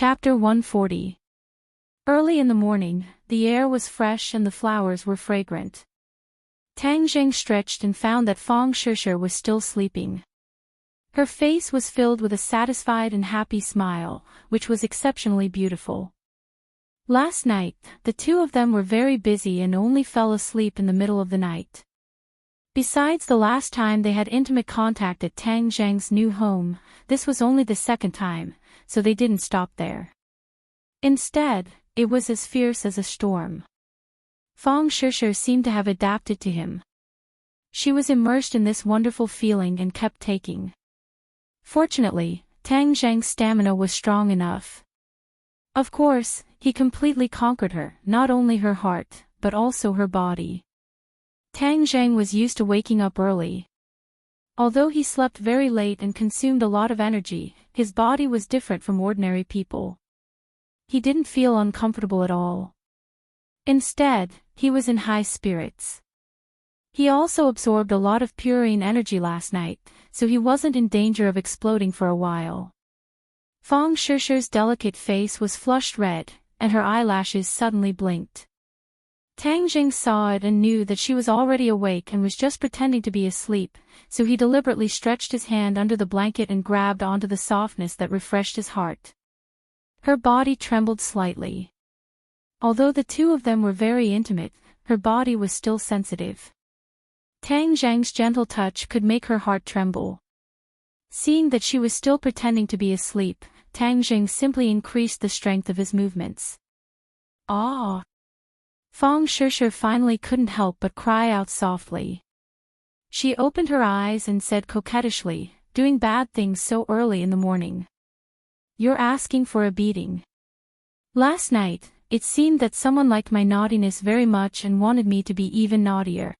Chapter 140. Early in the morning, the air was fresh and the flowers were fragrant. Tang Zheng stretched and found that Fang Shishir was still sleeping. Her face was filled with a satisfied and happy smile, which was exceptionally beautiful. Last night, the two of them were very busy and only fell asleep in the middle of the night. Besides the last time they had intimate contact at Tang Zheng's new home, this was only the second time, so they didn't stop there. Instead, it was as fierce as a storm. Fang Shishir seemed to have adapted to him. She was immersed in this wonderful feeling and kept taking. Fortunately, Tang Zheng's stamina was strong enough. Of course, he completely conquered her, not only her heart, but also her body. Tang Zheng was used to waking up early. Although he slept very late and consumed a lot of energy, his body was different from ordinary people. He didn't feel uncomfortable at all. Instead, he was in high spirits. He also absorbed a lot of purine energy last night, so he wasn't in danger of exploding for a while. Fang Shishir's delicate face was flushed red, and her eyelashes suddenly blinked. Tang Zheng saw it and knew that she was already awake and was just pretending to be asleep, so he deliberately stretched his hand under the blanket and grabbed onto the softness that refreshed his heart. Her body trembled slightly. Although the two of them were very intimate, her body was still sensitive. Tang Zheng's gentle touch could make her heart tremble. Seeing that she was still pretending to be asleep, Tang Zheng simply increased the strength of his movements. Ah! Fang Shishir finally couldn't help but cry out softly. She opened her eyes and said coquettishly, "Doing bad things so early in the morning. You're asking for a beating. Last night, it seemed that someone liked my naughtiness very much and wanted me to be even naughtier."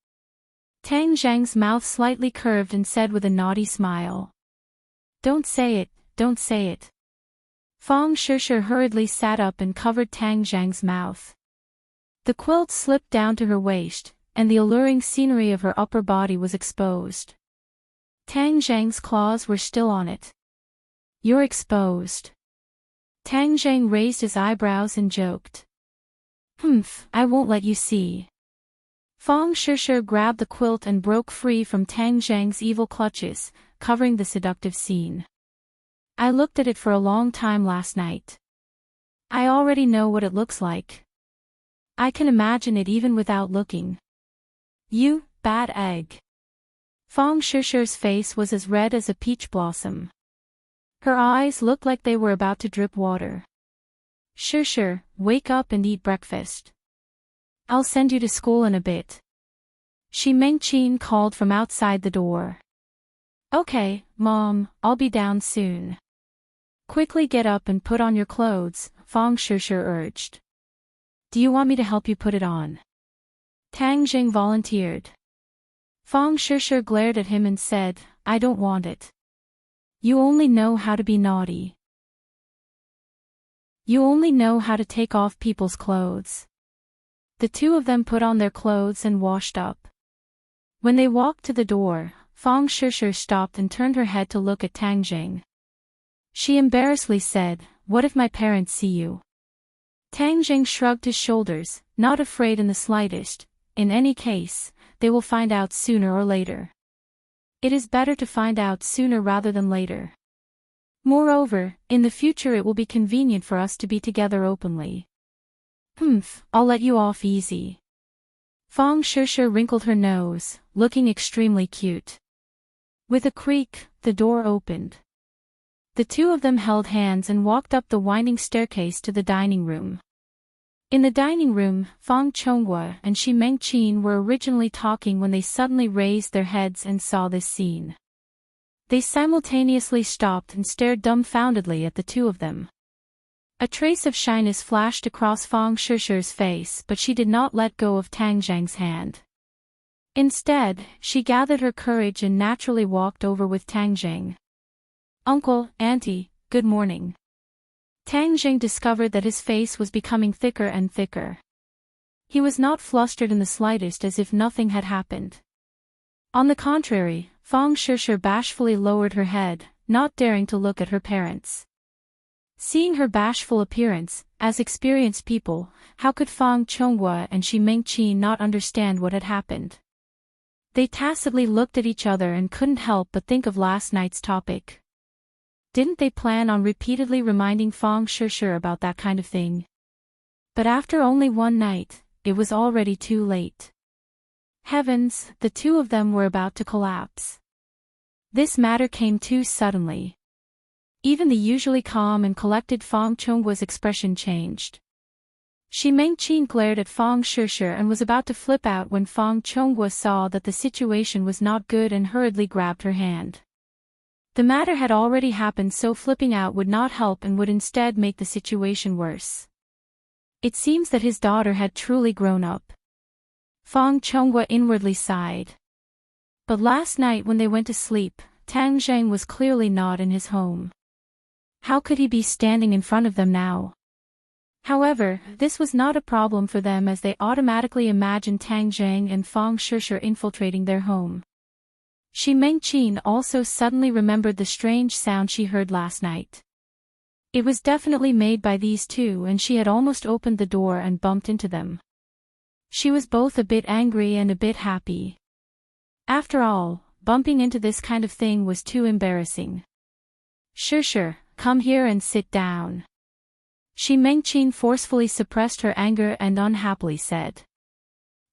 Tang Zheng's mouth slightly curved and said with a naughty smile. "Don't say it, don't say it." Fang Shishir hurriedly sat up and covered Tang Zheng's mouth. The quilt slipped down to her waist, and the alluring scenery of her upper body was exposed. Tang Zheng's claws were still on it. "You're exposed." Tang Zheng raised his eyebrows and joked. I won't let you see." Fang Shishir grabbed the quilt and broke free from Tang Zheng's evil clutches, covering the seductive scene. "I looked at it for a long time last night. I already know what it looks like. I can imagine it even without looking. You, bad egg." Fang Shishir's face was as red as a peach blossom. Her eyes looked like they were about to drip water. "Shishir, wake up and eat breakfast. I'll send you to school in a bit." Shi Mengqin called from outside the door. "Okay, Mom, I'll be down soon." "Quickly get up and put on your clothes," Fang Shishir urged. "Do you want me to help you put it on?" Tang Zheng volunteered. Fang Shishir glared at him and said, "I don't want it. You only know how to be naughty. You only know how to take off people's clothes." The two of them put on their clothes and washed up. When they walked to the door, Fang Shishir stopped and turned her head to look at Tang Zheng. She embarrassedly said, "What if my parents see you?" Tang Zheng shrugged his shoulders, not afraid in the slightest. In any case, they will find out sooner or later. It is better to find out sooner rather than later. Moreover, in the future it will be convenient for us to be together openly. I'll let you off easy." Fang Shishir wrinkled her nose, looking extremely cute. With a creak, the door opened. The two of them held hands and walked up the winding staircase to the dining room. In the dining room, Fang Chonghua and Shi Mengqin were originally talking when they suddenly raised their heads and saw this scene. They simultaneously stopped and stared dumbfoundedly at the two of them. A trace of shyness flashed across Fang Shishir's face, but she did not let go of Tang Zheng's hand. Instead, she gathered her courage and naturally walked over with Tang Zheng. "Uncle, Auntie, good morning." Tang Zheng discovered that his face was becoming thicker and thicker. He was not flustered in the slightest, as if nothing had happened. On the contrary, Fang Shishir bashfully lowered her head, not daring to look at her parents. Seeing her bashful appearance, as experienced people, how could Fang Chonghua and Shi Mengqin not understand what had happened? They tacitly looked at each other and couldn't help but think of last night's topic. Didn't they plan on repeatedly reminding Fang Shishir about that kind of thing? But after only one night, it was already too late. Heavens, the two of them were about to collapse. This matter came too suddenly. Even the usually calm and collected Fang Chonghua's expression changed. Shi Mengqin glared at Fang Shishir and was about to flip out when Fang Chonghua saw that the situation was not good and hurriedly grabbed her hand. The matter had already happened, so flipping out would not help and would instead make the situation worse. It seems that his daughter had truly grown up. Fang Chonghua inwardly sighed. But last night when they went to sleep, Tang Zheng was clearly not in his home. How could he be standing in front of them now? However, this was not a problem for them as they automatically imagined Tang Zheng and Fang Shishir infiltrating their home. Shi Mengqin also suddenly remembered the strange sound she heard last night. It was definitely made by these two, and she had almost opened the door and bumped into them. She was both a bit angry and a bit happy. After all, bumping into this kind of thing was too embarrassing. Shishir, come here and sit down. Shi Mengqin forcefully suppressed her anger and unhappily said.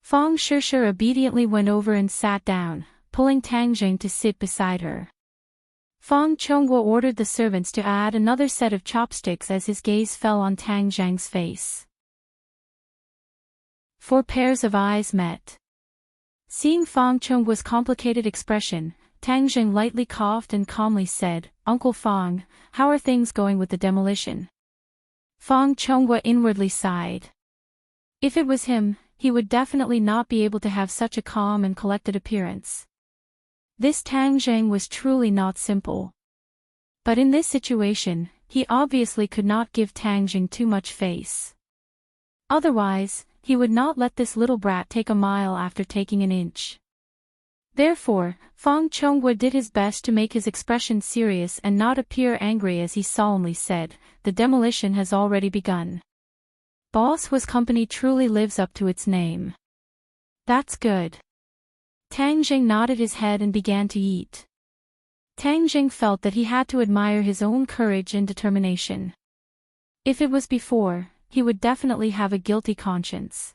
Fang Shishir obediently went over and sat down, pulling Tang Zheng to sit beside her. Fang Chonghua ordered the servants to add another set of chopsticks as his gaze fell on Tang Zheng's face. 4 pairs of eyes met. Seeing Fang Chonghua's complicated expression, Tang Zheng lightly coughed and calmly said, Uncle Fang, how are things going with the demolition? Fang Chonghua inwardly sighed. If it was him, he would definitely not be able to have such a calm and collected appearance. This Tang Zheng was truly not simple. But in this situation, he obviously could not give Tang Zheng too much face. Otherwise, he would not let this little brat take a mile after taking an inch. Therefore, Fang Chonghua did his best to make his expression serious and not appear angry as he solemnly said, the demolition has already begun. Boss Hua's company truly lives up to its name. That's good. Tang Zheng nodded his head and began to eat. Tang Zheng felt that he had to admire his own courage and determination. If it was before, he would definitely have a guilty conscience.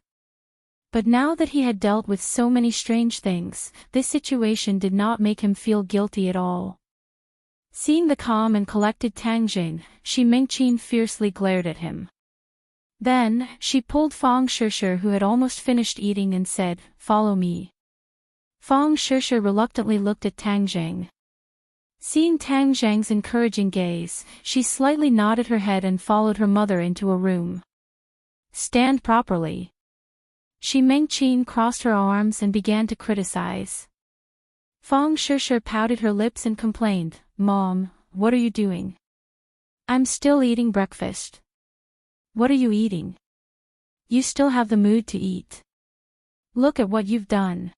But now that he had dealt with so many strange things, this situation did not make him feel guilty at all. Seeing the calm and collected Tang Zheng, Shi Mengqin fiercely glared at him. Then, she pulled Fang Shishir, who had almost finished eating, and said, Follow me. Fang Shishir reluctantly looked at Tang Zheng. Seeing Tang Zheng's encouraging gaze, she slightly nodded her head and followed her mother into a room. Stand properly. Shi Mengqin crossed her arms and began to criticize. Fang Shishir pouted her lips and complained, Mom, what are you doing? I'm still eating breakfast. What are you eating? You still have the mood to eat. Look at what you've done.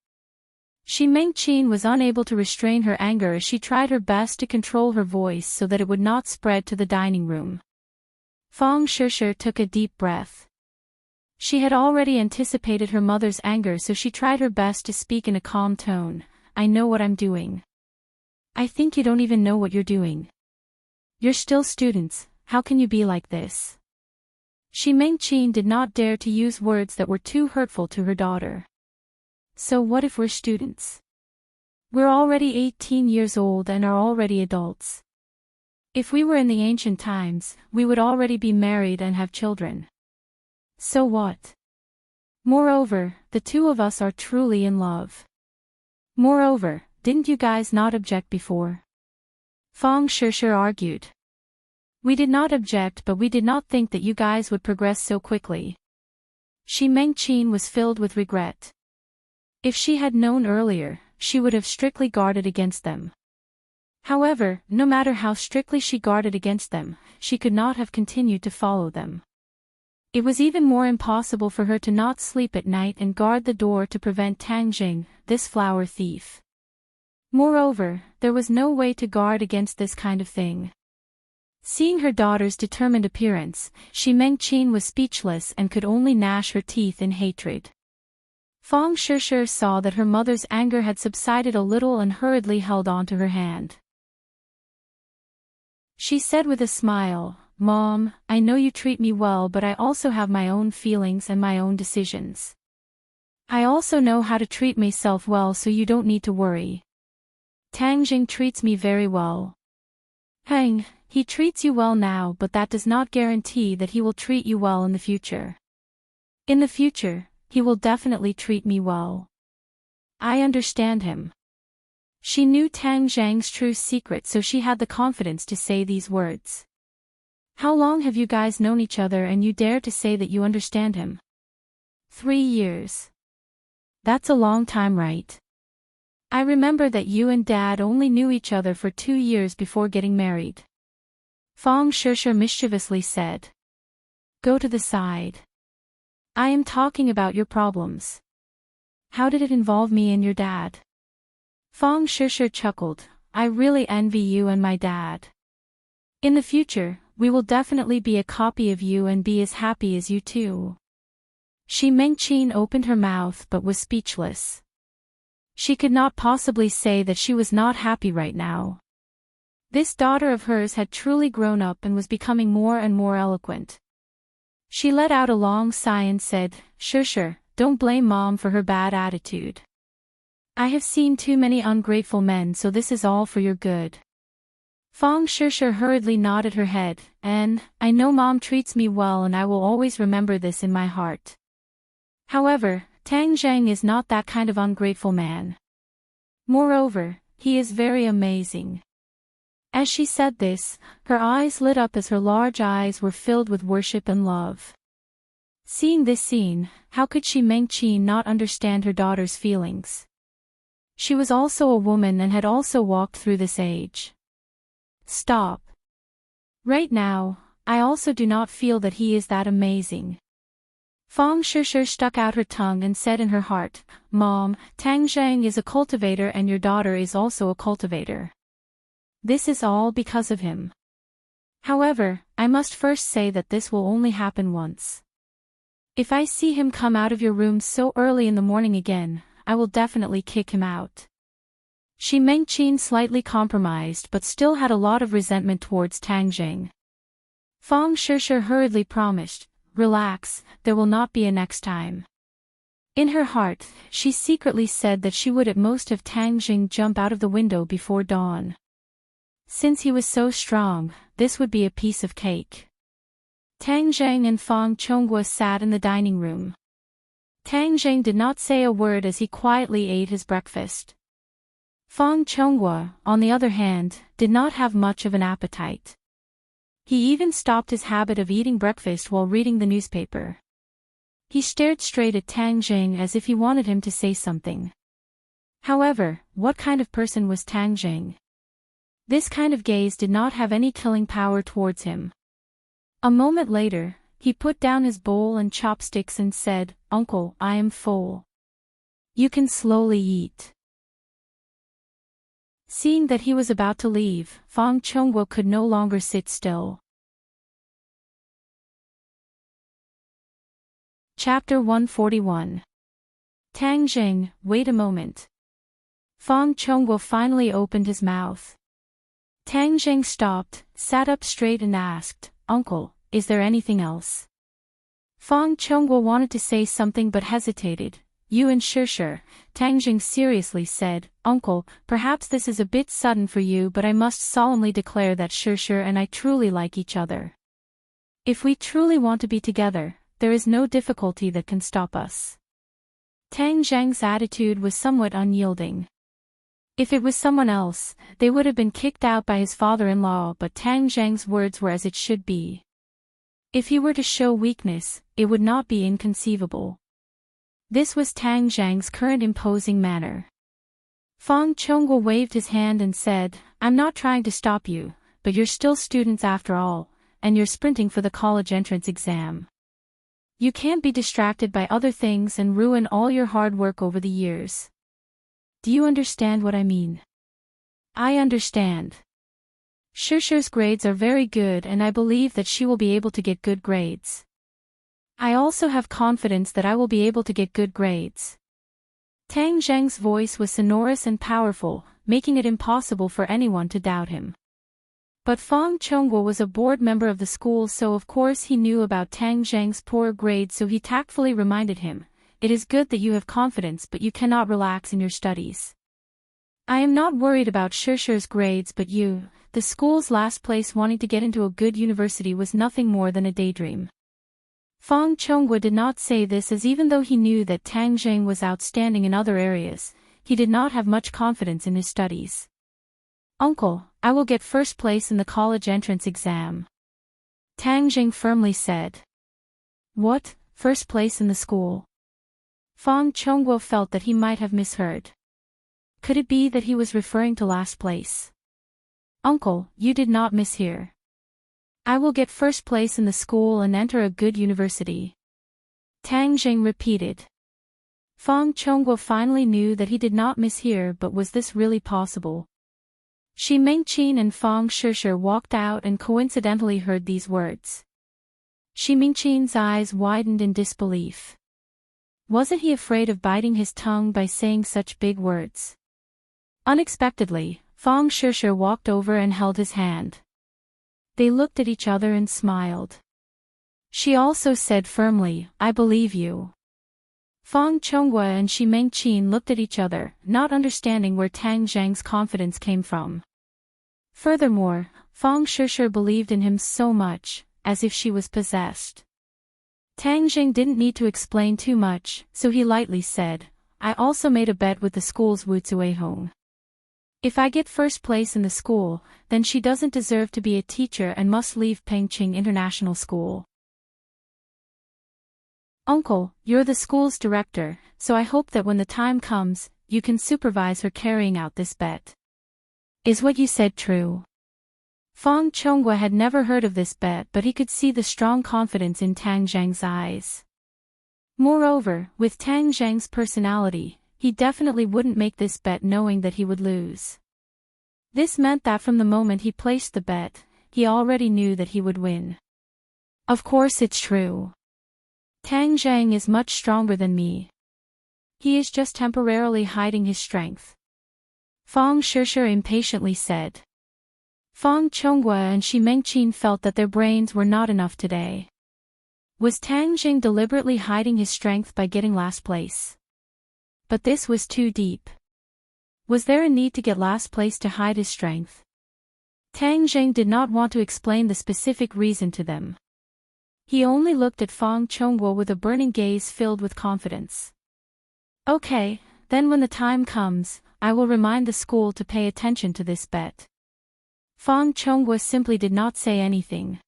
Shi Mengqin was unable to restrain her anger as she tried her best to control her voice so that it would not spread to the dining room. Fang Shishir took a deep breath. She had already anticipated her mother's anger, so she tried her best to speak in a calm tone. I know what I'm doing. I think you don't even know what you're doing. You're still students, how can you be like this? Shi Mengqin did not dare to use words that were too hurtful to her daughter. So what if we're students? We're already 18 years old and are already adults. If we were in the ancient times, we would already be married and have children. So what? Moreover, the two of us are truly in love. Moreover, didn't you guys not object before? Fang Shishir argued. We did not object, but we did not think that you guys would progress so quickly. Shi Mengqin was filled with regret. If she had known earlier, she would have strictly guarded against them. However, no matter how strictly she guarded against them, she could not have continued to follow them. It was even more impossible for her to not sleep at night and guard the door to prevent Tang Zheng, this flower thief. Moreover, there was no way to guard against this kind of thing. Seeing her daughter's determined appearance, Mengqin was speechless and could only gnash her teeth in hatred. Fang Shishir saw that her mother's anger had subsided a little and hurriedly held on to her hand. She said with a smile, "Mom, I know you treat me well, but I also have my own feelings and my own decisions. I also know how to treat myself well, so you don't need to worry. Tang Jing treats me very well." "Hang, he treats you well now, but that does not guarantee that he will treat you well in the future. In the future, he will definitely treat me well. I understand him." She knew Tang Zhang's true secret, so she had the confidence to say these words. "How long have you guys known each other and you dare to say that you understand him?" 3 years. That's a long time, right? I remember that you and Dad only knew each other for 2 years before getting married. Fang Shishir mischievously said. "Go to the side. I am talking about your problems. How did it involve me and your dad?" Fang Shishir chuckled. "I really envy you and my dad. In the future, we will definitely be a copy of you and be as happy as you too." Mengqin opened her mouth but was speechless. She could not possibly say that she was not happy right now. This daughter of hers had truly grown up and was becoming more and more eloquent. She let out a long sigh and said, "Shishir, don't blame Mom for her bad attitude. I have seen too many ungrateful men, so this is all for your good." Fang Shishir hurriedly nodded her head, and, "I know Mom treats me well and I will always remember this in my heart. However, Tang Zhang is not that kind of ungrateful man. Moreover, he is very amazing." As she said this, her eyes lit up as her large eyes were filled with worship and love. Seeing this scene, how could Mengqin not understand her daughter's feelings? She was also a woman and had also walked through this age. "Stop. Right now, I also do not feel that he is that amazing." Fang Shishir stuck out her tongue and said in her heart, "Mom, Tang Zhang is a cultivator and your daughter is also a cultivator. This is all because of him. However, I must first say that this will only happen once. If I see him come out of your room so early in the morning again, I will definitely kick him out." Mengqin slightly compromised but still had a lot of resentment towards Tang Zhang. Fang Shishir hurriedly promised, "Relax, there will not be a next time." In her heart, she secretly said that she would at most have Tang Zhang jump out of the window before dawn. Since he was so strong, this would be a piece of cake. Tang Zhang and Fang Chonghua sat in the dining room. Tang Zhang did not say a word as he quietly ate his breakfast. Fang Chonghua, on the other hand, did not have much of an appetite. He even stopped his habit of eating breakfast while reading the newspaper. He stared straight at Tang Zhang as if he wanted him to say something. However, what kind of person was Tang Zhang? This kind of gaze did not have any killing power towards him. A moment later, he put down his bowl and chopsticks and said, "Uncle, I am full. You can slowly eat." Seeing that he was about to leave, Fang Chonghua could no longer sit still. Chapter 141. Tang Zhang, wait a moment. Fang Chonghua finally opened his mouth. Tang Zhang stopped, sat up straight and asked, "Uncle, is there anything else?" Fang Chonghua wanted to say something but hesitated. "You and Shishir," Tang Zhang seriously said, "Uncle, perhaps this is a bit sudden for you, but I must solemnly declare that Shishir and I truly like each other. If we truly want to be together, there is no difficulty that can stop us." Tang Zhang's attitude was somewhat unyielding. If it was someone else, they would have been kicked out by his father-in-law, but Tang Zhang's words were as it should be. If he were to show weakness, it would not be inconceivable. This was Tang Zhang's current imposing manner. Fang Chonghua waved his hand and said, "I'm not trying to stop you, but you're still students after all, and you're sprinting for the college entrance exam. You can't be distracted by other things and ruin all your hard work over the years. Do you understand what I mean?" "I understand." Shisha's grades are very good and I believe that she will be able to get good grades. I also have confidence that I will be able to get good grades. Tang Zheng's voice was sonorous and powerful, making it impossible for anyone to doubt him. But Fang Chongguo was a board member of the school, so of course he knew about Tang Zheng's poor grades, so he tactfully reminded him, "It is good that you have confidence, but you cannot relax in your studies. I am not worried about Shisha's grades, but you, the school's last place wanting to get into a good university was nothing more than a daydream." Fang Chongguo did not say this as even though he knew that Tang Zheng was outstanding in other areas, he did not have much confidence in his studies. "Uncle, I will get first place in the college entrance exam," Tang Zheng firmly said. "What, first place in the school?" Fang Chongguo felt that he might have misheard. Could it be that he was referring to last place? "Uncle, you did not mishear. I will get first place in the school and enter a good university," Tang Zheng repeated. Fang Chongguo finally knew that he did not mishear, but was this really possible? Shi Mingqin and Fang Shisha walked out and coincidentally heard these words. Shi Mingqin's eyes widened in disbelief. Wasn't he afraid of biting his tongue by saying such big words? Unexpectedly, Fang Shisha walked over and held his hand. They looked at each other and smiled. She also said firmly, "I believe you." Fang Chongguo and Shi Mingqin looked at each other, not understanding where Tang Zheng's confidence came from. Furthermore, Fang Shisha believed in him so much, as if she was possessed. Tang Zheng didn't need to explain too much, so he lightly said, "I also made a bet with the school's Wu Zuihong. If I get first place in the school, then she doesn't deserve to be a teacher and must leave Pengqing International School." "Uncle, you're the school's director, so I hope that when the time comes, you can supervise her carrying out this bet. Is what you said true?" Fang Chongguo had never heard of this bet, but he could see the strong confidence in Tang Zheng's eyes. Moreover, with Tang Zheng's personality, he definitely wouldn't make this bet knowing that he would lose. This meant that from the moment he placed the bet, he already knew that he would win. "Of course it's true. Tang Zheng is much stronger than me. He is just temporarily hiding his strength," Fang Shisha impatiently said. Fang Chongguo and Shi Mingqin felt that their brains were not enough today. Was Tang Zheng deliberately hiding his strength by getting last place? But this was too deep. Was there a need to get last place to hide his strength? Tang Zheng did not want to explain the specific reason to them. He only looked at Fang Chongguo with a burning gaze filled with confidence. "Okay, then when the time comes, I will remind the school to pay attention to this bet." Fang Chongguo simply did not say anything.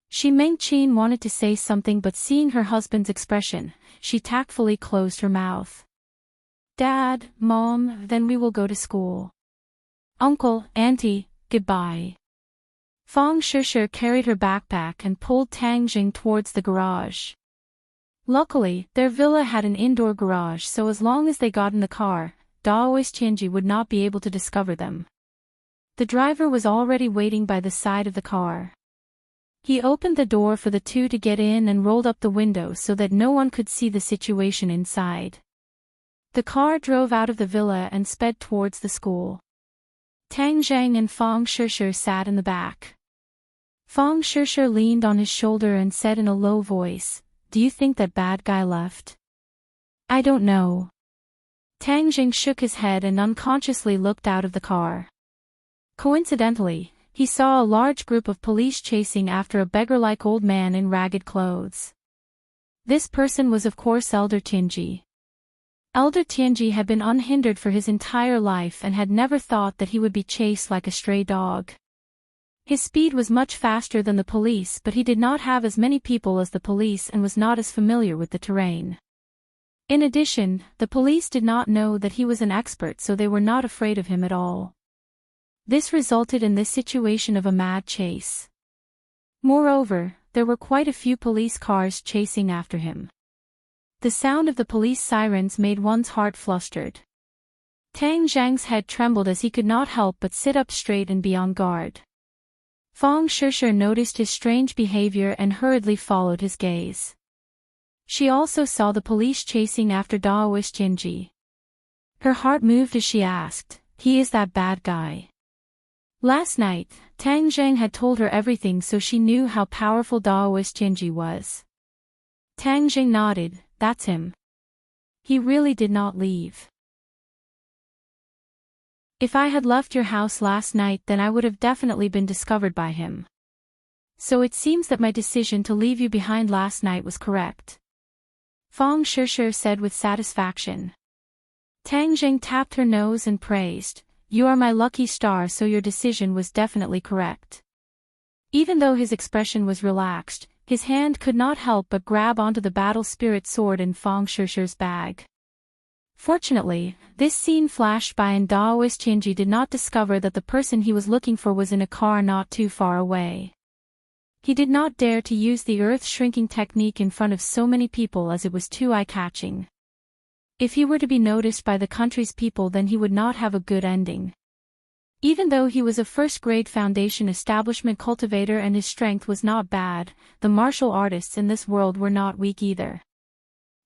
Shi Mingqin wanted to say something, but seeing her husband's expression, she tactfully closed her mouth. "Dad, Mom, then we will go to school. Uncle, Auntie, goodbye." Fang Shisha carried her backpack and pulled Tang Zheng towards the garage. Luckily, their villa had an indoor garage, so as long as they got in the car, Daoist Tianji would not be able to discover them. The driver was already waiting by the side of the car. He opened the door for the two to get in and rolled up the window so that no one could see the situation inside. The car drove out of the villa and sped towards the school. Tang Zheng and Fang Shisha sat in the back. Fang Shisha leaned on his shoulder and said in a low voice, "Do you think that bad guy left?" "I don't know." Tang Zheng shook his head and unconsciously looked out of the car. Coincidentally, he saw a large group of police chasing after a beggar-like old man in ragged clothes. This person was of course Elder Tianji. Elder Tianji had been unhindered for his entire life and had never thought that he would be chased like a stray dog. His speed was much faster than the police, but he did not have as many people as the police and was not as familiar with the terrain. In addition, the police did not know that he was an expert, so they were not afraid of him at all. This resulted in this situation of a mad chase. Moreover, there were quite a few police cars chasing after him. The sound of the police sirens made one's heart flustered. Tang Zheng's head trembled as he could not help but sit up straight and be on guard. Fong Shishir noticed his strange behavior and hurriedly followed his gaze. She also saw the police chasing after Daoist Jinji. Her heart moved as she asked, "He is that bad guy?" Last night, Tang Zheng had told her everything, so she knew how powerful Daoist Jinji was. Tang Zheng nodded, "That's him. He really did not leave. If I had left your house last night, then I would have definitely been discovered by him. So it seems that my decision to leave you behind last night was correct," Fong Shishir said with satisfaction. Tang Zheng tapped her nose and praised, "You are my lucky star, so your decision was definitely correct." Even though his expression was relaxed, his hand could not help but grab onto the battle spirit sword in Fong Shishir's bag. Fortunately, this scene flashed by and Daoist Jinji did not discover that the person he was looking for was in a car not too far away. He did not dare to use the earth-shrinking technique in front of so many people as it was too eye-catching. If he were to be noticed by the country's people, then he would not have a good ending. Even though he was a first-grade foundation establishment cultivator and his strength was not bad, the martial artists in this world were not weak either.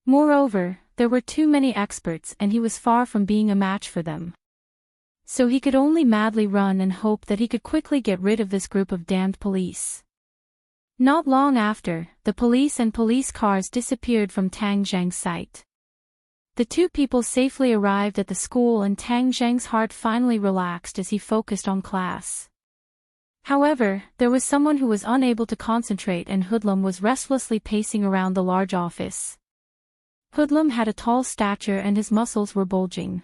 Moreover, there were too many experts and he was far from being a match for them. So he could only madly run and hope that he could quickly get rid of this group of damned police. Not long after, the police and police cars disappeared from Tang Zheng's sight. The two people safely arrived at the school and Tang Zheng's heart finally relaxed as he focused on class. However, there was someone who was unable to concentrate and Hoodlum was restlessly pacing around the large office. Hoodlum had a tall stature and his muscles were bulging.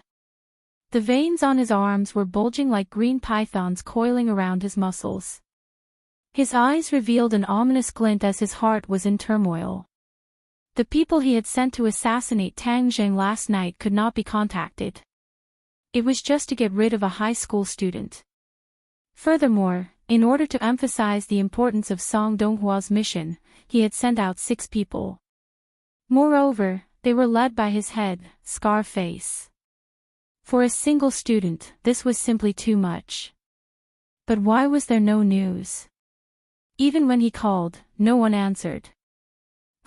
The veins on his arms were bulging like green pythons coiling around his muscles. His eyes revealed an ominous glint as his heart was in turmoil. The people he had sent to assassinate Tang Zheng last night could not be contacted. It was just to get rid of a high school student. Furthermore, in order to emphasize the importance of Song Donghua's mission, he had sent out 6 people. Moreover, they were led by his head, Scarface. For a single student, this was simply too much. But why was there no news? Even when he called, no one answered.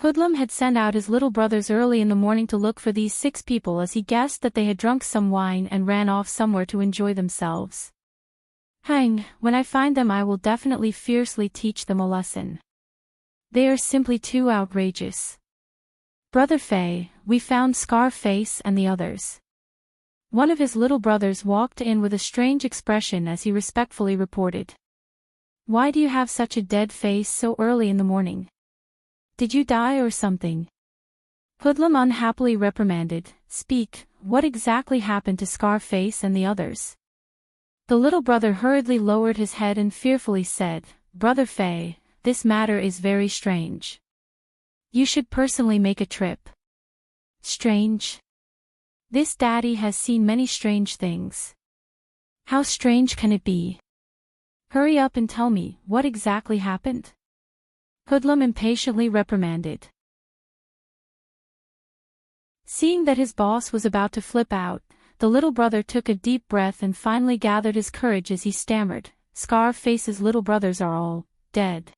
Hoodlum had sent out his little brothers early in the morning to look for these 6 people as he guessed that they had drunk some wine and ran off somewhere to enjoy themselves. "Hang, when I find them I will definitely fiercely teach them a lesson. They are simply too outrageous." "Brother Fei, we found Scarface and the others." One of his little brothers walked in with a strange expression as he respectfully reported. "Why do you have such a dead face so early in the morning? Did you die or something?" Hoodlum unhappily reprimanded, "Speak, what exactly happened to Scarface and the others?" The little brother hurriedly lowered his head and fearfully said, "Brother Fei, this matter is very strange. You should personally make a trip." "Strange? This daddy has seen many strange things. How strange can it be? Hurry up and tell me, what exactly happened?" Hoodlum impatiently reprimanded. Seeing that his boss was about to flip out, the little brother took a deep breath and finally gathered his courage as he stammered, "Scarface's little brothers are all dead."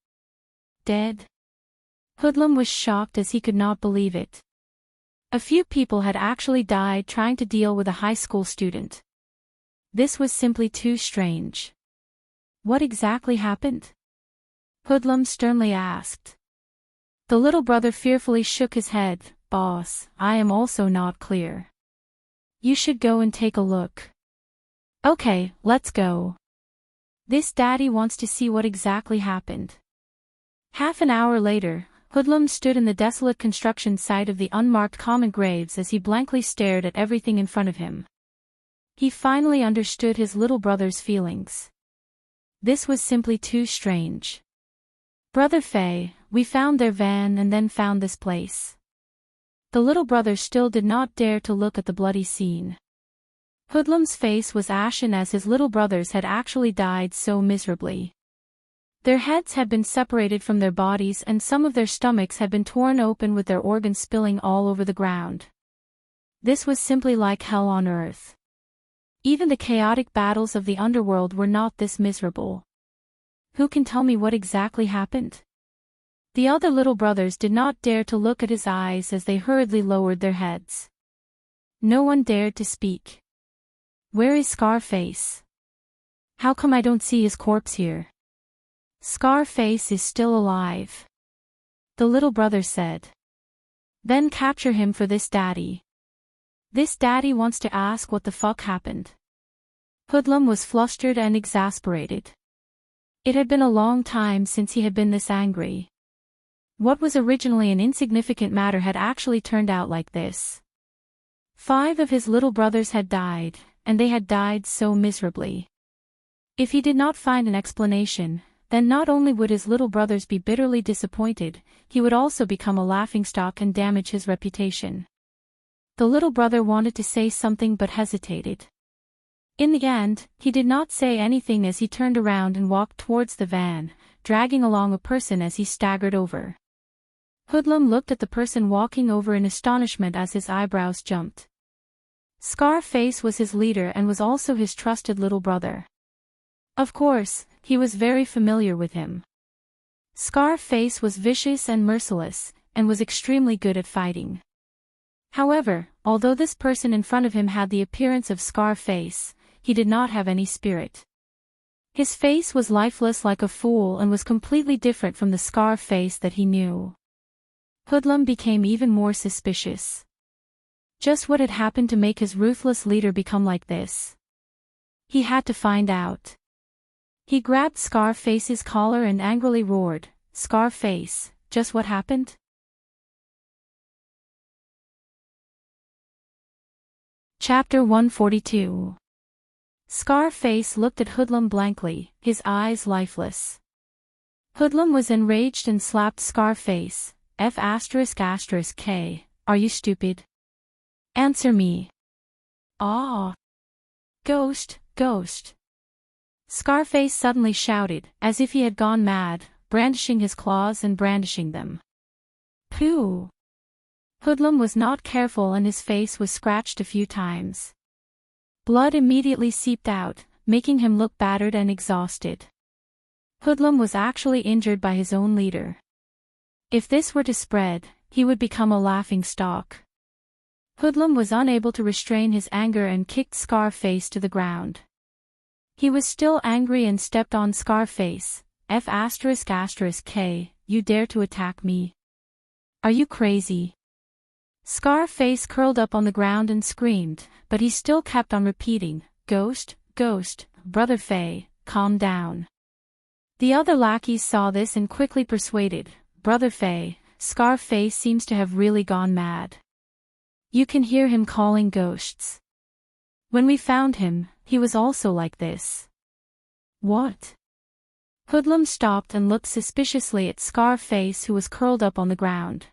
"Dead?" Hoodlum was shocked as he could not believe it. A few people had actually died trying to deal with a high school student. This was simply too strange. What exactly happened? Hoodlum sternly asked. The little brother fearfully shook his head, "Boss, I am also not clear. You should go and take a look." "Okay, let's go. This daddy wants to see what exactly happened." Half an hour later, Hoodlum stood in the desolate construction site of the unmarked common graves as he blankly stared at everything in front of him. He finally understood his little brother's feelings. This was simply too strange. "Brother Fei, we found their van and then found this place." The little brother still did not dare to look at the bloody scene. Hoodlum's face was ashen as his little brothers had actually died so miserably. Their heads had been separated from their bodies and some of their stomachs had been torn open with their organs spilling all over the ground. This was simply like hell on earth. Even the chaotic battles of the underworld were not this miserable. who can tell me what exactly happened? The other little brothers did not dare to look at his eyes as they hurriedly lowered their heads. No one dared to speak. Where is Scarface? How come I don't see his corpse here? Scarface is still alive, the little brother said. Then capture him for this, Daddy. This daddy wants to ask what the fuck happened. Hoodlum was flustered and exasperated. It had been a long time since he had been this angry. What was originally an insignificant matter had actually turned out like this. 5 of his little brothers had died, and they had died so miserably. If he did not find an explanation, then not only would his little brothers be bitterly disappointed, he would also become a laughingstock and damage his reputation. The little brother wanted to say something but hesitated. In the end, he did not say anything as he turned around and walked towards the van, dragging along a person as he staggered over. Hoodlum looked at the person walking over in astonishment as his eyebrows jumped. Scarface was his leader and was also his trusted little brother. Of course, he was very familiar with him. Scarface was vicious and merciless, and was extremely good at fighting. However, although this person in front of him had the appearance of Scarface, he did not have any spirit. His face was lifeless like a fool and was completely different from the Scarface that he knew. Hoodlum became even more suspicious. Just what had happened to make his ruthless leader become like this? He had to find out. He grabbed Scarface's collar and angrily roared, "Scarface, just what happened?" Chapter 142. Scarface looked at Hoodlum blankly, his eyes lifeless. Hoodlum was enraged and slapped Scarface. F***K, are you stupid? Answer me. Ah. Ghost, ghost. Scarface suddenly shouted, as if he had gone mad, brandishing his claws and brandishing them. Pooh. Hoodlum was not careful and his face was scratched a few times. Blood immediately seeped out, making him look battered and exhausted. Hoodlum was actually injured by his own leader. If this were to spread, he would become a laughingstock. Hoodlum was unable to restrain his anger and kicked Scarface to the ground. He was still angry and stepped on Scarface. F***K, you dare to attack me? Are you crazy? Scarface curled up on the ground and screamed, but he still kept on repeating, "Ghost, ghost, Brother Fay, calm down." The other lackeys saw this and quickly persuaded, "Brother Fay, Scarface seems to have really gone mad. You can hear him calling ghosts. When we found him, he was also like this." What? Hoodlum stopped and looked suspiciously at Scarface, who was curled up on the ground.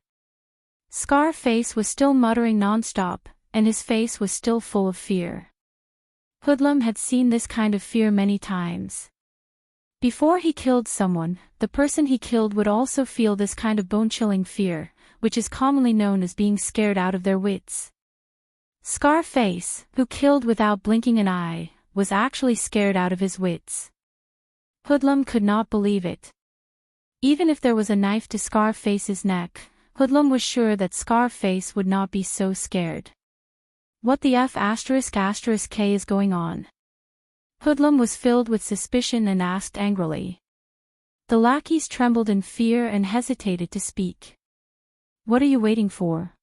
Scarface was still muttering non-stop, and his face was still full of fear. Hoodlum had seen this kind of fear many times. Before he killed someone, the person he killed would also feel this kind of bone-chilling fear, which is commonly known as being scared out of their wits. Scarface, who killed without blinking an eye, was actually scared out of his wits. Hoodlum could not believe it. Even if there was a knife to Scarface's neck, Hoodlum was sure that Scarface would not be so scared. What the F***K is going on? Hoodlum was filled with suspicion and asked angrily. The lackeys trembled in fear and hesitated to speak. What are you waiting for?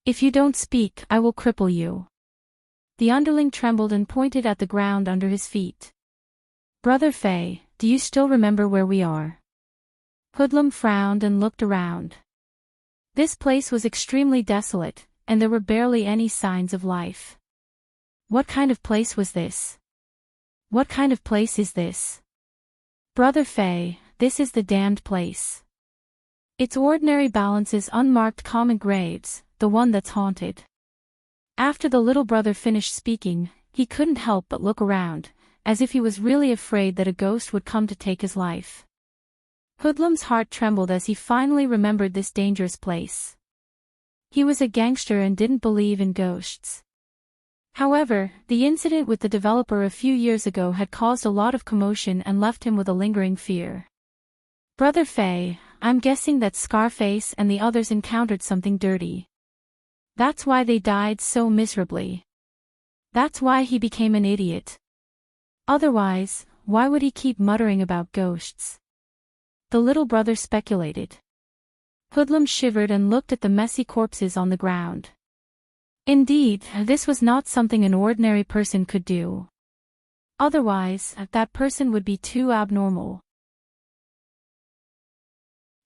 If you don't speak, I will cripple you. The underling trembled and pointed at the ground under his feet. Brother Fay, do you still remember where we are? Hoodlum frowned and looked around. This place was extremely desolate, and there were barely any signs of life. What kind of place was this? What kind of place is this? Brother Fay, this is the damned place. Its ordinary balances unmarked common graves, the one that's haunted. After the little brother finished speaking, he couldn't help but look around, as if he was really afraid that a ghost would come to take his life. Hoodlum's heart trembled as he finally remembered this dangerous place. He was a gangster and didn't believe in ghosts. However, the incident with the developer a few years ago had caused a lot of commotion and left him with a lingering fear. Brother Faye, I'm guessing that Scarface and the others encountered something dirty. That's why they died so miserably. That's why he became an idiot. Otherwise, why would he keep muttering about ghosts? The little brother speculated. Hoodlum shivered and looked at the messy corpses on the ground. Indeed, this was not something an ordinary person could do. Otherwise, that person would be too abnormal.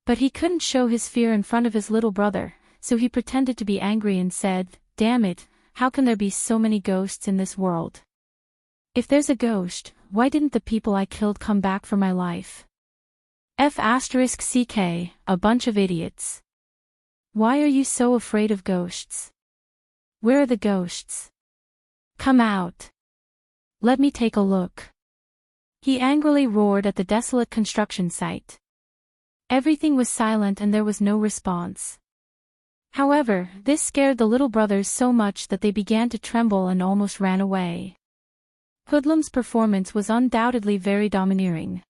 But he couldn't show his fear in front of his little brother, so he pretended to be angry and said, "Damn it, how can there be so many ghosts in this world? If there's a ghost, why didn't the people I killed come back for my life? F***ck, a bunch of idiots. Why are you so afraid of ghosts? Where are the ghosts? Come out. Let me take a look." He angrily roared at the desolate construction site. Everything was silent and there was no response. However, this scared the little brothers so much that they began to tremble and almost ran away. Hoodlum's performance was undoubtedly very domineering.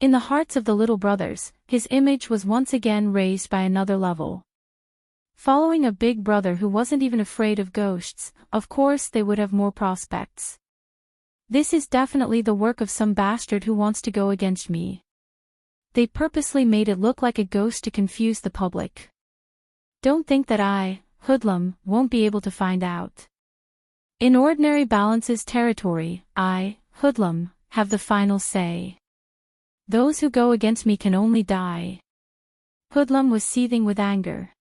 In the hearts of the little brothers, his image was once again raised by another level. Following a big brother who wasn't even afraid of ghosts, of course they would have more prospects. This is definitely the work of some bastard who wants to go against me. They purposely made it look like a ghost to confuse the public. Don't think that I, Hoodlum, won't be able to find out. In ordinary balances territory, I, Hoodlum, have the final say. Those who go against me can only die. Hoodlum was seething with anger.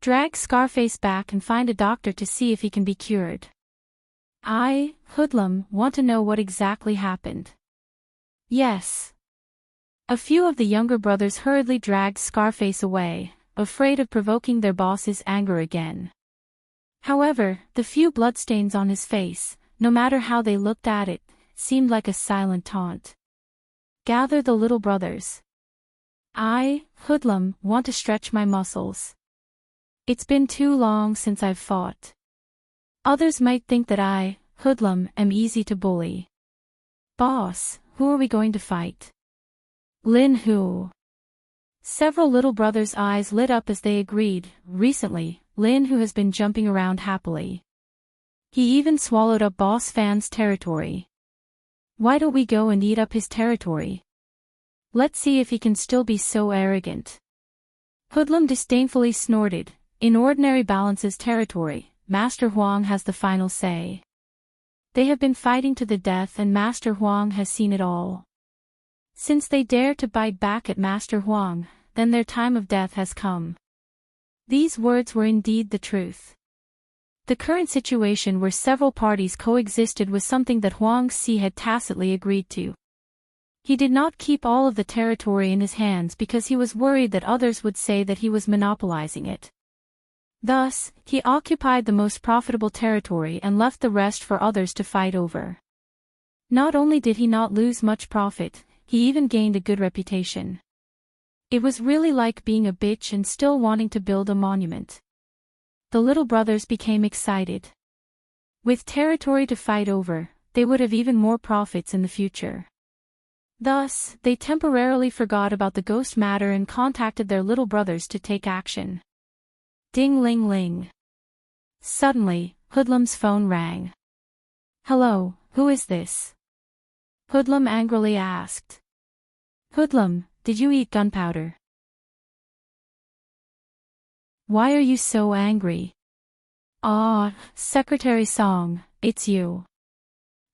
Drag Scarface back and find a doctor to see if he can be cured. I, Hoodlum, want to know what exactly happened. Yes. A few of the younger brothers hurriedly dragged Scarface away, afraid of provoking their boss's anger again. However, the few bloodstains on his face, no matter how they looked at it, seemed like a silent taunt. Gather the little brothers. I, Hoodlum, want to stretch my muscles. It's been too long since I've fought. Others might think that I, Hoodlum, am easy to bully. Boss, who are we going to fight? Lin who? Several little brothers' eyes lit up as they agreed, recently, Lin who has been jumping around happily. He even swallowed up Boss Fan's territory. Why don't we go and eat up his territory? Let's see if he can still be so arrogant. Hoodlum disdainfully snorted. In ordinary balances territory, Master Huang has the final say. They have been fighting to the death and Master Huang has seen it all. Since they dare to bite back at Master Huang, then their time of death has come. These words were indeed the truth. The current situation where several parties coexisted was something that Huang Si had tacitly agreed to. He did not keep all of the territory in his hands because he was worried that others would say that he was monopolizing it. Thus, he occupied the most profitable territory and left the rest for others to fight over. Not only did he not lose much profit, he even gained a good reputation. It was really like being a bitch and still wanting to build a monument. The little brothers became excited. With territory to fight over, they would have even more profits in the future. Thus, they temporarily forgot about the ghost matter and contacted their little brothers to take action. Ding-ling-ling. Suddenly, Hoodlum's phone rang. "Hello, who is this?" Hoodlum angrily asked. "Hoodlum, did you eat gunpowder? Why are you so angry?" "Ah, Secretary Song, it's you."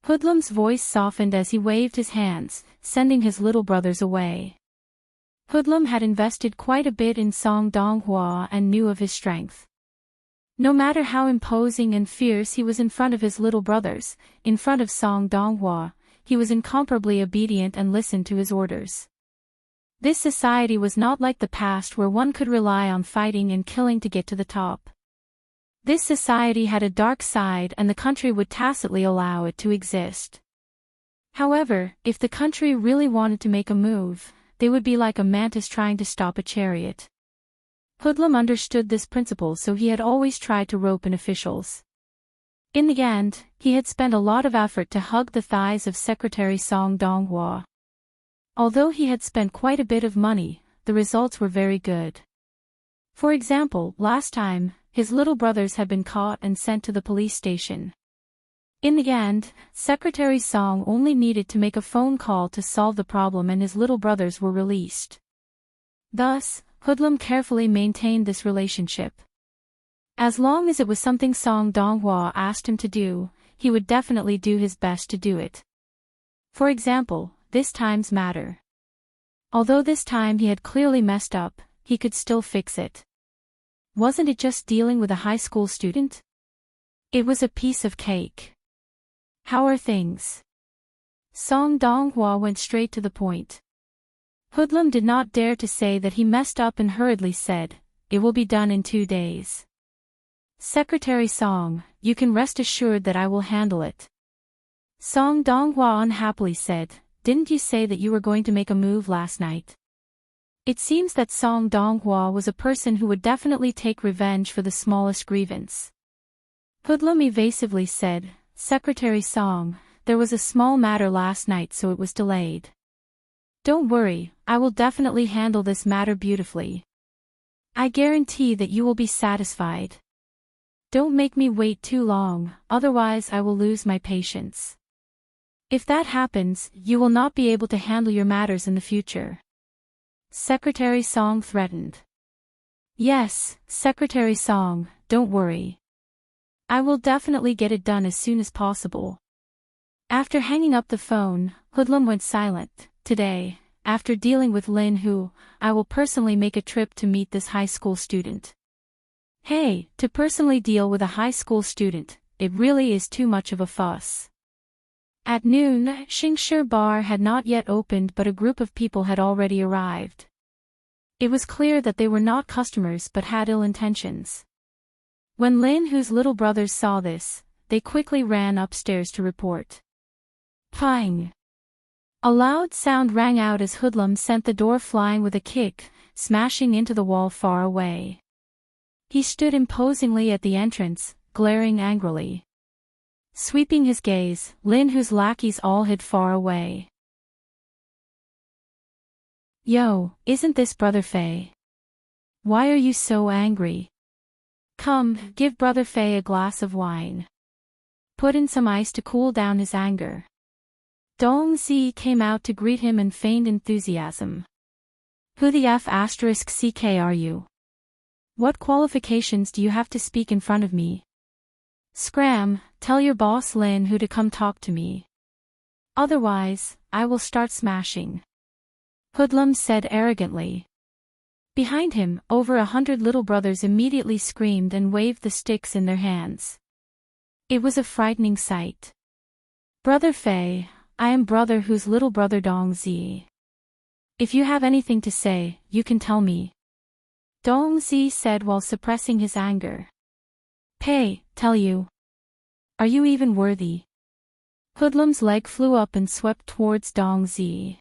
Hoodlum's voice softened as he waved his hands, sending his little brothers away. Hoodlum had invested quite a bit in Song Donghua and knew of his strength. No matter how imposing and fierce he was in front of his little brothers, in front of Song Donghua, he was incomparably obedient and listened to his orders. This society was not like the past where one could rely on fighting and killing to get to the top. This society had a dark side and the country would tacitly allow it to exist. However, if the country really wanted to make a move, they would be like a mantis trying to stop a chariot. Hoodlum understood this principle, so he had always tried to rope in officials. In the end, he had spent a lot of effort to hug the thighs of Secretary Song Donghua. Although he had spent quite a bit of money, the results were very good. For example, last time, his little brothers had been caught and sent to the police station. In the end, Secretary Song only needed to make a phone call to solve the problem and his little brothers were released. Thus, Hoodlum carefully maintained this relationship. As long as it was something Song Donghua asked him to do, he would definitely do his best to do it. For example, this time's matter. Although this time he had clearly messed up, he could still fix it. Wasn't it just dealing with a high school student? It was a piece of cake. How are things? Song Donghua went straight to the point. Hoodlum did not dare to say that he messed up and hurriedly said, "It will be done in 2 days. Secretary Song, you can rest assured that I will handle it." Song Donghua unhappily said, "Didn't you say that you were going to make a move last night?" It seems that Song Donghua was a person who would definitely take revenge for the smallest grievance. Hoodlum evasively said, "Secretary Song, there was a small matter last night so it was delayed. Don't worry, I will definitely handle this matter beautifully. I guarantee that you will be satisfied. Don't make me wait too long, otherwise I will lose my patience. If that happens, you will not be able to handle your matters in the future." Secretary Song threatened. "Yes, Secretary Song, don't worry. I will definitely get it done as soon as possible." After hanging up the phone, Hoodlum went silent. "Today, after dealing with Lin Hu, I will personally make a trip to meet this high school student." Hey, to personally deal with a high school student, it really is too much of a fuss. At noon, Xingshi Bar had not yet opened but a group of people had already arrived. It was clear that they were not customers but had ill intentions. When Lin Hu's little brothers saw this, they quickly ran upstairs to report. Pang! A loud sound rang out as Hoodlum sent the door flying with a kick, smashing into the wall far away. He stood imposingly at the entrance, glaring angrily. Sweeping his gaze, Lin Hu's lackeys all hid far away. Yo, isn't this Brother Fei? Why are you so angry? Come, give Brother Fei a glass of wine. Put in some ice to cool down his anger. Dong Zi came out to greet him and feigned enthusiasm. Who the F***ck are you? What qualifications do you have to speak in front of me? Scram, tell your boss Lin Hu to come talk to me. Otherwise, I will start smashing. Hoodlum said arrogantly. Behind him, over 100 little brothers immediately screamed and waved the sticks in their hands. It was a frightening sight. Brother Fei, I am Brother Hu's little brother Dong Zi. If you have anything to say, you can tell me. Dong Zi said while suppressing his anger. Pei, tell you. Are you even worthy? Hoodlum's leg flew up and swept towards Dong Zi.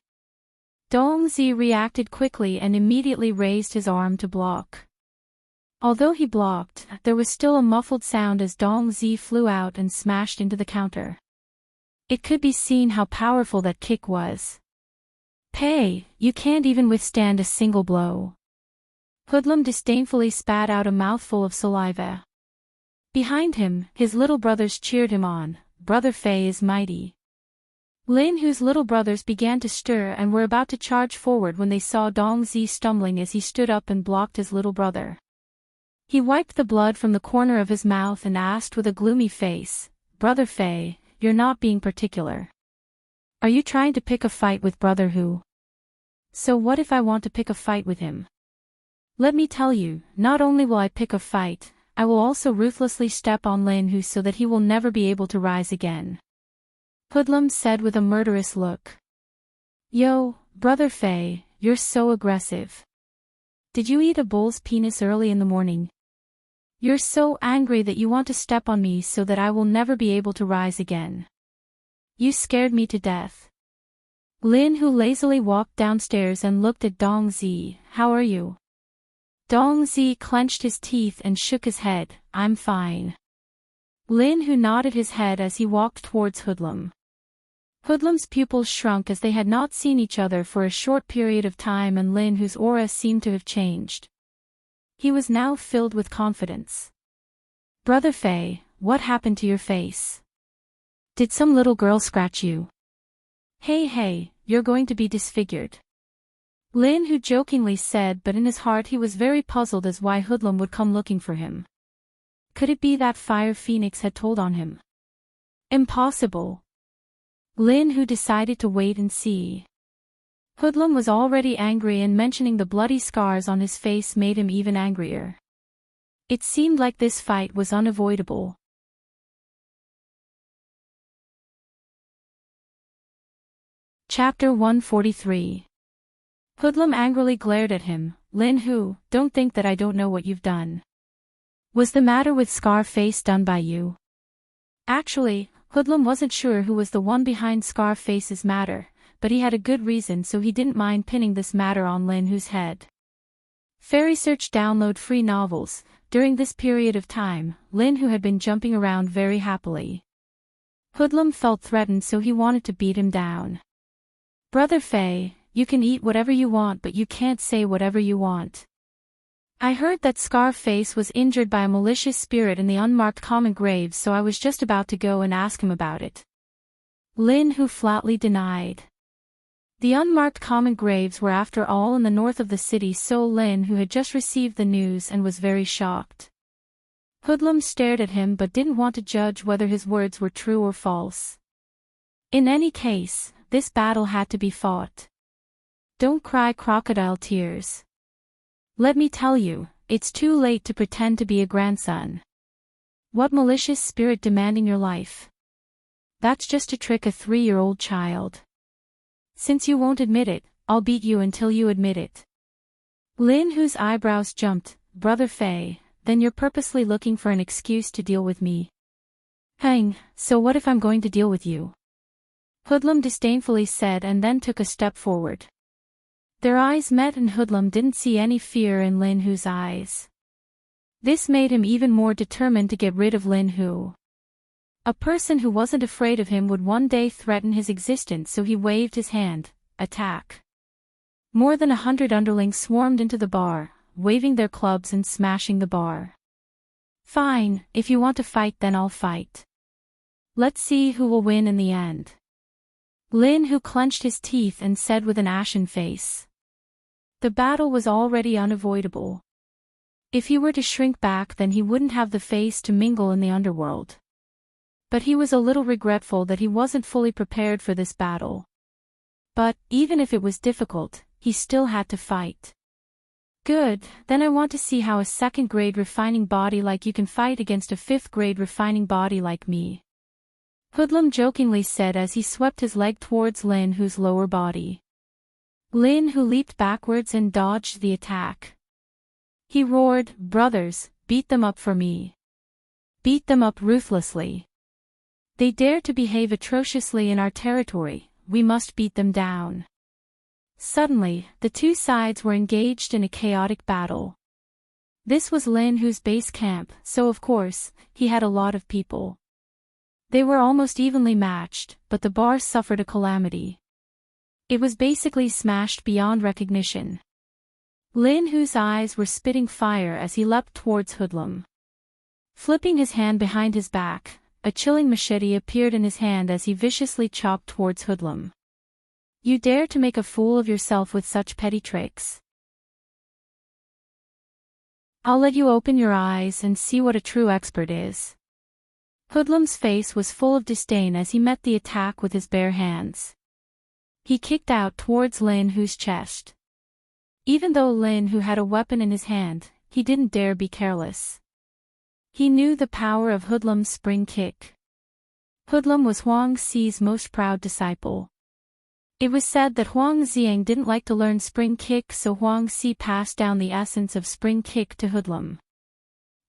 Dong Zi reacted quickly and immediately raised his arm to block. Although he blocked, there was still a muffled sound as Dong Zi flew out and smashed into the counter. It could be seen how powerful that kick was. Pei, you can't even withstand a single blow. Hoodlum disdainfully spat out a mouthful of saliva. Behind him, his little brothers cheered him on. Brother Fei is mighty. Lin Hu's little brothers began to stir and were about to charge forward when they saw Dong Zi stumbling as he stood up and blocked his little brother. He wiped the blood from the corner of his mouth and asked with a gloomy face, Brother Fei, you're not being particular. Are you trying to pick a fight with Brother Hu? So what if I want to pick a fight with him? Let me tell you, not only will I pick a fight, I will also ruthlessly step on Lin Hu so that he will never be able to rise again. Hoodlum said with a murderous look. Yo, Brother Fei, you're so aggressive. Did you eat a bull's penis early in the morning? You're so angry that you want to step on me so that I will never be able to rise again. You scared me to death. Lin Hu lazily walked downstairs and looked at Dong Zi. How are you? Dong Zi clenched his teeth and shook his head. I'm fine. Lin Hu nodded his head as he walked towards Hoodlum. Hoodlum's pupils shrunk as they had not seen each other for a short period of time, and Lin Hu's aura seemed to have changed. He was now filled with confidence. "Brother Fei, what happened to your face? Did some little girl scratch you? Hey, you're going to be disfigured," Lin Hu jokingly said, but in his heart he was very puzzled as why Hoodlum would come looking for him. Could it be that Fire Phoenix had told on him? Impossible. Lin Hu decided to wait and see. Hoodlum was already angry, and mentioning the bloody scars on his face made him even angrier. It seemed like this fight was unavoidable. Chapter 143. Hoodlum angrily glared at him. "Lin Hu, don't think that I don't know what you've done. Was the matter with Scarface done by you?" Actually, Hoodlum wasn't sure who was the one behind Scarface's matter, but he had a good reason, so he didn't mind pinning this matter on Lin Hu's head. Fairy Search download free novels. During this period of time, Lin Hu had been jumping around very happily. Hoodlum felt threatened, so he wanted to beat him down. "Brother Fei, you can eat whatever you want, but you can't say whatever you want. I heard that Scarface was injured by a malicious spirit in the unmarked common graves, so I was just about to go and ask him about it," Lin Hu flatly denied. The unmarked common graves were after all in the north of the city, so Lin Hu had just received the news and was very shocked. Hoodlum stared at him but didn't want to judge whether his words were true or false. In any case, this battle had to be fought. Don't cry crocodile tears. Let me tell you, it's too late to pretend to be a grandson. What malicious spirit demanding your life? That's just to trick a 3-year-old child. Since you won't admit it, I'll beat you until you admit it. Lin Hu's eyebrows jumped. "Brother Fei, then you're purposely looking for an excuse to deal with me. So what if I'm going to deal with you?" Hoodlum disdainfully said, and then took a step forward. Their eyes met, and Hoodlum didn't see any fear in Lin Hu's eyes. This made him even more determined to get rid of Lin Hu. A person who wasn't afraid of him would one day threaten his existence, so he waved his hand. Attack. More than 100 underlings swarmed into the bar, waving their clubs and smashing the bar. "Fine, if you want to fight, then I'll fight. Let's see who will win in the end." Lin Hu clenched his teeth and said with an ashen face. The battle was already unavoidable. If he were to shrink back, then he wouldn't have the face to mingle in the underworld. But he was a little regretful that he wasn't fully prepared for this battle. But, even if it was difficult, he still had to fight. "Good, then I want to see how a 2nd-grade refining body like you can fight against a 5th-grade refining body like me," Hoodlum jokingly said as he swept his leg towards Lin Hu's lower body. Lin Hu leaped backwards and dodged the attack. He roared, "Brothers, beat them up for me. Beat them up ruthlessly. They dare to behave atrociously in our territory, we must beat them down." Suddenly, the two sides were engaged in a chaotic battle. This was Lin Hu's base camp, so of course, he had a lot of people. They were almost evenly matched, but the bar suffered a calamity. It was basically smashed beyond recognition. Lin Hu's eyes were spitting fire as he leapt towards Hoodlum. Flipping his hand behind his back, a chilling machete appeared in his hand as he viciously chopped towards Hoodlum. "You dare to make a fool of yourself with such petty tricks? I'll let you open your eyes and see what a true expert is." Hoodlum's face was full of disdain as he met the attack with his bare hands. He kicked out towards Lin Hu's chest. Even though Lin Hu had a weapon in his hand, he didn't dare be careless. He knew the power of Hoodlum's spring kick. Hoodlum was Huang Xi's most proud disciple. It was said that Huang Xiang didn't like to learn spring kick, so Huang Xi passed down the essence of spring kick to Hoodlum.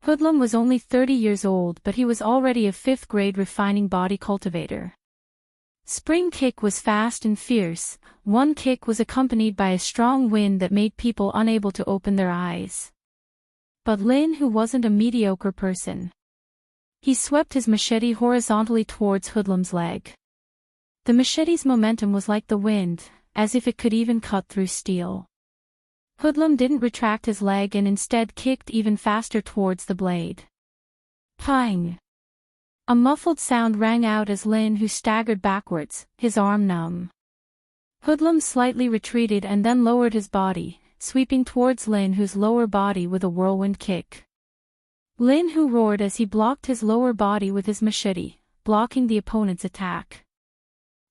Hoodlum was only 30 years old, but he was already a 5th-grade refining body cultivator. Spring kick was fast and fierce. One kick was accompanied by a strong wind that made people unable to open their eyes. But Lin Hu wasn't a mediocre person. He swept his machete horizontally towards Hoodlum's leg. The machete's momentum was like the wind, as if it could even cut through steel. Hoodlum didn't retract his leg and instead kicked even faster towards the blade. Pang! A muffled sound rang out as Lin Hu staggered backwards, his arm numb. Hoodlum slightly retreated and then lowered his body, sweeping towards Lin Hu's lower body with a whirlwind kick. Lin Hu roared as he blocked his lower body with his machete, blocking the opponent's attack.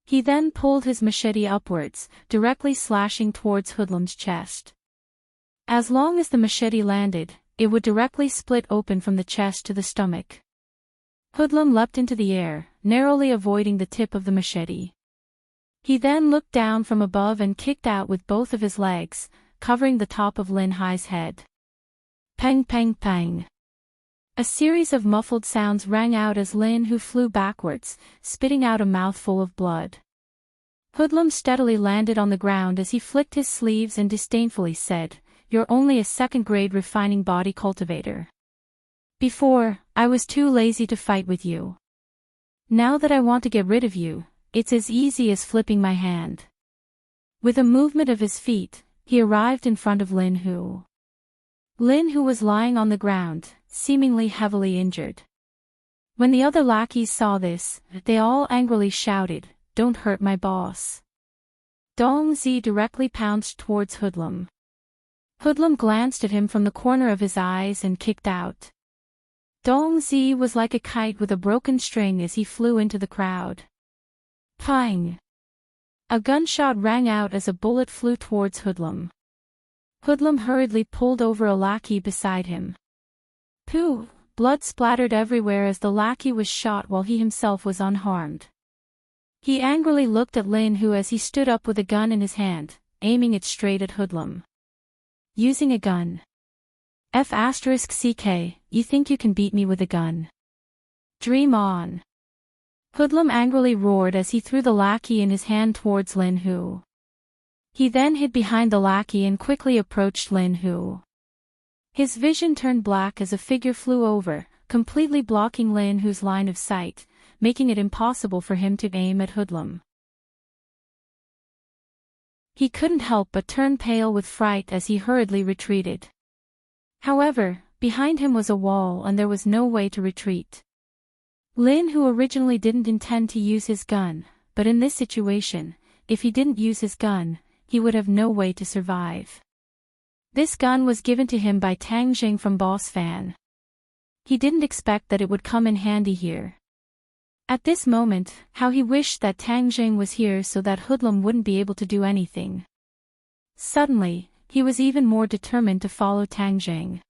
He then pulled his machete upwards, directly slashing towards Hoodlum's chest. As long as the machete landed, it would directly split open from the chest to the stomach. Hoodlum leapt into the air, narrowly avoiding the tip of the machete. He then looked down from above and kicked out with both of his legs, covering the top of Lin Hu's head. Pang pang pang. A series of muffled sounds rang out as Lin Hu flew backwards, spitting out a mouthful of blood. Hoodlum steadily landed on the ground as he flicked his sleeves and disdainfully said, "You're only a second-grade refining body cultivator. Before, I was too lazy to fight with you. Now that I want to get rid of you, it's as easy as flipping my hand." With a movement of his feet, he arrived in front of Lin Hu. Lin Hu was lying on the ground, seemingly heavily injured. When the other lackeys saw this, they all angrily shouted, "Don't hurt my boss." Dong Zi directly pounced towards Hoodlum. Hoodlum glanced at him from the corner of his eyes and kicked out. Dong Zi was like a kite with a broken string as he flew into the crowd. Pang! A gunshot rang out as a bullet flew towards Hoodlum. Hoodlum hurriedly pulled over a lackey beside him. Pooh! Blood splattered everywhere as the lackey was shot while he himself was unharmed. He angrily looked at Lin Hu as he stood up with a gun in his hand, aiming it straight at Hoodlum. Using a gun. F***ck, you think you can beat me with a gun? Dream on. Hoodlum angrily roared as he threw the lackey in his hand towards Lin Hu. He then hid behind the lackey and quickly approached Lin Hu. His vision turned black as a figure flew over, completely blocking Lin Hu's line of sight, making it impossible for him to aim at Hoodlum. He couldn't help but turn pale with fright as he hurriedly retreated. However, behind him was a wall and there was no way to retreat. Lin Hu originally didn't intend to use his gun, but in this situation, if he didn't use his gun, he would have no way to survive. This gun was given to him by Tang Jing from Boss Fan. He didn't expect that it would come in handy here. At this moment, how he wished that Tang Jing was here so that Hoodlum wouldn't be able to do anything. Suddenly, he was even more determined to follow Tang Jing.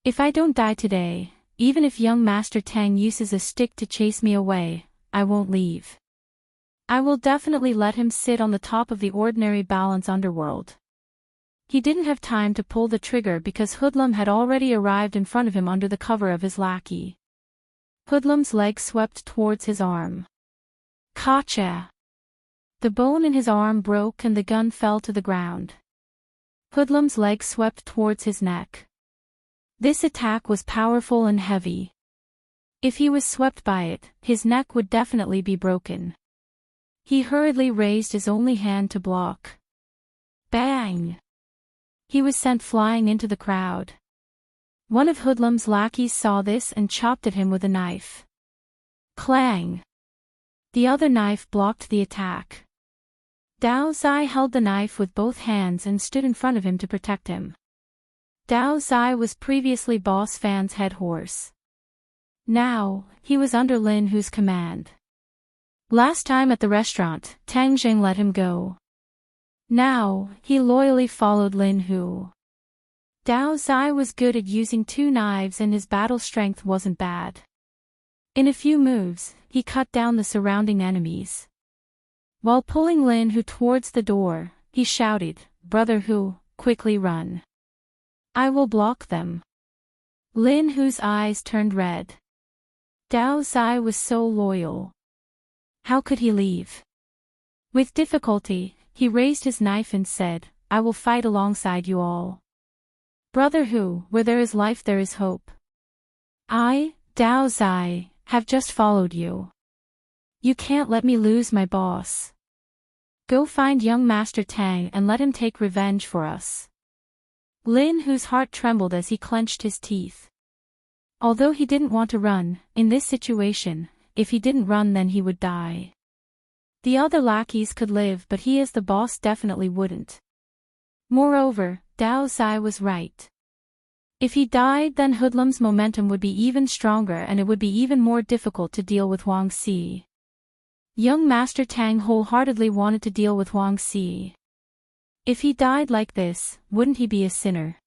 If I don't die today, even if young Master Tang uses a stick to chase me away, I won't leave. I will definitely let him sit on the top of the ordinary balance underworld. He didn't have time to pull the trigger because Hoodlum had already arrived in front of him under the cover of his lackey. Hoodlum's leg swept towards his arm. Kacha! The bone in his arm broke and the gun fell to the ground. Hoodlum's leg swept towards his neck. This attack was powerful and heavy. If he was swept by it, his neck would definitely be broken. He hurriedly raised his only hand to block. Bang! He was sent flying into the crowd. One of Hoodlum's lackeys saw this and chopped at him with a knife. Clang! The other knife blocked the attack. Dao Zai held the knife with both hands and stood in front of him to protect him. Dao Zai was previously Boss Fan's head horse. Now, he was under Lin Hu's command. Last time at the restaurant, Tang Jing let him go. Now, he loyally followed Lin Hu. Dao Zai was good at using two knives and his battle strength wasn't bad. In a few moves, he cut down the surrounding enemies. While pulling Lin Hu towards the door, he shouted, "Brother Hu, quickly run. I will block them." Lin Hu's eyes turned red. Dao Zai was so loyal. How could he leave? With difficulty, he raised his knife and said, "I will fight alongside you all. Brother Hu, where there is life there is hope." Dao Dao Zai, have just followed you. You can't let me lose my boss. Go find young Master Tang and let him take revenge for us. Lin Hu's heart trembled as he clenched his teeth. Although he didn't want to run, in this situation, if he didn't run then he would die. The other lackeys could live but he as the boss definitely wouldn't. Moreover, Dao Zai was right. If he died then Hoodlum's momentum would be even stronger and it would be even more difficult to deal with Wang Xi. Young Master Tang wholeheartedly wanted to deal with Wang Xi. If he died like this, wouldn't he be a sinner?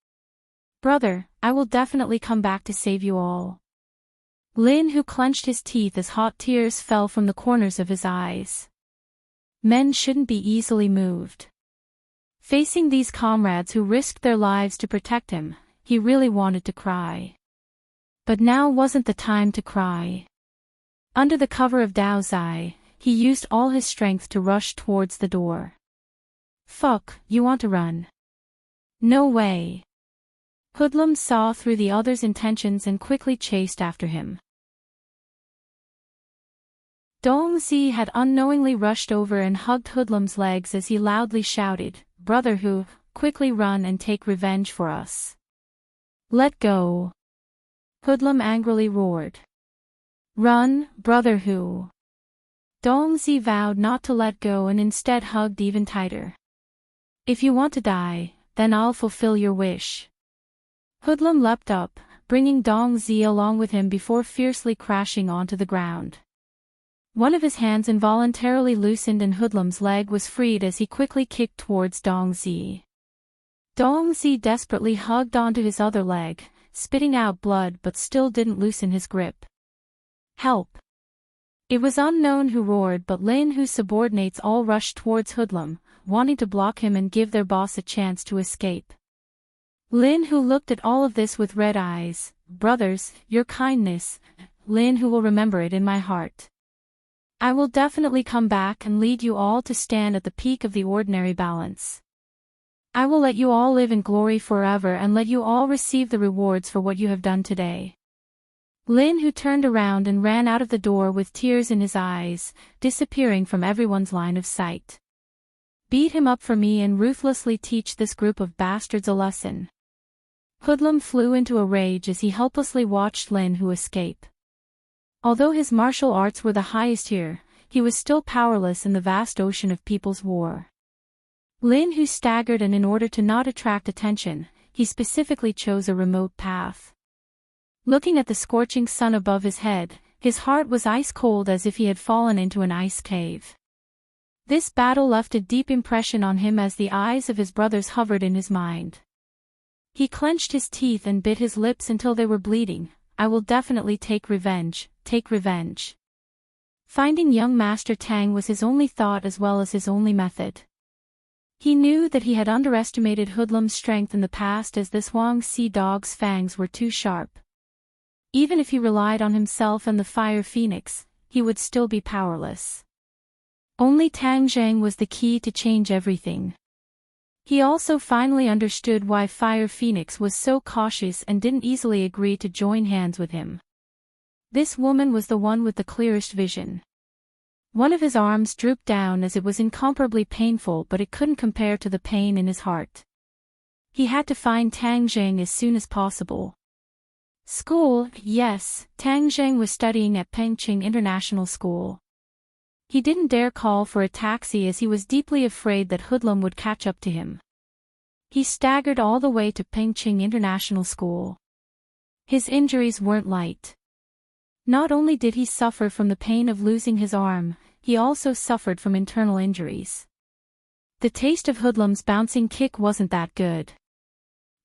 Brother, I will definitely come back to save you all. Lin Hu clenched his teeth as hot tears fell from the corners of his eyes. Men shouldn't be easily moved. Facing these comrades who risked their lives to protect him, he really wanted to cry. But now wasn't the time to cry. Under the cover of Dao Zai, he used all his strength to rush towards the door. Fuck, you want to run? No way. Hoodlum saw through the other's intentions and quickly chased after him. Dong Zi had unknowingly rushed over and hugged Hoodlum's legs as he loudly shouted, "Brother Hu, quickly run and take revenge for us." Let go. Hoodlum angrily roared. Run, Brother Hu. Dong Zi vowed not to let go and instead hugged even tighter. If you want to die, then I'll fulfill your wish. Hoodlum leapt up, bringing Dong Zi along with him before fiercely crashing onto the ground. One of his hands involuntarily loosened and Hoodlum's leg was freed as he quickly kicked towards Dong Zi. Dong Zi desperately hugged onto his other leg, spitting out blood but still didn't loosen his grip. Help! It was unknown who roared but Lin Hu's subordinates all rushed towards Hoodlum, wanting to block him and give their boss a chance to escape. Lin Hu looked at all of this with red eyes. Brothers, your kindness, Lin Hu will remember it in my heart. I will definitely come back and lead you all to stand at the peak of the ordinary balance. I will let you all live in glory forever and let you all receive the rewards for what you have done today. Lin Hu turned around and ran out of the door with tears in his eyes, disappearing from everyone's line of sight. Beat him up for me and ruthlessly teach this group of bastards a lesson. Hoodlum flew into a rage as he helplessly watched Lin Hu escape. Although his martial arts were the highest here, he was still powerless in the vast ocean of people's war. Lin Hu staggered and in order to not attract attention, he specifically chose a remote path. Looking at the scorching sun above his head, his heart was ice cold as if he had fallen into an ice cave. This battle left a deep impression on him as the eyes of his brothers hovered in his mind. He clenched his teeth and bit his lips until they were bleeding. I will definitely take revenge, take revenge. Finding young Master Tang was his only thought as well as his only method. He knew that he had underestimated Hoodlum's strength in the past as this Wang Xi dog's fangs were too sharp. Even if he relied on himself and the Fire Phoenix, he would still be powerless. Only Tang Zhang was the key to change everything. He also finally understood why Fire Phoenix was so cautious and didn't easily agree to join hands with him. This woman was the one with the clearest vision. One of his arms drooped down as it was incomparably painful but it couldn't compare to the pain in his heart. He had to find Tang Zhang as soon as possible. School, yes, Tang Zhang was studying at Pengqing International School. He didn't dare call for a taxi as he was deeply afraid that Hoodlum would catch up to him. He staggered all the way to Pengqing International School. His injuries weren't light. Not only did he suffer from the pain of losing his arm, he also suffered from internal injuries. The taste of Hoodlum's bouncing kick wasn't that good.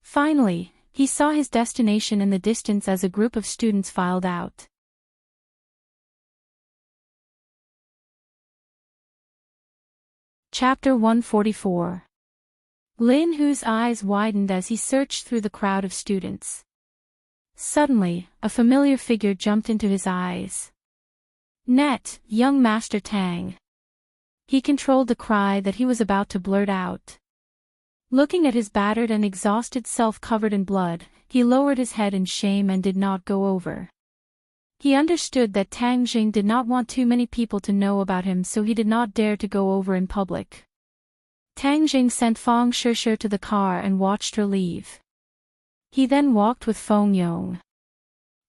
Finally, he saw his destination in the distance as a group of students filed out. Chapter 144. Lin Hu's eyes widened as he searched through the crowd of students. Suddenly, a familiar figure jumped into his eyes. Net, young Master Tang. He controlled the cry that he was about to blurt out. Looking at his battered and exhausted self covered in blood, he lowered his head in shame and did not go over. He understood that Tang Jing did not want too many people to know about him, so he did not dare to go over in public. Tang Jing sent Feng Shishir to the car and watched her leave. He then walked with Feng Yong.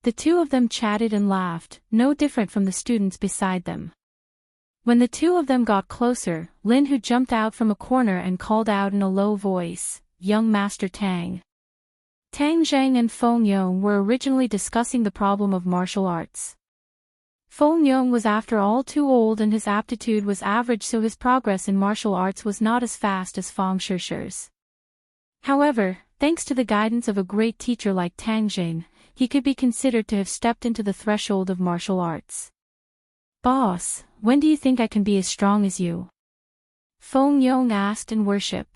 The two of them chatted and laughed, no different from the students beside them. When the two of them got closer, Lin Hu jumped out from a corner and called out in a low voice, "Young Master Tang." Tang Zhang and Feng Yong were originally discussing the problem of martial arts. Feng Yong was after all too old and his aptitude was average, so his progress in martial arts was not as fast as Feng Shishir's. However, thanks to the guidance of a great teacher like Tang Jing, he could be considered to have stepped into the threshold of martial arts. "Boss, when do you think I can be as strong as you?" Feng Yong asked in worship.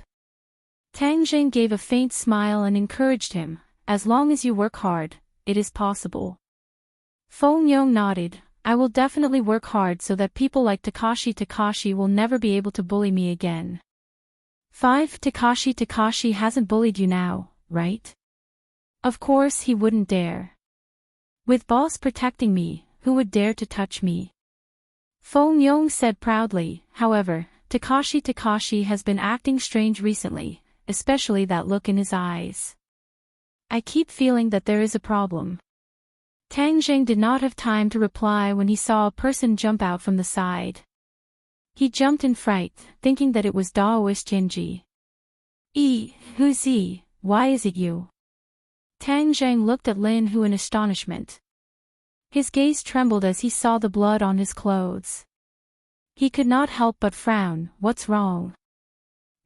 Tang Jing gave a faint smile and encouraged him, "As long as you work hard, it is possible." Feng Yong nodded, "I will definitely work hard so that people like Takashi will never be able to bully me again." 5. Takashi hasn't bullied you now, right? Of course he wouldn't dare. With boss protecting me, who would dare to touch me? Feng Yong said proudly. However, Takashi has been acting strange recently, especially that look in his eyes. I keep feeling that there is a problem. Tang Jing did not have time to reply when he saw a person jump out from the side. He jumped in fright, thinking that it was Daoist Jinji. Who's he? Why is it you? Tang Jing looked at Lin Hu in astonishment. His gaze trembled as he saw the blood on his clothes. He could not help but frown. What's wrong?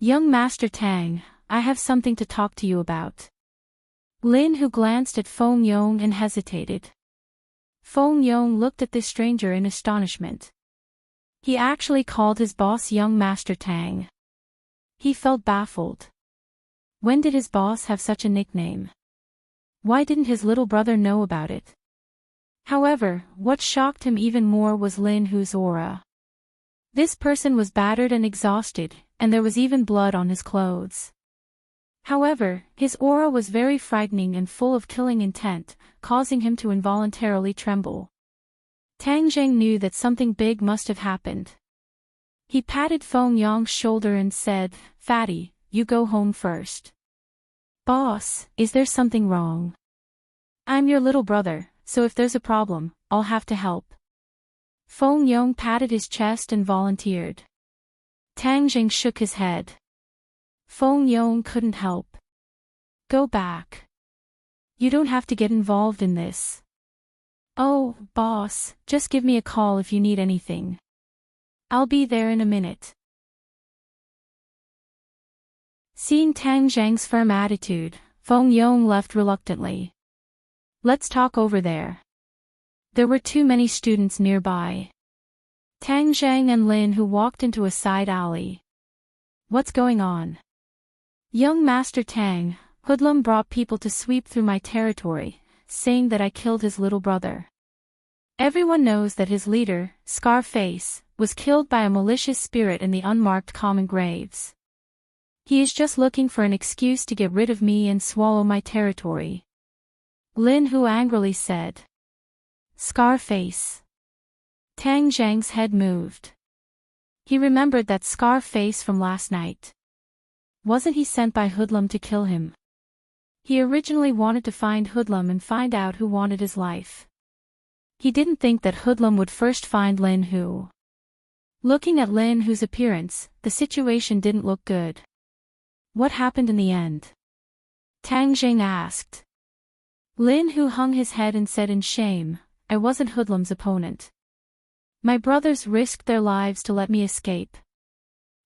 Young Master Tang, I have something to talk to you about. Lin Hu glanced at Feng Yong and hesitated. Feng Yong looked at this stranger in astonishment. He actually called his boss Young Master Tang. He felt baffled. When did his boss have such a nickname? Why didn't his little brother know about it? However, what shocked him even more was Lin Hu's aura. This person was battered and exhausted, and there was even blood on his clothes. However, his aura was very frightening and full of killing intent, causing him to involuntarily tremble. Tang Jing knew that something big must have happened. He patted Feng Yong's shoulder and said, "Fatty, you go home first." "Boss, is there something wrong?" "I'm your little brother, so if there's a problem, I'll have to help." Feng Yong patted his chest and volunteered. Tang Jing shook his head. Feng Yong couldn't help. "Go back. You don't have to get involved in this." "Oh, boss, just give me a call if you need anything. I'll be there in a minute." Seeing Tang Zhang's firm attitude, Feng Yong left reluctantly. "Let's talk over there." There were too many students nearby. Tang Zhang and Lin Hu walked into a side alley. "What's going on?" "Young Master Tang, Hoodlum brought people to sweep through my territory, saying that I killed his little brother. Everyone knows that his leader, Scarface, was killed by a malicious spirit in the unmarked common graves. He is just looking for an excuse to get rid of me and swallow my territory." Lin Hu angrily said. "Scarface." Tang Zhang's head moved. He remembered that Scarface from last night. Wasn't he sent by Hoodlum to kill him? He originally wanted to find Hoodlum and find out who wanted his life. He didn't think that Hoodlum would first find Lin Hu. Looking at Lin Hu's appearance, the situation didn't look good. "What happened in the end?" Tang Jing asked. Lin Hu hung his head and said in shame, "I wasn't Hoodlum's opponent. My brothers risked their lives to let me escape."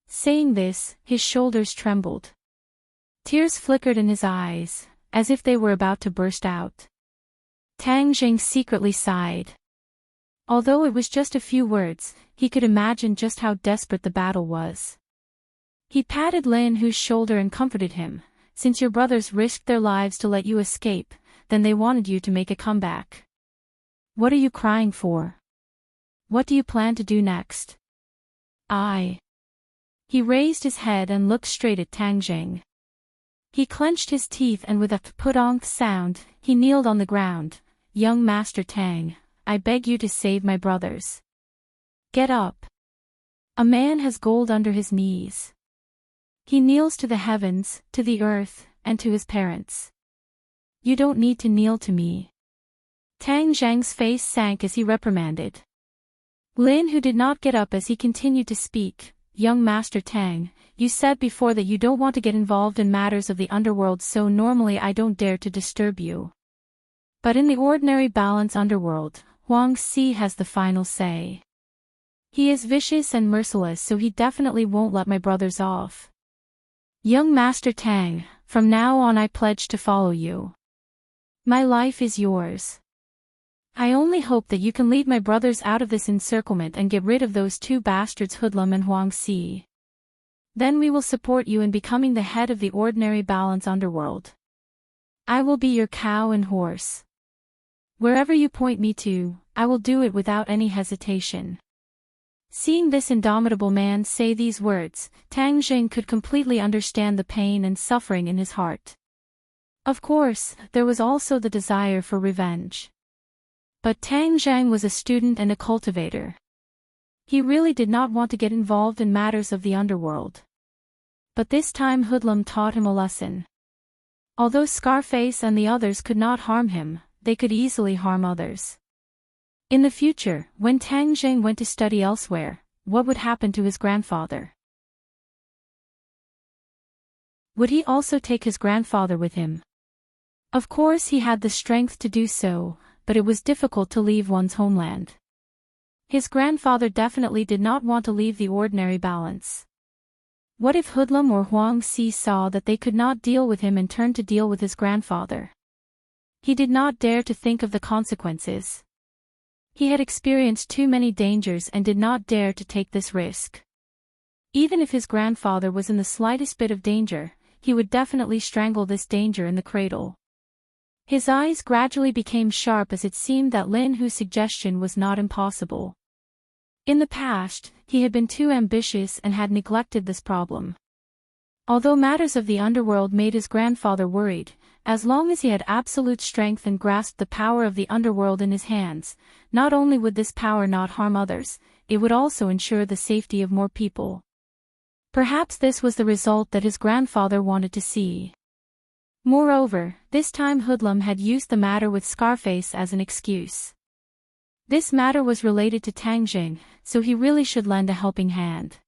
Saying this, his shoulders trembled. Tears flickered in his eyes, as if they were about to burst out. Tang Jing secretly sighed. Although it was just a few words, he could imagine just how desperate the battle was. He patted Lin Hu's shoulder and comforted him. "Since your brothers risked their lives to let you escape, then they wanted you to make a comeback. What are you crying for? What do you plan to do next?" He raised his head and looked straight at Tang Jing. He clenched his teeth and with a put-onk sound, he kneeled on the ground. "Young Master Tang, I beg you to save my brothers. Get up. A man has gold under his knees. He kneels to the heavens, to the earth, and to his parents. You don't need to kneel to me. Tang Zhang's face sank as he reprimanded Lin, who did not get up as he continued to speak. Young Master Tang, you said before that you don't want to get involved in matters of the underworld, so normally I don't dare to disturb you. But in the ordinary balance underworld, Huang Si has the final say. He is vicious and merciless, so he definitely won't let my brothers off. Young Master Tang, from now on I pledge to follow you. My life is yours. I only hope that you can lead my brothers out of this encirclement and get rid of those two bastards Hoodlum and Huang Si. Then we will support you in becoming the head of the ordinary balance underworld. I will be your cow and horse. Wherever you point me to, I will do it without any hesitation. Seeing this indomitable man say these words, Tang Jing could completely understand the pain and suffering in his heart. Of course, there was also the desire for revenge. But Tang Zhang was a student and a cultivator. He really did not want to get involved in matters of the underworld. But this time Hoodlum taught him a lesson. Although Scarface and the others could not harm him, they could easily harm others. In the future, when Tang Zhang went to study elsewhere, what would happen to his grandfather? Would he also take his grandfather with him? Of course he had the strength to do so, but it was difficult to leave one's homeland. His grandfather definitely did not want to leave the ordinary balance. What if Hoodlum or Huang Si saw that they could not deal with him and turned to deal with his grandfather? He did not dare to think of the consequences. He had experienced too many dangers and did not dare to take this risk. Even if his grandfather was in the slightest bit of danger, he would definitely strangle this danger in the cradle. His eyes gradually became sharp as it seemed that Lin Hu's suggestion was not impossible. In the past, he had been too ambitious and had neglected this problem. Although matters of the underworld made his grandfather worried, as long as he had absolute strength and grasped the power of the underworld in his hands, not only would this power not harm others, it would also ensure the safety of more people. Perhaps this was the result that his grandfather wanted to see. Moreover, this time Hoodlum had used the matter with Scarface as an excuse. This matter was related to Tang Jing, so he really should lend a helping hand.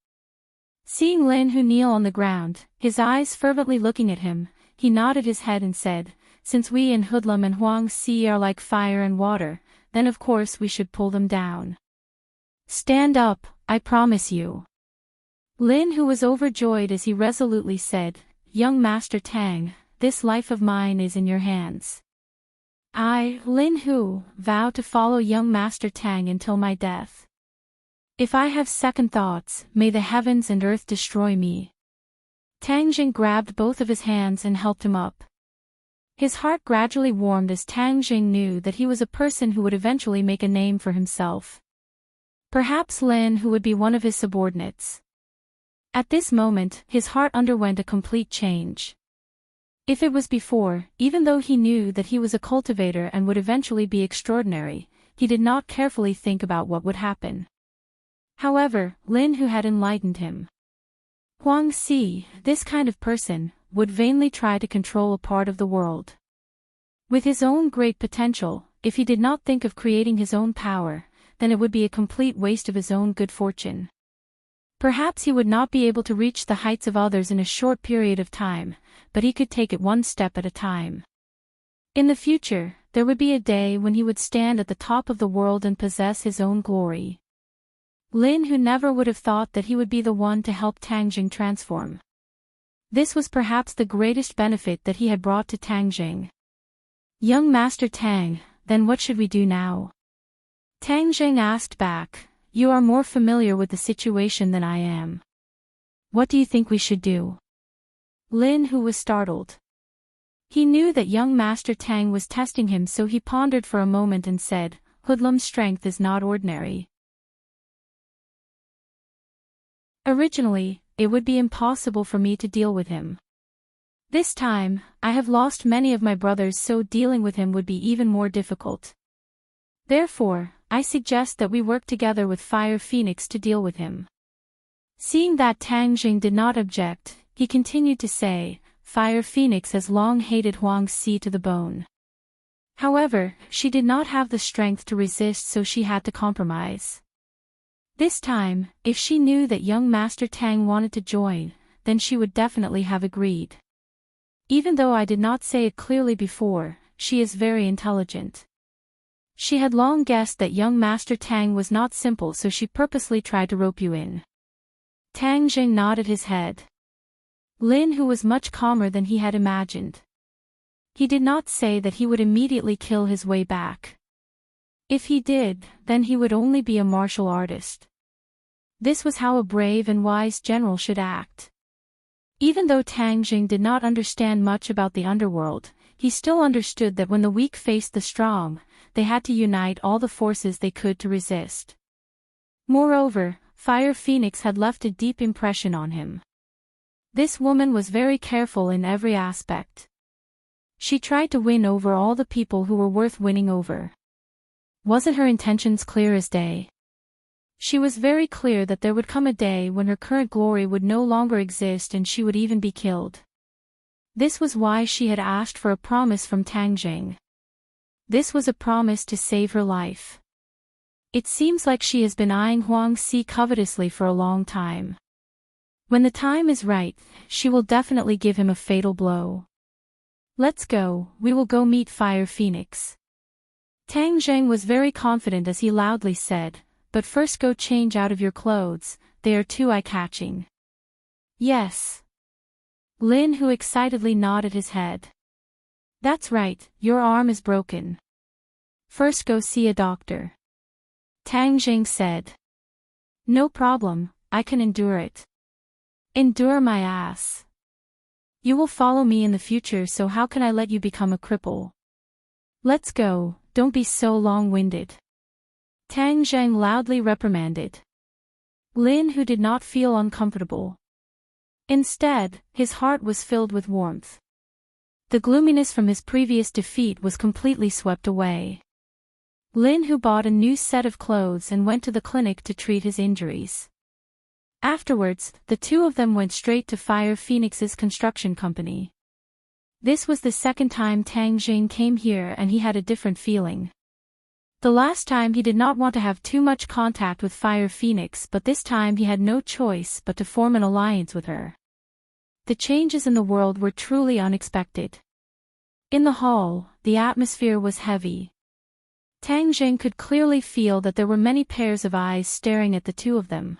Seeing Lin Hu kneel on the ground, his eyes fervently looking at him, he nodded his head and said, "Since we and Hoodlum and Huang Si are like fire and water, then of course we should pull them down. Stand up, I promise you." Lin Hu was overjoyed as he resolutely said, "Young Master Tang, this life of mine is in your hands. I, Lin Hu, vow to follow young Master Tang until my death. If I have second thoughts, may the heavens and earth destroy me." Tang Jing grabbed both of his hands and helped him up. His heart gradually warmed as Tang Jing knew that he was a person who would eventually make a name for himself. Perhaps Lin Hu would be one of his subordinates. At this moment, his heart underwent a complete change. If it was before, even though he knew that he was a cultivator and would eventually be extraordinary, he did not carefully think about what would happen. However, Lin Hu had enlightened him. Huang Si, this kind of person, would vainly try to control a part of the world. With his own great potential, if he did not think of creating his own power, then it would be a complete waste of his own good fortune. Perhaps he would not be able to reach the heights of others in a short period of time, but he could take it one step at a time. In the future, there would be a day when he would stand at the top of the world and possess his own glory. Lin Hu never would have thought that he would be the one to help Tang Jing transform. This was perhaps the greatest benefit that he had brought to Tang Jing. "Young Master Tang, then what should we do now?" Tang Jing asked back. "You are more familiar with the situation than I am. What do you think we should do?" Lin Hu was startled. He knew that young Master Tang was testing him, so he pondered for a moment and said, "Hoodlum's strength is not ordinary. Originally, it would be impossible for me to deal with him. This time, I have lost many of my brothers, so dealing with him would be even more difficult. Therefore, I suggest that we work together with Fire Phoenix to deal with him. Seeing that Tang Jing did not object, he continued to say, Fire Phoenix has long hated Huang Si to the bone. However, she did not have the strength to resist, so she had to compromise. This time, if she knew that young Master Tang wanted to join, then she would definitely have agreed. Even though I did not say it clearly before, she is very intelligent. She had long guessed that young Master Tang was not simple, so she purposely tried to rope you in. Tang Jing nodded his head. Lin, who was much calmer than he had imagined. He did not say that he would immediately kill his way back. If he did, then he would only be a martial artist. This was how a brave and wise general should act. Even though Tang Jing did not understand much about the underworld, he still understood that when the weak faced the strong, they had to unite all the forces they could to resist. Moreover, Fire Phoenix had left a deep impression on him. This woman was very careful in every aspect. She tried to win over all the people who were worth winning over. Wasn't her intentions clear as day? She was very clear that there would come a day when her current glory would no longer exist and she would even be killed. This was why she had asked for a promise from Tang Jing. This was a promise to save her life. It seems like she has been eyeing Huang Si covetously for a long time. When the time is right, she will definitely give him a fatal blow. Let's go, we will go meet Fire Phoenix. Tang Jing was very confident as he loudly said, but first go change out of your clothes, they are too eye-catching. Yes. Lin, who excitedly nodded his head. That's right, your arm is broken. First go see a doctor. Tang Jing said. No problem, I can endure it. Endure my ass. You will follow me in the future, so how can I let you become a cripple? Let's go, don't be so long-winded. Tang Jing loudly reprimanded. Lin, who did not feel uncomfortable. Instead, his heart was filled with warmth. The gloominess from his previous defeat was completely swept away. Lin, who bought a new set of clothes and went to the clinic to treat his injuries. Afterwards, the two of them went straight to Fire Phoenix's construction company. This was the second time Tang Jing came here and he had a different feeling. The last time he did not want to have too much contact with Fire Phoenix, but this time he had no choice but to form an alliance with her. The changes in the world were truly unexpected. In the hall, the atmosphere was heavy. Tang Jing could clearly feel that there were many pairs of eyes staring at the two of them.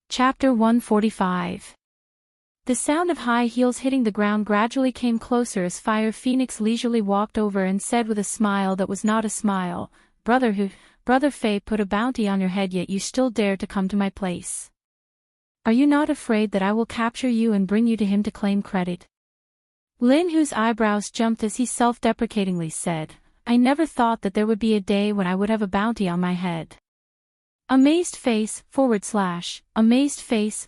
Chapter 145. The sound of high heels hitting the ground gradually came closer as Fire Phoenix leisurely walked over and said with a smile that was not a smile, Brother Fei put a bounty on your head, yet you still dare to come to my place. Are you not afraid that I will capture you and bring you to him to claim credit? Lin, whose eyebrows jumped as he self-deprecatingly said, I never thought that there would be a day when I would have a bounty on my head. Amazed face, amazed face,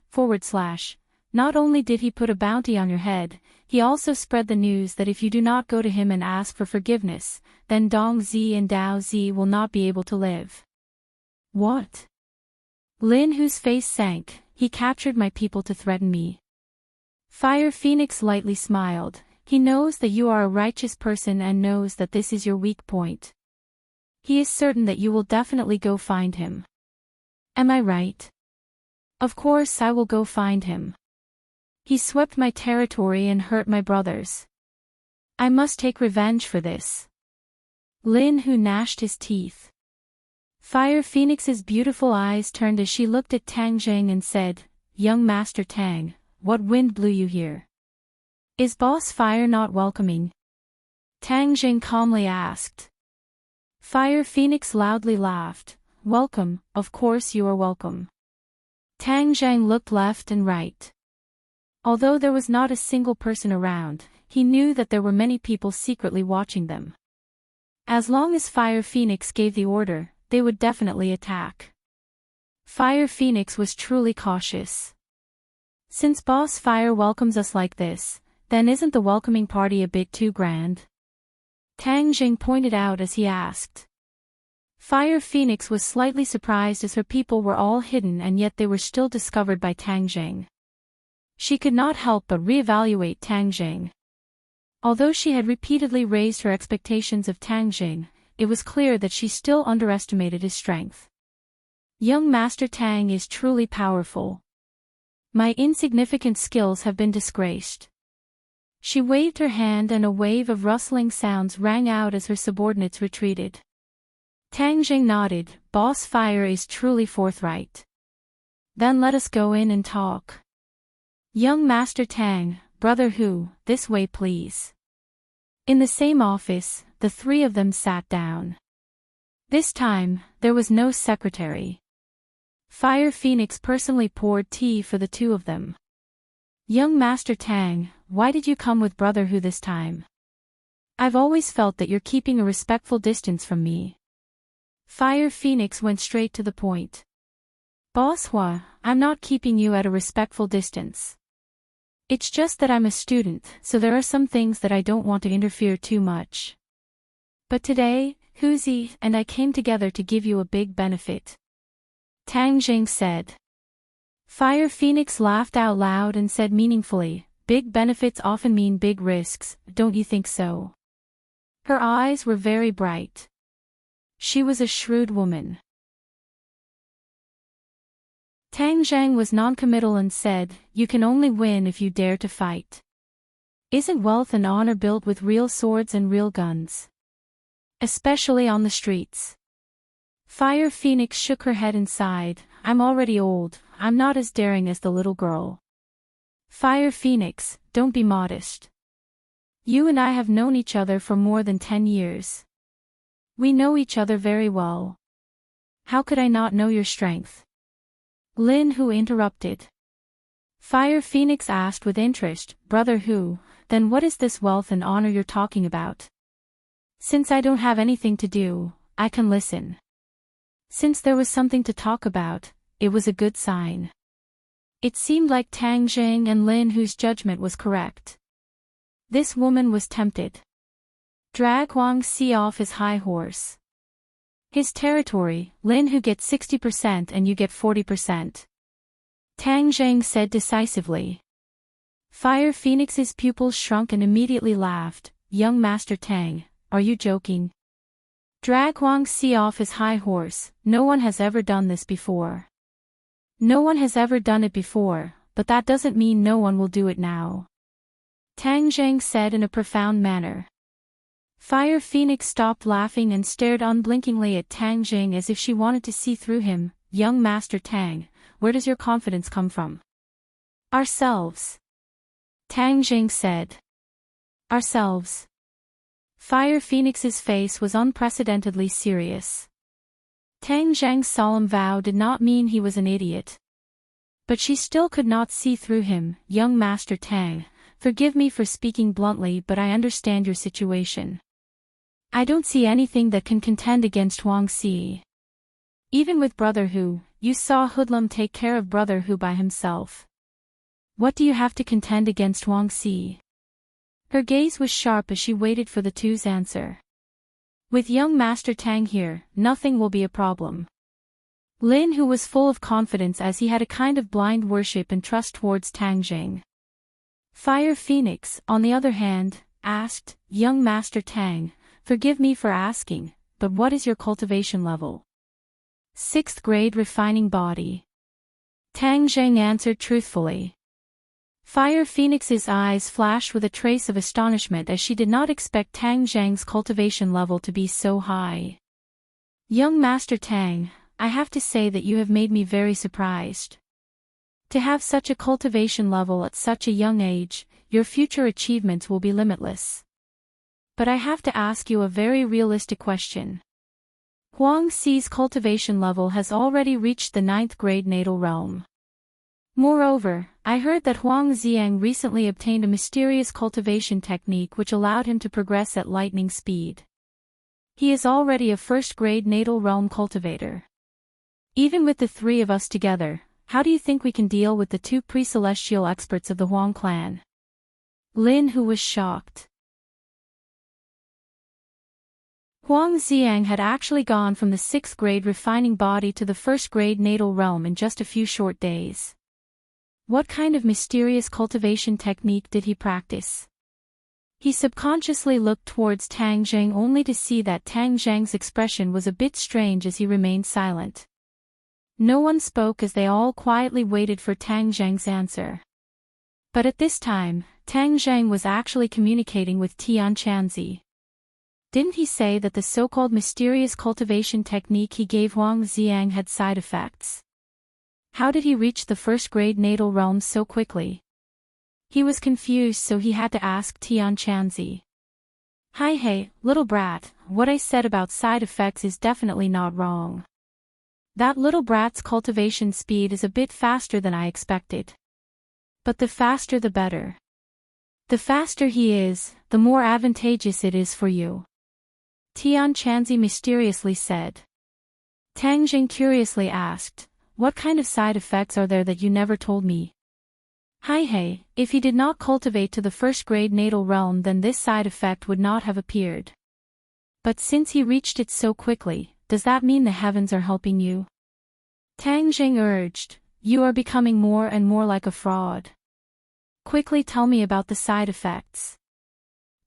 not only did he put a bounty on your head, he also spread the news that if you do not go to him and ask for forgiveness, then Dong Zi and Dao Zi will not be able to live. What? Lin, whose face sank, he captured my people to threaten me. Fire Phoenix lightly smiled, he knows that you are a righteous person and knows that this is your weak point. He is certain that you will definitely go find him. Am I right? Of course I will go find him. He swept my territory and hurt my brothers. I must take revenge for this. Lin, who gnashed his teeth. Fire Phoenix's beautiful eyes turned as she looked at Tang Jing and said, Young Master Tang, what wind blew you here? Is Boss Fire not welcoming? Tang Jing calmly asked. Fire Phoenix loudly laughed. Welcome, of course you are welcome. Tang Jing looked left and right. Although there was not a single person around, he knew that there were many people secretly watching them. As long as Fire Phoenix gave the order, they would definitely attack. Fire Phoenix was truly cautious. Since Boss Fire welcomes us like this, Then isn't the welcoming party a bit too grand? Tang Jing pointed out as he asked. Fire Phoenix was slightly surprised as her people were all hidden and yet they were still discovered by Tang Jing. She could not help but reevaluate Tang Jing. Although she had repeatedly raised her expectations of Tang Jing, it was clear that she still underestimated his strength. Young Master Tang is truly powerful. My insignificant skills have been disgraced. She waved her hand and a wave of rustling sounds rang out as her subordinates retreated. Tang Jing nodded. Boss Fire is truly forthright. Then let us go in and talk. Young Master Tang, Brother Hu, this way please. In the same office, the three of them sat down. This time, there was no secretary. Fire Phoenix personally poured tea for the two of them. Young Master Tang, why did you come with Brother Hu this time? I've always felt that you're keeping a respectful distance from me. Fire Phoenix went straight to the point. Boss Hua, I'm not keeping you at a respectful distance. It's just that I'm a student, so there are some things that I don't want to interfere too much. But today, Huzi and I came together to give you a big benefit. Tang Jing said. Fire Phoenix laughed out loud and said meaningfully, big benefits often mean big risks, don't you think so? Her eyes were very bright. She was a shrewd woman. Tang Zhang was non-committal and said, you can only win if you dare to fight. Isn't wealth and honor built with real swords and real guns? Especially on the streets. Fire Phoenix shook her head and sighed, I'm already old, I'm not as daring as the little girl. Fire Phoenix, don't be modest. You and I have known each other for more than 10 years. We know each other very well. How could I not know your strength? Lin Hu interrupted. Fire Phoenix asked with interest, Brother Hu, then what is this wealth and honor you're talking about? Since I don't have anything to do, I can listen. Since there was something to talk about, it was a good sign. It seemed like Tang Jing and Lin Hu's judgment was correct. This woman was tempted. Drag Huang Si off his high horse. His territory, Lin Hu gets 60% and you get 40%. Tang Zhang said decisively. Fire Phoenix's pupils shrunk and immediately laughed. Young Master Tang, are you joking? Drag Huang Si off his high horse, no one has ever done this before. No one has ever done it before, but that doesn't mean no one will do it now. Tang Zhang said in a profound manner. Fire Phoenix stopped laughing and stared unblinkingly at Tang Jing as if she wanted to see through him. Young Master Tang, where does your confidence come from? Ourselves. Tang Jing said. Ourselves. Fire Phoenix's face was unprecedentedly serious. Tang Zhang's solemn vow did not mean he was an idiot. But she still could not see through him. Young Master Tang, forgive me for speaking bluntly, but I understand your situation. I don't see anything that can contend against Huang Si. Even with Brother Hu, you saw Hoodlum take care of Brother Hu by himself. What do you have to contend against Huang Si? Her gaze was sharp as she waited for the two's answer. With young Master Tang here, nothing will be a problem. Lin Hu was full of confidence as he had a kind of blind worship and trust towards Tang Jing. Fire Phoenix, on the other hand, asked, Young Master Tang, forgive me for asking, but what is your cultivation level? 6th grade refining body. Tang Zheng answered truthfully. Fire Phoenix's eyes flashed with a trace of astonishment as she did not expect Tang Zheng's cultivation level to be so high. Young Master Tang, I have to say that you have made me very surprised. To have such a cultivation level at such a young age, your future achievements will be limitless. But I have to ask you a very realistic question. Huang Si's cultivation level has already reached the 9th grade natal realm. Moreover, I heard that Huang Xiang recently obtained a mysterious cultivation technique which allowed him to progress at lightning speed. He is already a 1st grade natal realm cultivator. Even with the three of us together, how do you think we can deal with the two pre-celestial experts of the Huang clan? Lin Hu was shocked. Huang Xiang had actually gone from the 6th grade refining body to the 1st grade natal realm in just a few short days. What kind of mysterious cultivation technique did he practice? He subconsciously looked towards Tang Zheng only to see that Tang Zheng's expression was a bit strange as he remained silent. No one spoke as they all quietly waited for Tang Zheng's answer. But at this time, Tang Zheng was actually communicating with Tian Chanzi. Didn't he say that the so-called mysterious cultivation technique he gave Huang Xiang had side effects? How did he reach the 1st grade natal realm so quickly? He was confused, so he had to ask Tian Chanzi. Hey, little brat, what I said about side effects is definitely not wrong. That little brat's cultivation speed is a bit faster than I expected. But the faster the better. The faster he is, the more advantageous it is for you. Tian Chanzi mysteriously said. Tang Jing curiously asked, what kind of side effects are there that you never told me? Hey, if he did not cultivate to the 1st grade natal realm, then this side effect would not have appeared. But since he reached it so quickly, does that mean the heavens are helping you? Tang Jing urged, you are becoming more and more like a fraud. Quickly tell me about the side effects.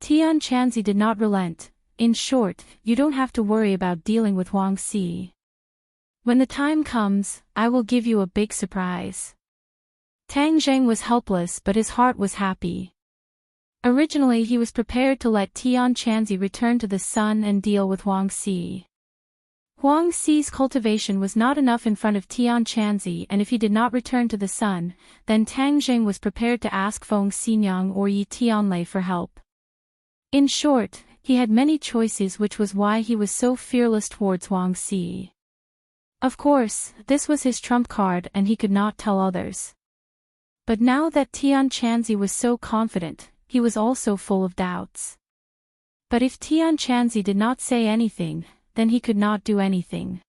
Tian Chanzi did not relent. In short, you don't have to worry about dealing with Huang Xi. When the time comes, I will give you a big surprise. Tang Zheng was helpless, but his heart was happy. Originally he was prepared to let Tian Chanzi return to the sun and deal with Huang Xi. Huang Xi's cultivation was not enough in front of Tian Chanzi, and if he did not return to the sun, then Tang Zheng was prepared to ask Feng Xinyang or Yi Tianlei for help. In short, he had many choices, which was why he was so fearless towards Huang Xi. Of course, this was his trump card and he could not tell others. But now that Tian Chanzi was so confident, he was also full of doubts. But if Tian Chanzi did not say anything, then he could not do anything.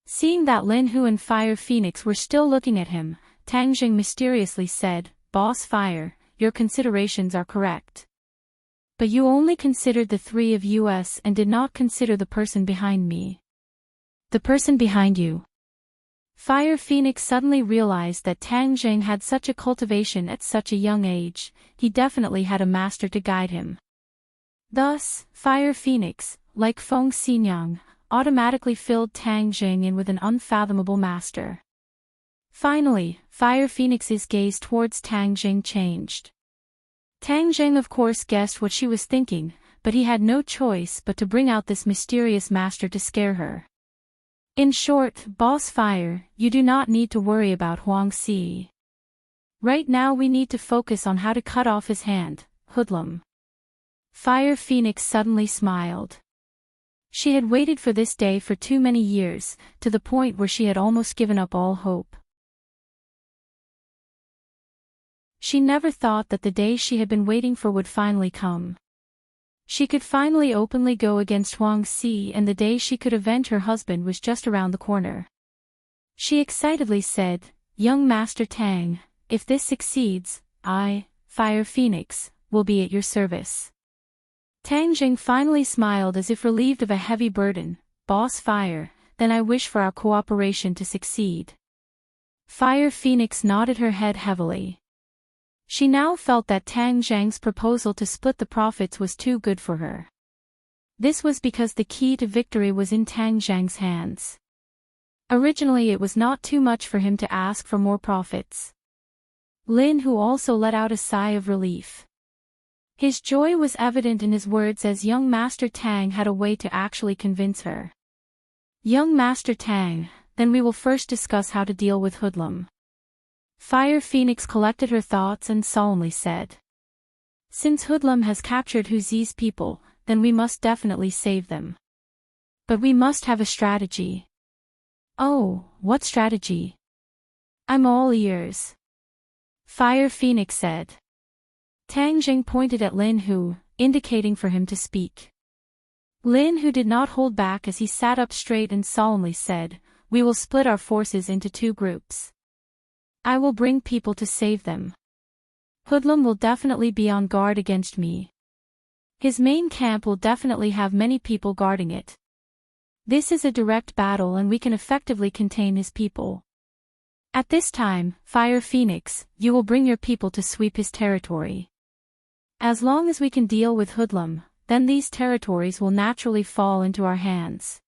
Seeing that Lin Hu and Fire Phoenix were still looking at him, Tang Jing mysteriously said, Boss Fire, your considerations are correct. But you only considered the 3 of us and did not consider the person behind me. The person behind you. Fire Phoenix suddenly realized that Tang Jing had such a cultivation at such a young age, he definitely had a master to guide him. Thus, Fire Phoenix, like Feng Xinyang, automatically filled Tang Jing in with an unfathomable master. Finally, Fire Phoenix's gaze towards Tang Jing changed. Tang Jing of course guessed what she was thinking, but he had no choice but to bring out this mysterious master to scare her. In short, Boss Fire, you do not need to worry about Huang Xi. Right now we need to focus on how to cut off his hand, hoodlum. Fire Phoenix suddenly smiled. She had waited for this day for too many years, to the point where she had almost given up all hope. She never thought that the day she had been waiting for would finally come. She could finally openly go against Huang Xi, and the day she could avenge her husband was just around the corner. She excitedly said, Young Master Tang, if this succeeds, I, Fire Phoenix, will be at your service. Tang Jing finally smiled as if relieved of a heavy burden. Boss Fire, then I wish for our cooperation to succeed. Fire Phoenix nodded her head heavily. She now felt that Tang Zheng's proposal to split the profits was too good for her. This was because the key to victory was in Tang Zheng's hands. Originally it was not too much for him to ask for more profits. Lin Hu also let out a sigh of relief. His joy was evident in his words as young Master Tang had a way to actually convince her. Young Master Tang, then we will first discuss how to deal with Hoodlum. Fire Phoenix collected her thoughts and solemnly said. Since Hoodlum has captured Hu Zi's people, then we must definitely save them. But we must have a strategy. Oh, what strategy? I'm all ears. Fire Phoenix said. Tang Jing pointed at Lin Hu, indicating for him to speak. Lin Hu did not hold back as he sat up straight and solemnly said, We will split our forces into 2 groups. I will bring people to save them. Hoodlum will definitely be on guard against me. His main camp will definitely have many people guarding it. This is a direct battle and we can effectively contain his people. At this time, Fire Phoenix, you will bring your people to sweep his territory. As long as we can deal with Hoodlum, then these territories will naturally fall into our hands.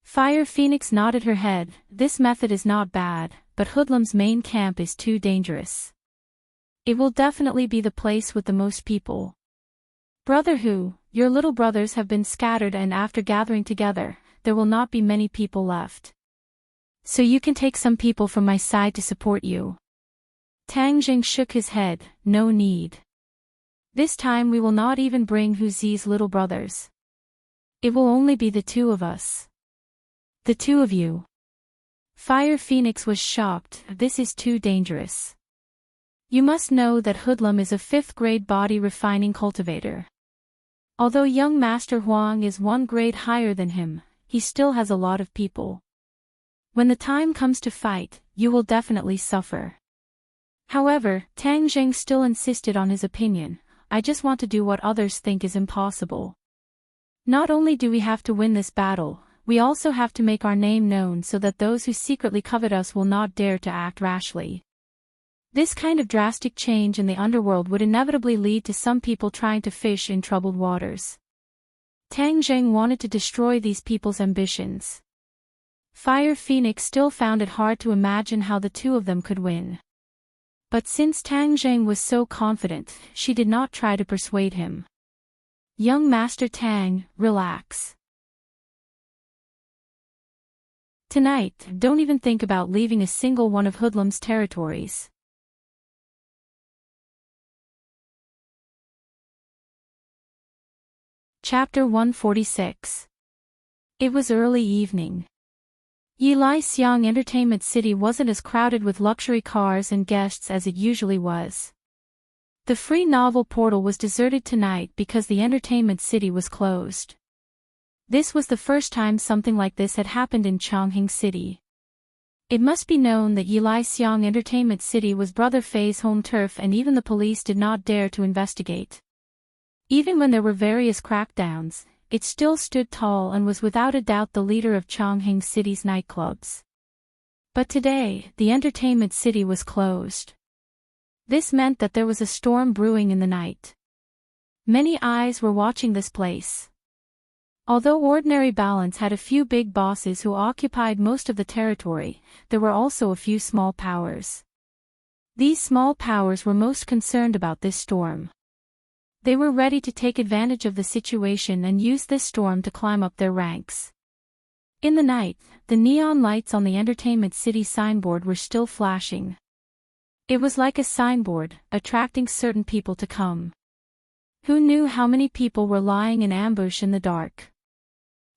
Fire Phoenix nodded her head. This method is not bad, but Hoodlum's main camp is too dangerous. It will definitely be the place with the most people. Brother Who, your little brothers have been scattered and after gathering together, there will not be many people left. So you can take some people from my side to support you. Tang Jing shook his head, no need. This time we will not even bring Hu Zi's little brothers. It will only be the two of us. The two of you. Fire Phoenix was shocked, this is too dangerous. You must know that Hoodlum is a 5th grade body refining cultivator. Although young Master Huang is 1 grade higher than him, he still has a lot of people. When the time comes to fight, you will definitely suffer. However, Tang Jing still insisted on his opinion. I just want to do what others think is impossible. Not only do we have to win this battle, we also have to make our name known so that those who secretly covet us will not dare to act rashly. This kind of drastic change in the underworld would inevitably lead to some people trying to fish in troubled waters. Tang Jing wanted to destroy these people's ambitions. Fire Phoenix still found it hard to imagine how the two of them could win. But since Tang Jing was so confident, she did not try to persuade him. Young Master Tang, relax. Tonight, don't even think about leaving a single one of Hoodlum's territories. Chapter 146. It was early evening. Yilai Entertainment City wasn't as crowded with luxury cars and guests as it usually was. The free novel portal was deserted tonight because the entertainment city was closed. This was the first time something like this had happened in Chongqing City. It must be known that Yilai Entertainment City was Brother Fei's home turf and even the police did not dare to investigate. Even when there were various crackdowns, it still stood tall and was without a doubt the leader of Chongqing City's nightclubs. But today, the entertainment city was closed. This meant that there was a storm brewing in the night. Many eyes were watching this place. Although Ordinary Balance had a few big bosses who occupied most of the territory, there were also a few small powers. These small powers were most concerned about this storm. They were ready to take advantage of the situation and use this storm to climb up their ranks. In the night, the neon lights on the entertainment city signboard were still flashing. It was like a signboard, attracting certain people to come. Who knew how many people were lying in ambush in the dark?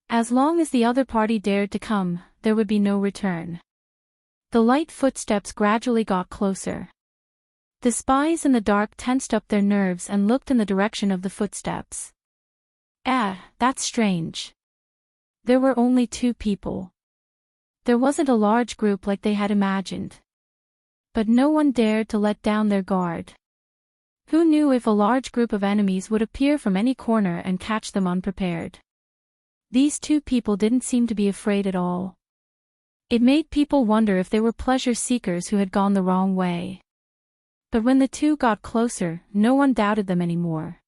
As long as the other party dared to come, there would be no return. The light footsteps gradually got closer. The spies in the dark tensed up their nerves and looked in the direction of the footsteps. That's strange. There were only 2 people. There wasn't a large group like they had imagined. But no one dared to let down their guard. Who knew if a large group of enemies would appear from any corner and catch them unprepared? These 2 people didn't seem to be afraid at all. It made people wonder if they were pleasure seekers who had gone the wrong way. But when the 2 got closer, no one doubted them anymore.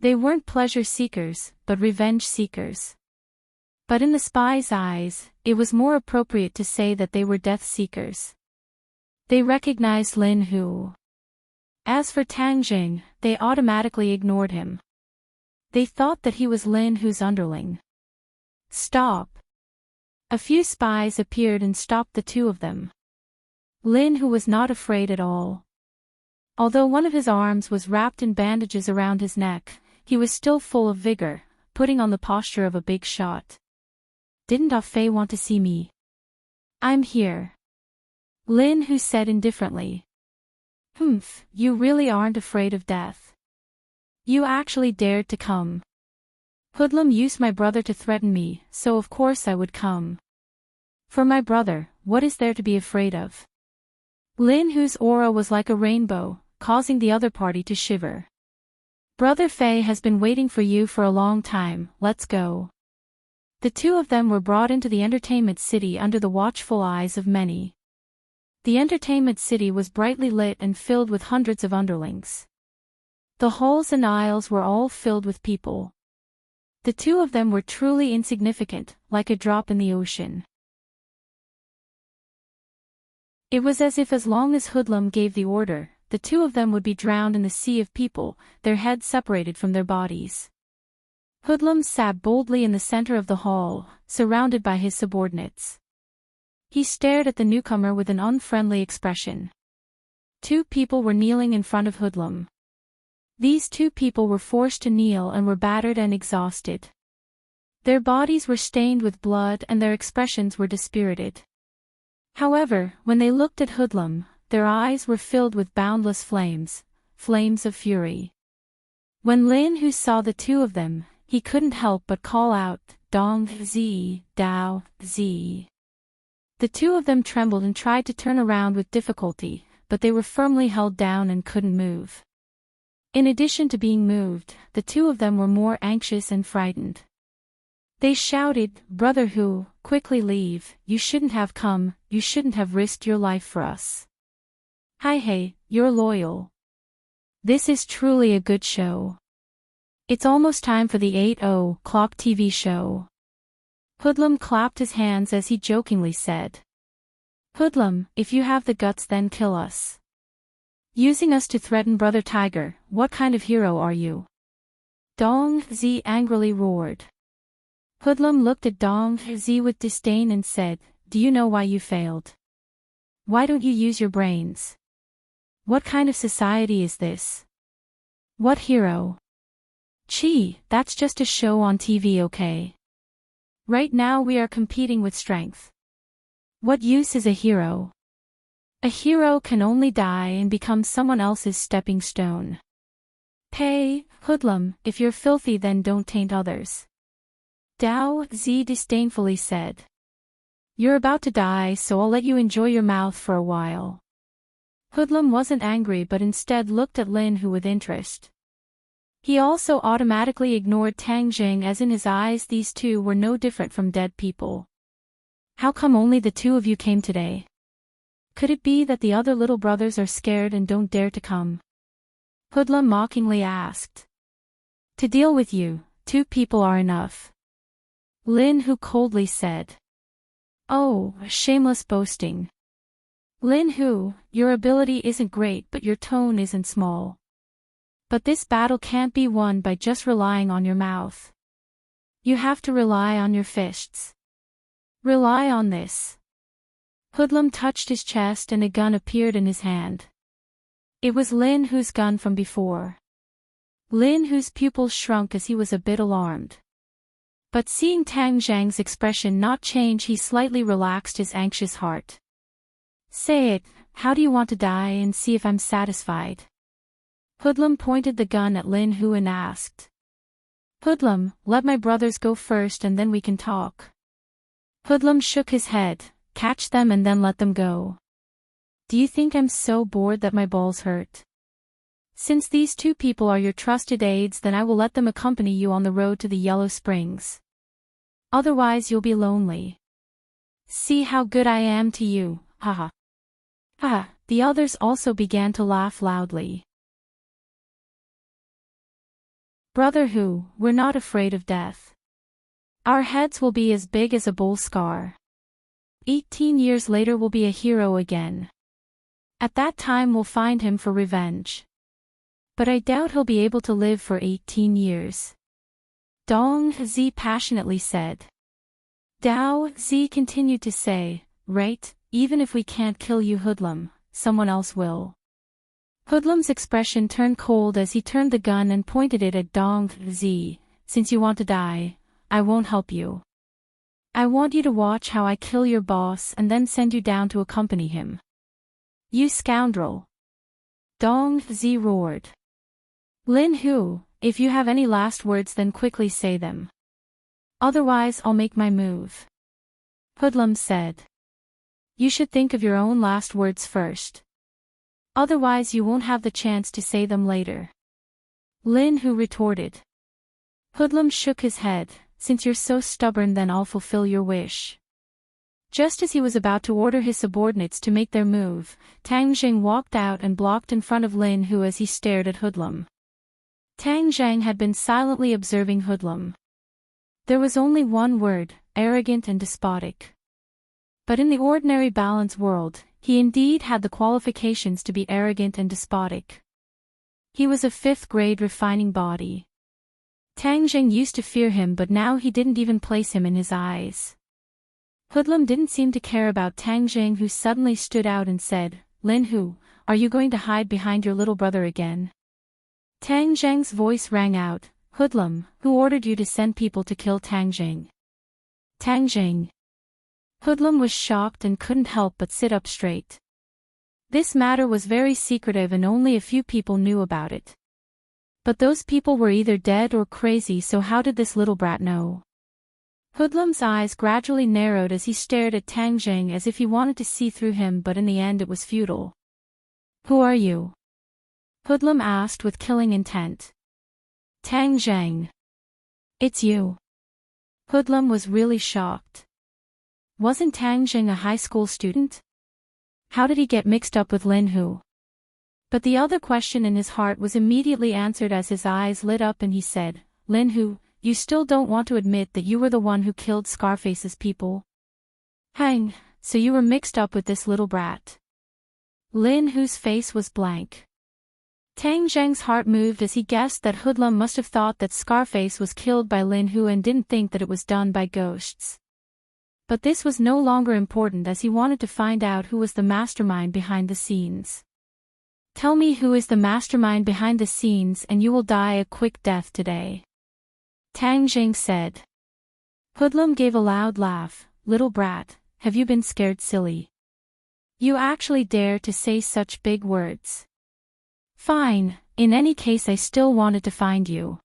They weren't pleasure seekers, but revenge seekers. But in the spies' eyes, it was more appropriate to say that they were death seekers. They recognized Lin Hu. As for Tang Jing, they automatically ignored him. They thought that he was Lin Hu's underling. Stop! A few spies appeared and stopped the 2 of them. Lin Hu was not afraid at all. Although one of his arms was wrapped in bandages around his neck, he was still full of vigor, putting on the posture of a big shot. Didn't Ah Fei want to see me? I'm here. Lin Hu said indifferently. You really aren't afraid of death. You actually dared to come. Hoodlum used my brother to threaten me, so of course I would come. For my brother, what is there to be afraid of? Lin Hu's aura was like a rainbow, causing the other party to shiver. Brother Fei has been waiting for you for a long time, let's go. The two of them were brought into the entertainment city under the watchful eyes of many. The entertainment city was brightly lit and filled with hundreds of underlings. The halls and aisles were all filled with people. The two of them were truly insignificant, like a drop in the ocean. It was as if as long as Hoodlum gave the order, the two of them would be drowned in the sea of people, their heads separated from their bodies. Hoodlum sat boldly in the center of the hall, surrounded by his subordinates. He stared at the newcomer with an unfriendly expression. Two people were kneeling in front of Hoodlum. These two people were forced to kneel and were battered and exhausted. Their bodies were stained with blood and their expressions were dispirited. However, when they looked at Hoodlum, their eyes were filled with boundless flames, flames of fury. When Lin Hu saw the two of them, he couldn't help but call out, Dong Zi, Dao Zi. The two of them trembled and tried to turn around with difficulty, but they were firmly held down and couldn't move. In addition to being moved, the two of them were more anxious and frightened. They shouted, Brother Hu, quickly leave, you shouldn't have come, you shouldn't have risked your life for us. Hi hey, you're loyal. This is truly a good show. It's almost time for the 8:00 TV show. Hoodlum clapped his hands as he jokingly said. Hoodlum, if you have the guts then kill us. Using us to threaten Brother Tiger, what kind of hero are you? Dong Zi angrily roared. Hoodlum looked at Dong Zi with disdain and said, Do you know why you failed? Why don't you use your brains? What kind of society is this? What hero? Gee, that's just a show on TV, okay? Right now we are competing with strength. What use is a hero? A hero can only die and become someone else's stepping stone. Hey, Hoodlum, if you're filthy then don't taint others. Dao Zi disdainfully said. You're about to die so I'll let you enjoy your mouth for a while. Hoodlum wasn't angry but instead looked at Lin Hu with interest. He also automatically ignored Tang Jing as in his eyes these two were no different from dead people. How come only the two of you came today? Could it be that the other little brothers are scared and don't dare to come? Hoodlum mockingly asked. To deal with you, two people are enough. Lin Hu coldly said. Oh, shameless boasting. Lin Hu, your ability isn't great but your tone isn't small. But this battle can't be won by just relying on your mouth. You have to rely on your fists. Rely on this. Hoodlum touched his chest and a gun appeared in his hand. It was Lin Hu's gun from before. Lin Hu's pupils shrunk as he was a bit alarmed. But seeing Tang Zhang's expression not change he slightly relaxed his anxious heart. Say it, how do you want to die and see if I'm satisfied? Hoodlum pointed the gun at Lin Hu and asked. Hoodlum, let my brothers go first and then we can talk. Hoodlum shook his head, catch them and then let them go. Do you think I'm so bored that my balls hurt? Since these two people are your trusted aides then I will let them accompany you on the road to the Yellow Springs. Otherwise you'll be lonely. See how good I am to you, haha. Haha, the others also began to laugh loudly. Brother Hu, we're not afraid of death. Our heads will be as big as a bull scar. 18 years later we'll be a hero again. At that time we'll find him for revenge. But I doubt he'll be able to live for 18 years. Dong Zi passionately said. Dao Zi continued to say, right, even if we can't kill you Hoodlum, someone else will. Hoodlum's expression turned cold as he turned the gun and pointed it at Dong Zi. Since you want to die, I won't help you. I want you to watch how I kill your boss and then send you down to accompany him. You scoundrel! Dong Zi roared. Lin Hu, if you have any last words then quickly say them. Otherwise I'll make my move. Hoodlum said. You should think of your own last words first. Otherwise you won't have the chance to say them later. Lin Hu retorted. Hoodlum shook his head. Since you're so stubborn, then I'll fulfill your wish. Just as he was about to order his subordinates to make their move, Tang Jing walked out and blocked in front of Lin Hu as he stared at Hoodlum. Tang Zhang had been silently observing Hoodlum. There was only one word, arrogant and despotic. But in the ordinary balance world, he indeed had the qualifications to be arrogant and despotic. He was a 5th grade refining body. Tang Jing used to fear him, but now he didn't even place him in his eyes. Hoodlum didn't seem to care about Tang Jing, who suddenly stood out and said, Lin Hu, are you going to hide behind your little brother again? Tang Jing's voice rang out, Hoodlum, who ordered you to send people to kill Tang Jing? Tang Jing. Hoodlum was shocked and couldn't help but sit up straight. This matter was very secretive and only a few people knew about it. But those people were either dead or crazy, so how did this little brat know? Hoodlum's eyes gradually narrowed as he stared at Tang Jing as if he wanted to see through him, but in the end it was futile. Who are you? Hoodlum asked with killing intent. Tang Jing. It's you. Hoodlum was really shocked. Wasn't Tang Jing a high school student? How did he get mixed up with Lin Hu? But the other question in his heart was immediately answered as his eyes lit up and he said, Lin Hu, you still don't want to admit that you were the one who killed Scarface's people? Hang, so you were mixed up with this little brat. Lin Hu's face was blank. Tang Zheng's heart moved as he guessed that Hoodlum must have thought that Scarface was killed by Lin Hu and didn't think that it was done by ghosts. But this was no longer important as he wanted to find out who was the mastermind behind the scenes. Tell me who is the mastermind behind the scenes and you will die a quick death today. Tang Jing said. Hoodlum gave a loud laugh. Little brat, have you been scared silly? You actually dare to say such big words. Fine, in any case I still wanted to find you.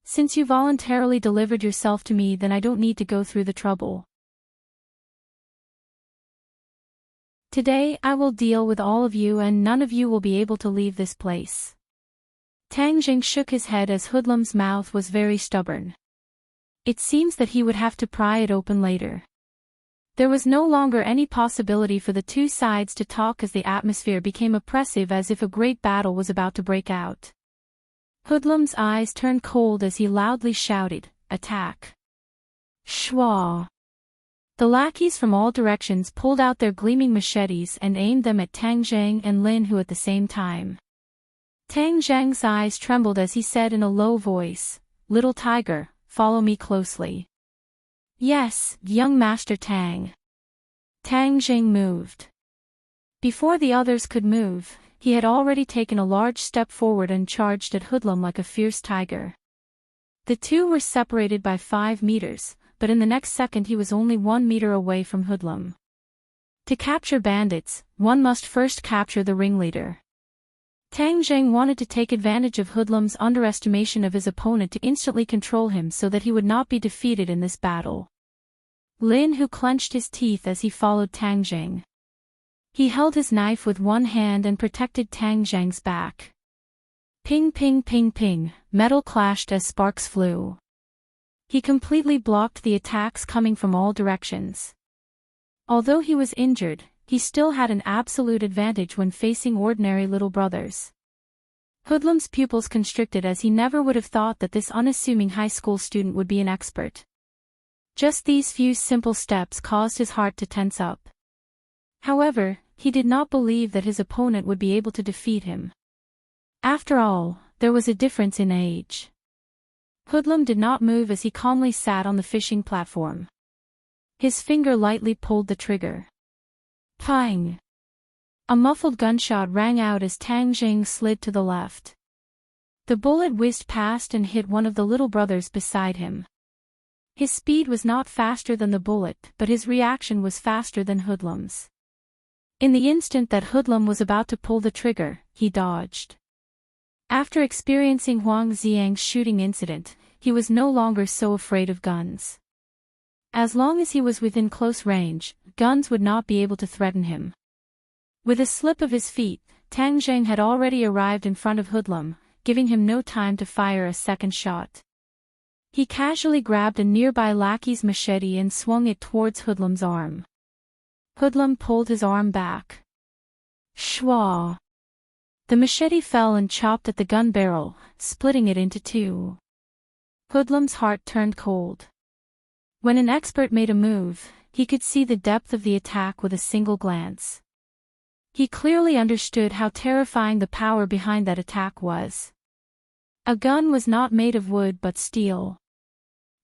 Since you voluntarily delivered yourself to me, then I don't need to go through the trouble. Today I will deal with all of you and none of you will be able to leave this place. Tang Jing shook his head as Hoodlum's mouth was very stubborn. It seems that he would have to pry it open later. There was no longer any possibility for the two sides to talk as the atmosphere became oppressive, as if a great battle was about to break out. Hoodlum's eyes turned cold as he loudly shouted, Attack! Shwa! The lackeys from all directions pulled out their gleaming machetes and aimed them at Tang Jing and Lin Hu at the same time. Tang Zheng's eyes trembled as he said in a low voice, Little tiger, follow me closely. Yes, young Master Tang. Tang Jing moved. Before the others could move, he had already taken a large step forward and charged at Hoodlum like a fierce tiger. The two were separated by 5 meters, but in the next second he was only 1 meter away from Hoodlum. To capture bandits, one must first capture the ringleader. Tang Jing wanted to take advantage of Hoodlum's underestimation of his opponent to instantly control him so that he would not be defeated in this battle. Lin Hu clenched his teeth as he followed Tang Jing. He held his knife with one hand and protected Tang Jing's back. Ping ping ping ping, metal clashed as sparks flew. He completely blocked the attacks coming from all directions. Although he was injured, he still had an absolute advantage when facing ordinary little brothers. Hoodlum's pupils constricted as he never would have thought that this unassuming high school student would be an expert. Just these few simple steps caused his heart to tense up. However, he did not believe that his opponent would be able to defeat him. After all, there was a difference in age. Hoodlum did not move as he calmly sat on the fishing platform. His finger lightly pulled the trigger. Pang! A muffled gunshot rang out as Tang Jing slid to the left. The bullet whizzed past and hit one of the little brothers beside him. His speed was not faster than the bullet, but his reaction was faster than Hoodlum's. In the instant that Hoodlum was about to pull the trigger, he dodged. After experiencing Huang Xiang's shooting incident, he was no longer so afraid of guns. As long as he was within close range, guns would not be able to threaten him. With a slip of his feet, Tang Zheng had already arrived in front of Hoodlum, giving him no time to fire a second shot. He casually grabbed a nearby lackey's machete and swung it towards Hoodlum's arm. Hoodlum pulled his arm back. Shwa! The machete fell and chopped at the gun barrel, splitting it into two. Hoodlum's heart turned cold. When an expert made a move, he could see the depth of the attack with a single glance. He clearly understood how terrifying the power behind that attack was. A gun was not made of wood but steel.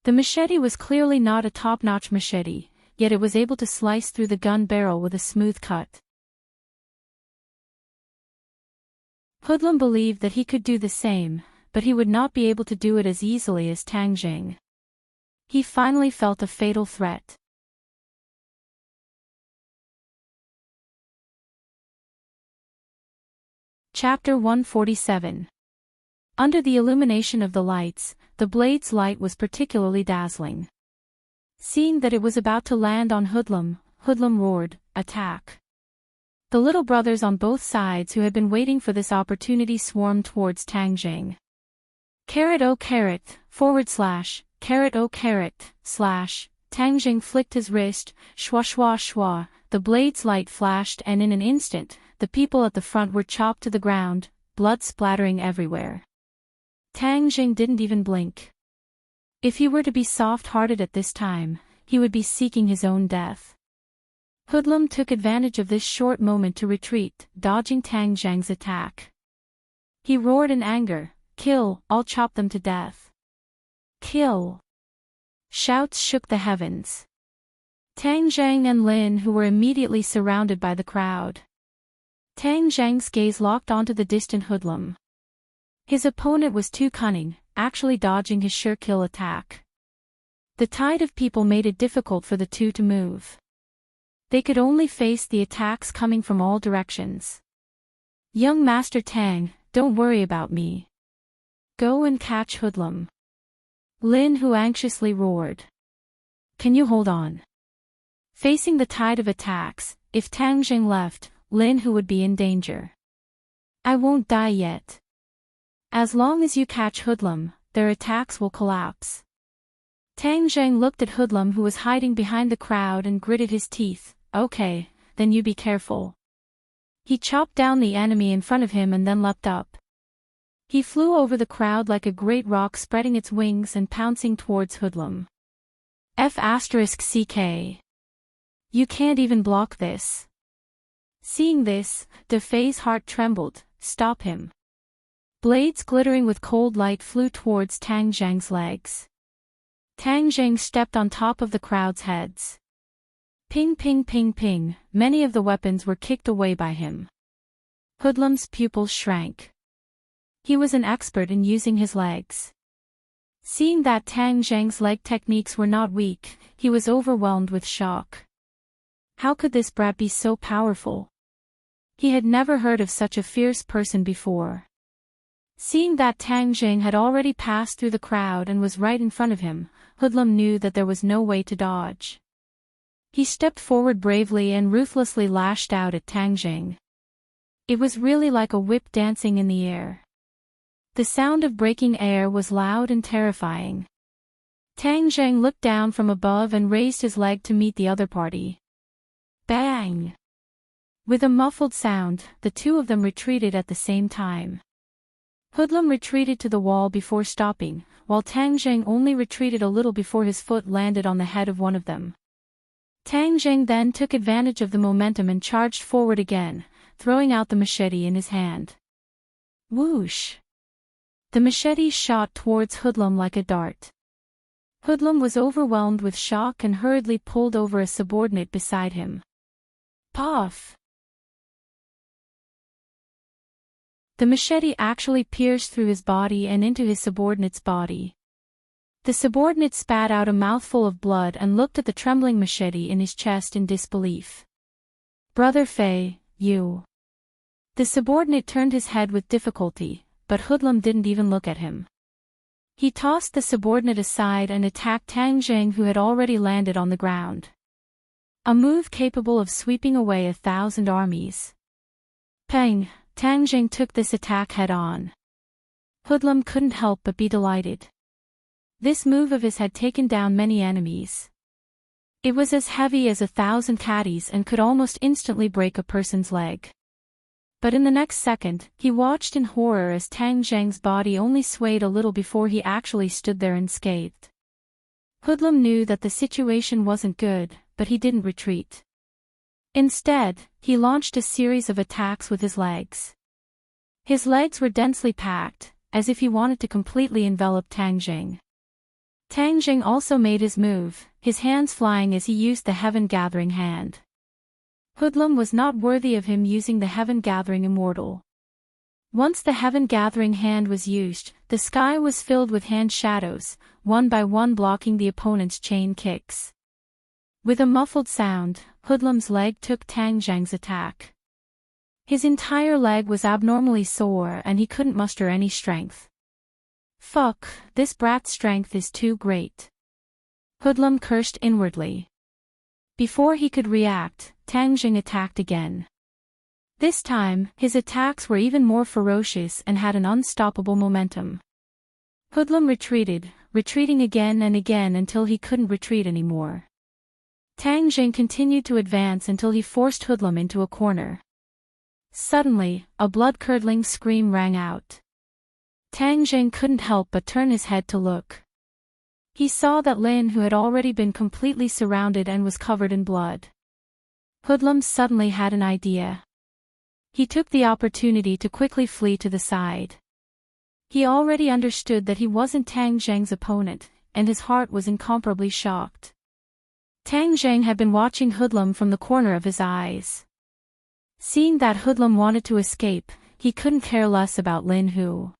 The machete was clearly not a top-notch machete, yet it was able to slice through the gun barrel with a smooth cut. Hoodlum believed that he could do the same, but he would not be able to do it as easily as Tang Zheng. He finally felt a fatal threat. Chapter 147. Under the illumination of the lights, the blade's light was particularly dazzling. Seeing that it was about to land on Hoodlum, Hoodlum roared, "Attack!" The little brothers on both sides who had been waiting for this opportunity swarmed towards Tang Zheng. Carrot oh carrot, carrot oh carrot, Tang Zheng flicked his wrist, shwa shwa shwa, the blade's light flashed and in an instant, the people at the front were chopped to the ground, blood splattering everywhere. Tang Zheng didn't even blink. If he were to be soft-hearted at this time, he would be seeking his own death. Hoodlum took advantage of this short moment to retreat, dodging Tang Zheng's attack. He roared in anger, "Kill, I'll chop them to death. Kill!" Shouts shook the heavens. Tang Zheng and Lin who were immediately surrounded by the crowd. Tang Zheng's gaze locked onto the distant Hoodlum. His opponent was too cunning, actually dodging his sure-kill attack. The tide of people made it difficult for the two to move. They could only face the attacks coming from all directions. "Young Master Tang, don't worry about me. Go and catch Hoodlum." Lin Hu anxiously roared. "Can you hold on?" Facing the tide of attacks, if Tang Zheng left, Lin Hu would be in danger. "I won't die yet. As long as you catch Hoodlum, their attacks will collapse." Tang Zheng looked at Hoodlum who was hiding behind the crowd and gritted his teeth. "Okay, then you be careful." He chopped down the enemy in front of him and then leapt up. He flew over the crowd like a great rock spreading its wings and pouncing towards Hoodlum. F***ck. You can't even block this. Seeing this, De Fei's heart trembled. "Stop him." Blades glittering with cold light flew towards Tang Zheng's legs. Tang Zheng stepped on top of the crowd's heads. Ping ping ping ping, many of the weapons were kicked away by him. Hoodlum's pupils shrank. He was an expert in using his legs. Seeing that Tang Zheng's leg techniques were not weak, he was overwhelmed with shock. How could this brat be so powerful? He had never heard of such a fierce person before. Seeing that Tang Zheng had already passed through the crowd and was right in front of him, Hoodlum knew that there was no way to dodge. He stepped forward bravely and ruthlessly lashed out at Tang Zheng. It was really like a whip dancing in the air. The sound of breaking air was loud and terrifying. Tang Zheng looked down from above and raised his leg to meet the other party. Bang! With a muffled sound, the two of them retreated at the same time. Hoodlum retreated to the wall before stopping, while Tang Zheng only retreated a little before his foot landed on the head of one of them. Tang Zheng then took advantage of the momentum and charged forward again, throwing out the machete in his hand. Whoosh! The machete shot towards Hoodlum like a dart. Hoodlum was overwhelmed with shock and hurriedly pulled over a subordinate beside him. Puff! The machete actually pierced through his body and into his subordinate's body. The subordinate spat out a mouthful of blood and looked at the trembling machete in his chest in disbelief. Brother Fei, you. The subordinate turned his head with difficulty, but Hoodlum didn't even look at him. He tossed the subordinate aside and attacked Tang Zheng who had already landed on the ground. A move capable of sweeping away 1,000 armies. Pang! Tang Jing took this attack head-on. Hoodlum couldn't help but be delighted. This move of his had taken down many enemies. It was as heavy as 1,000 caddies and could almost instantly break a person's leg. But in the next second, he watched in horror as Tang Jing's body only swayed a little before he actually stood there unscathed. Hoodlum knew that the situation wasn't good, but he didn't retreat. Instead, he launched a series of attacks with his legs. His legs were densely packed, as if he wanted to completely envelop Tang Jing. Tang Jing also made his move, his hands flying as he used the Heaven Gathering hand. Hoodlum was not worthy of him using the Heaven Gathering Immortal. Once the Heaven Gathering hand was used, the sky was filled with hand shadows, one by one blocking the opponent's chain kicks. With a muffled sound, Hoodlum's leg took Tang Jing's attack. His entire leg was abnormally sore and he couldn't muster any strength. Fuck, this brat's strength is too great. Hoodlum cursed inwardly. Before he could react, Tang Jing attacked again. This time, his attacks were even more ferocious and had an unstoppable momentum. Hoodlum retreated, retreating again and again until he couldn't retreat anymore. Tang Jing continued to advance until he forced Hoodlum into a corner. Suddenly, a blood-curdling scream rang out. Tang Jing couldn't help but turn his head to look. He saw that Lin, who had already been completely surrounded and was covered in blood. Hoodlum suddenly had an idea. He took the opportunity to quickly flee to the side. He already understood that he wasn't Tang Jing's opponent, and his heart was incomparably shocked. Tang Jing had been watching Hoodlum from the corner of his eyes. Seeing that Hoodlum wanted to escape, he couldn't care less about Lin Hu.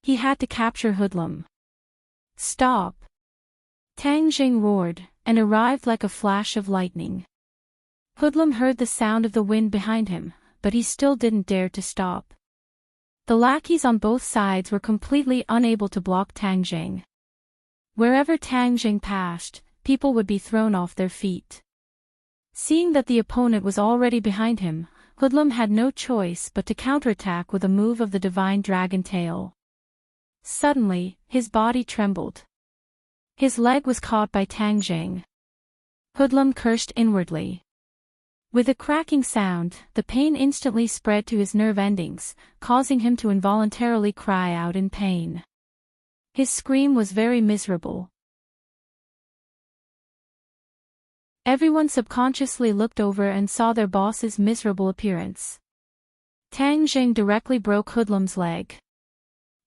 He had to capture Hoodlum. Stop! Tang Jing roared, and arrived like a flash of lightning. Hoodlum heard the sound of the wind behind him, but he still didn't dare to stop. The lackeys on both sides were completely unable to block Tang Jing. Wherever Tang Jing passed, people would be thrown off their feet. Seeing that the opponent was already behind him, Hoodlum had no choice but to counterattack with a move of the Divine Dragon Tail. Suddenly, his body trembled. His leg was caught by Tang Jing. Hoodlum cursed inwardly. With a cracking sound, the pain instantly spread to his nerve endings, causing him to involuntarily cry out in pain. His scream was very miserable. Everyone subconsciously looked over and saw their boss's miserable appearance. Tang Jing directly broke Hoodlum's leg.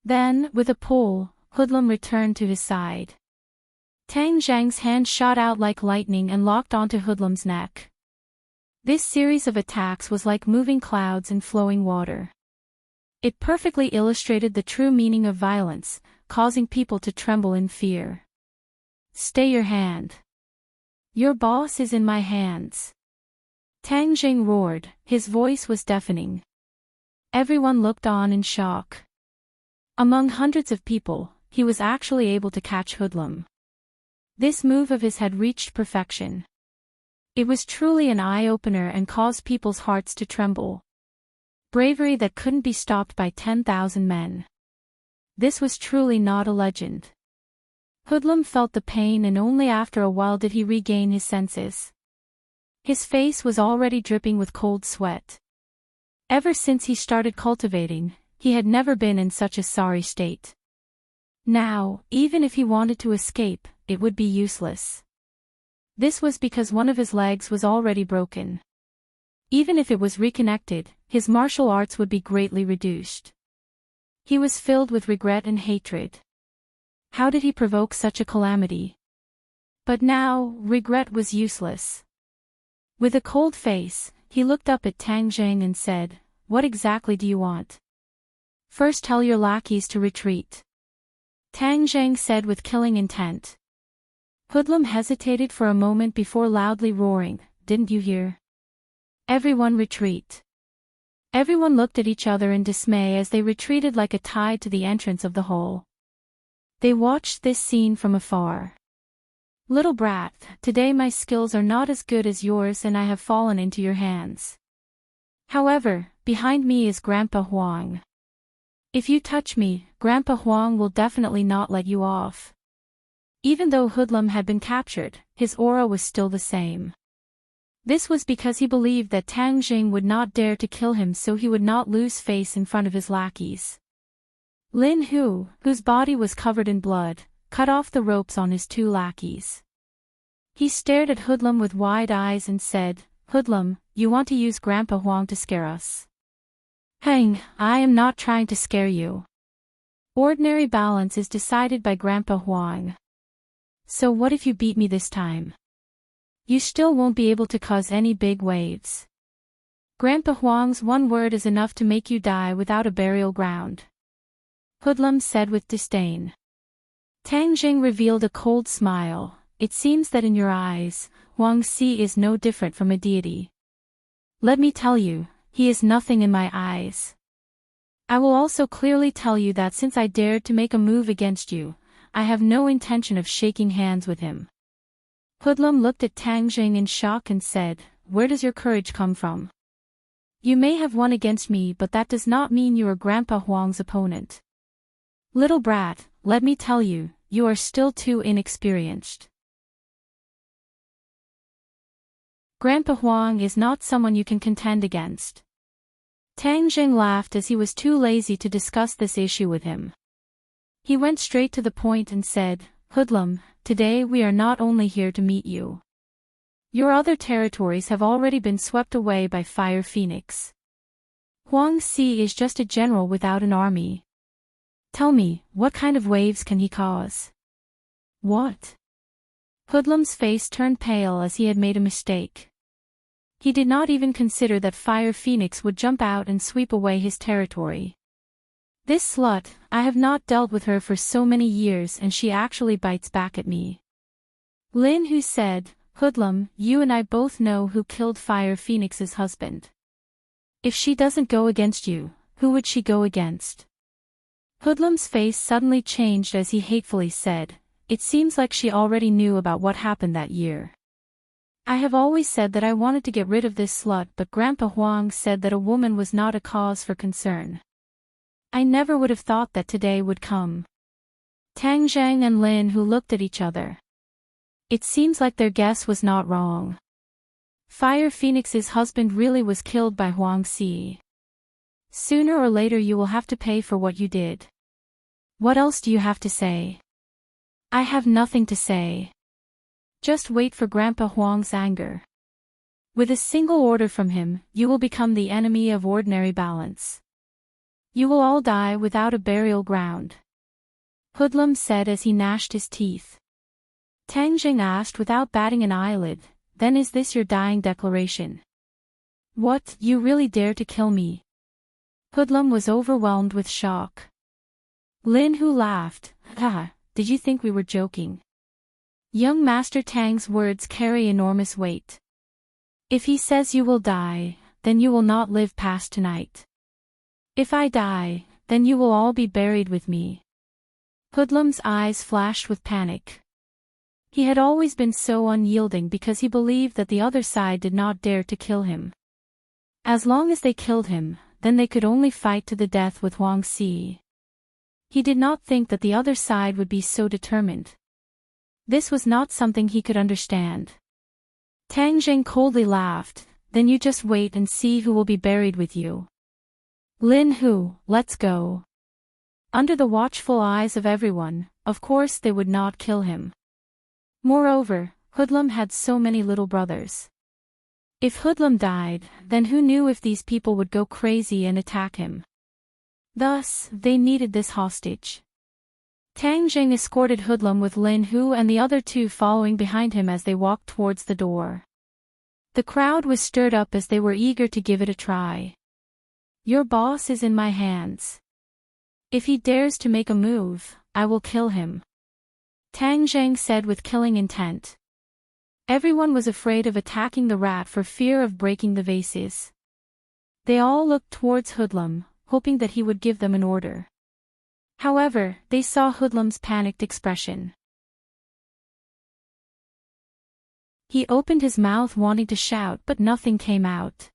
Then, with a pull, Hoodlum returned to his side. Tang Jing's hand shot out like lightning and locked onto Hoodlum's neck. This series of attacks was like moving clouds and flowing water. It perfectly illustrated the true meaning of violence, causing people to tremble in fear. Stay your hand. Your boss is in my hands. Tang Jing roared, his voice was deafening. Everyone looked on in shock. Among hundreds of people, he was actually able to catch Hoodlum. This move of his had reached perfection. It was truly an eye-opener and caused people's hearts to tremble. Bravery that couldn't be stopped by 10,000 men. This was truly not a legend. Hoodlum felt the pain and only after a while did he regain his senses. His face was already dripping with cold sweat. Ever since he started cultivating, he had never been in such a sorry state. Now, even if he wanted to escape, it would be useless. This was because one of his legs was already broken. Even if it was reconnected, his martial arts would be greatly reduced. He was filled with regret and hatred. How did he provoke such a calamity? But now, regret was useless. With a cold face, he looked up at Tang Jing and said, "What exactly do you want?" "First tell your lackeys to retreat," Tang Jing said with killing intent. Hoodlum hesitated for a moment before loudly roaring, "Didn't you hear? Everyone retreat." Everyone looked at each other in dismay as they retreated like a tide to the entrance of the hole. They watched this scene from afar. "Little brat, today my skills are not as good as yours and I have fallen into your hands. However, behind me is Grandpa Huang. If you touch me, Grandpa Huang will definitely not let you off. Even though Hoodlum had been captured, his aura was still the same. This was because he believed that Tang Jing would not dare to kill him, so he would not lose face in front of his lackeys. Lin Hu, whose body was covered in blood, cut off the ropes on his 2 lackeys. He stared at Hoodlum with wide eyes and said, "Hoodlum, you want to use Grandpa Huang to scare us?" "Hang, I am not trying to scare you. Ordinary balance is decided by Grandpa Huang. So what if you beat me this time? You still won't be able to cause any big waves. Grandpa Huang's one word is enough to make you die without a burial ground," Hoodlum said with disdain. Tang Jing revealed a cold smile. "It seems that in your eyes, Huang Si is no different from a deity. Let me tell you, he is nothing in my eyes. I will also clearly tell you that since I dared to make a move against you, I have no intention of shaking hands with him." Hoodlum looked at Tang Jing in shock and said, "Where does your courage come from? You may have won against me, but that does not mean you are Grandpa Huang's opponent. Little brat, let me tell you, you are still too inexperienced. Grandpa Huang is not someone you can contend against." Tang Jing laughed as he was too lazy to discuss this issue with him. He went straight to the point and said, "Hoodlum, today we are not only here to meet you. Your other territories have already been swept away by Fire Phoenix. Huang Si is just a general without an army. Tell me, what kind of waves can he cause?" "What?" Hoodlum's face turned pale as he had made a mistake. He did not even consider that Fire Phoenix would jump out and sweep away his territory. "This slut, I have not dealt with her for so many years and she actually bites back at me." Lin Hu said, "Hoodlum, you and I both know who killed Fire Phoenix's husband. If she doesn't go against you, who would she go against?" Hoodlum's face suddenly changed as he hatefully said, "It seems like she already knew about what happened that year. I have always said that I wanted to get rid of this slut, but Grandpa Huang said that a woman was not a cause for concern. I never would have thought that today would come." Tang Zhang and Lin Hu looked at each other. It seems like their guess was not wrong. Fire Phoenix's husband really was killed by Huang Si. Sooner or later you will have to pay for what you did. What else do you have to say? I have nothing to say. Just wait for Grandpa Huang's anger. With a single order from him, you will become the enemy of ordinary balance. You will all die without a burial ground," Hoodlum said as he gnashed his teeth. Tang Jing asked without batting an eyelid, "Then is this your dying declaration? What, you really dare to kill me?" Hoodlum was overwhelmed with shock. Lin Hu laughed, "Ha, did you think we were joking? Young Master Tang's words carry enormous weight. If he says you will die, then you will not live past tonight. If I die, then you will all be buried with me." Hoodlum's eyes flashed with panic. He had always been so unyielding because he believed that the other side did not dare to kill him. As long as they killed him, then they could only fight to the death with Huang Si. He did not think that the other side would be so determined. This was not something he could understand. Tang Jing coldly laughed, "Then you just wait and see who will be buried with you. Lin Hu, let's go." Under the watchful eyes of everyone, of course they would not kill him. Moreover, Hoodlum had so many little brothers. If Hoodlum died, then who knew if these people would go crazy and attack him? Thus, they needed this hostage. Tang Jing escorted Hoodlum with Lin Hu and the other 2 following behind him as they walked towards the door. The crowd was stirred up as they were eager to give it a try. "Your boss is in my hands. If he dares to make a move, I will kill him," Tang Zhang said with killing intent. Everyone was afraid of attacking the rat for fear of breaking the vases. They all looked towards Hoodlum, hoping that he would give them an order. However, they saw Hoodlum's panicked expression. He opened his mouth wanting to shout, but nothing came out.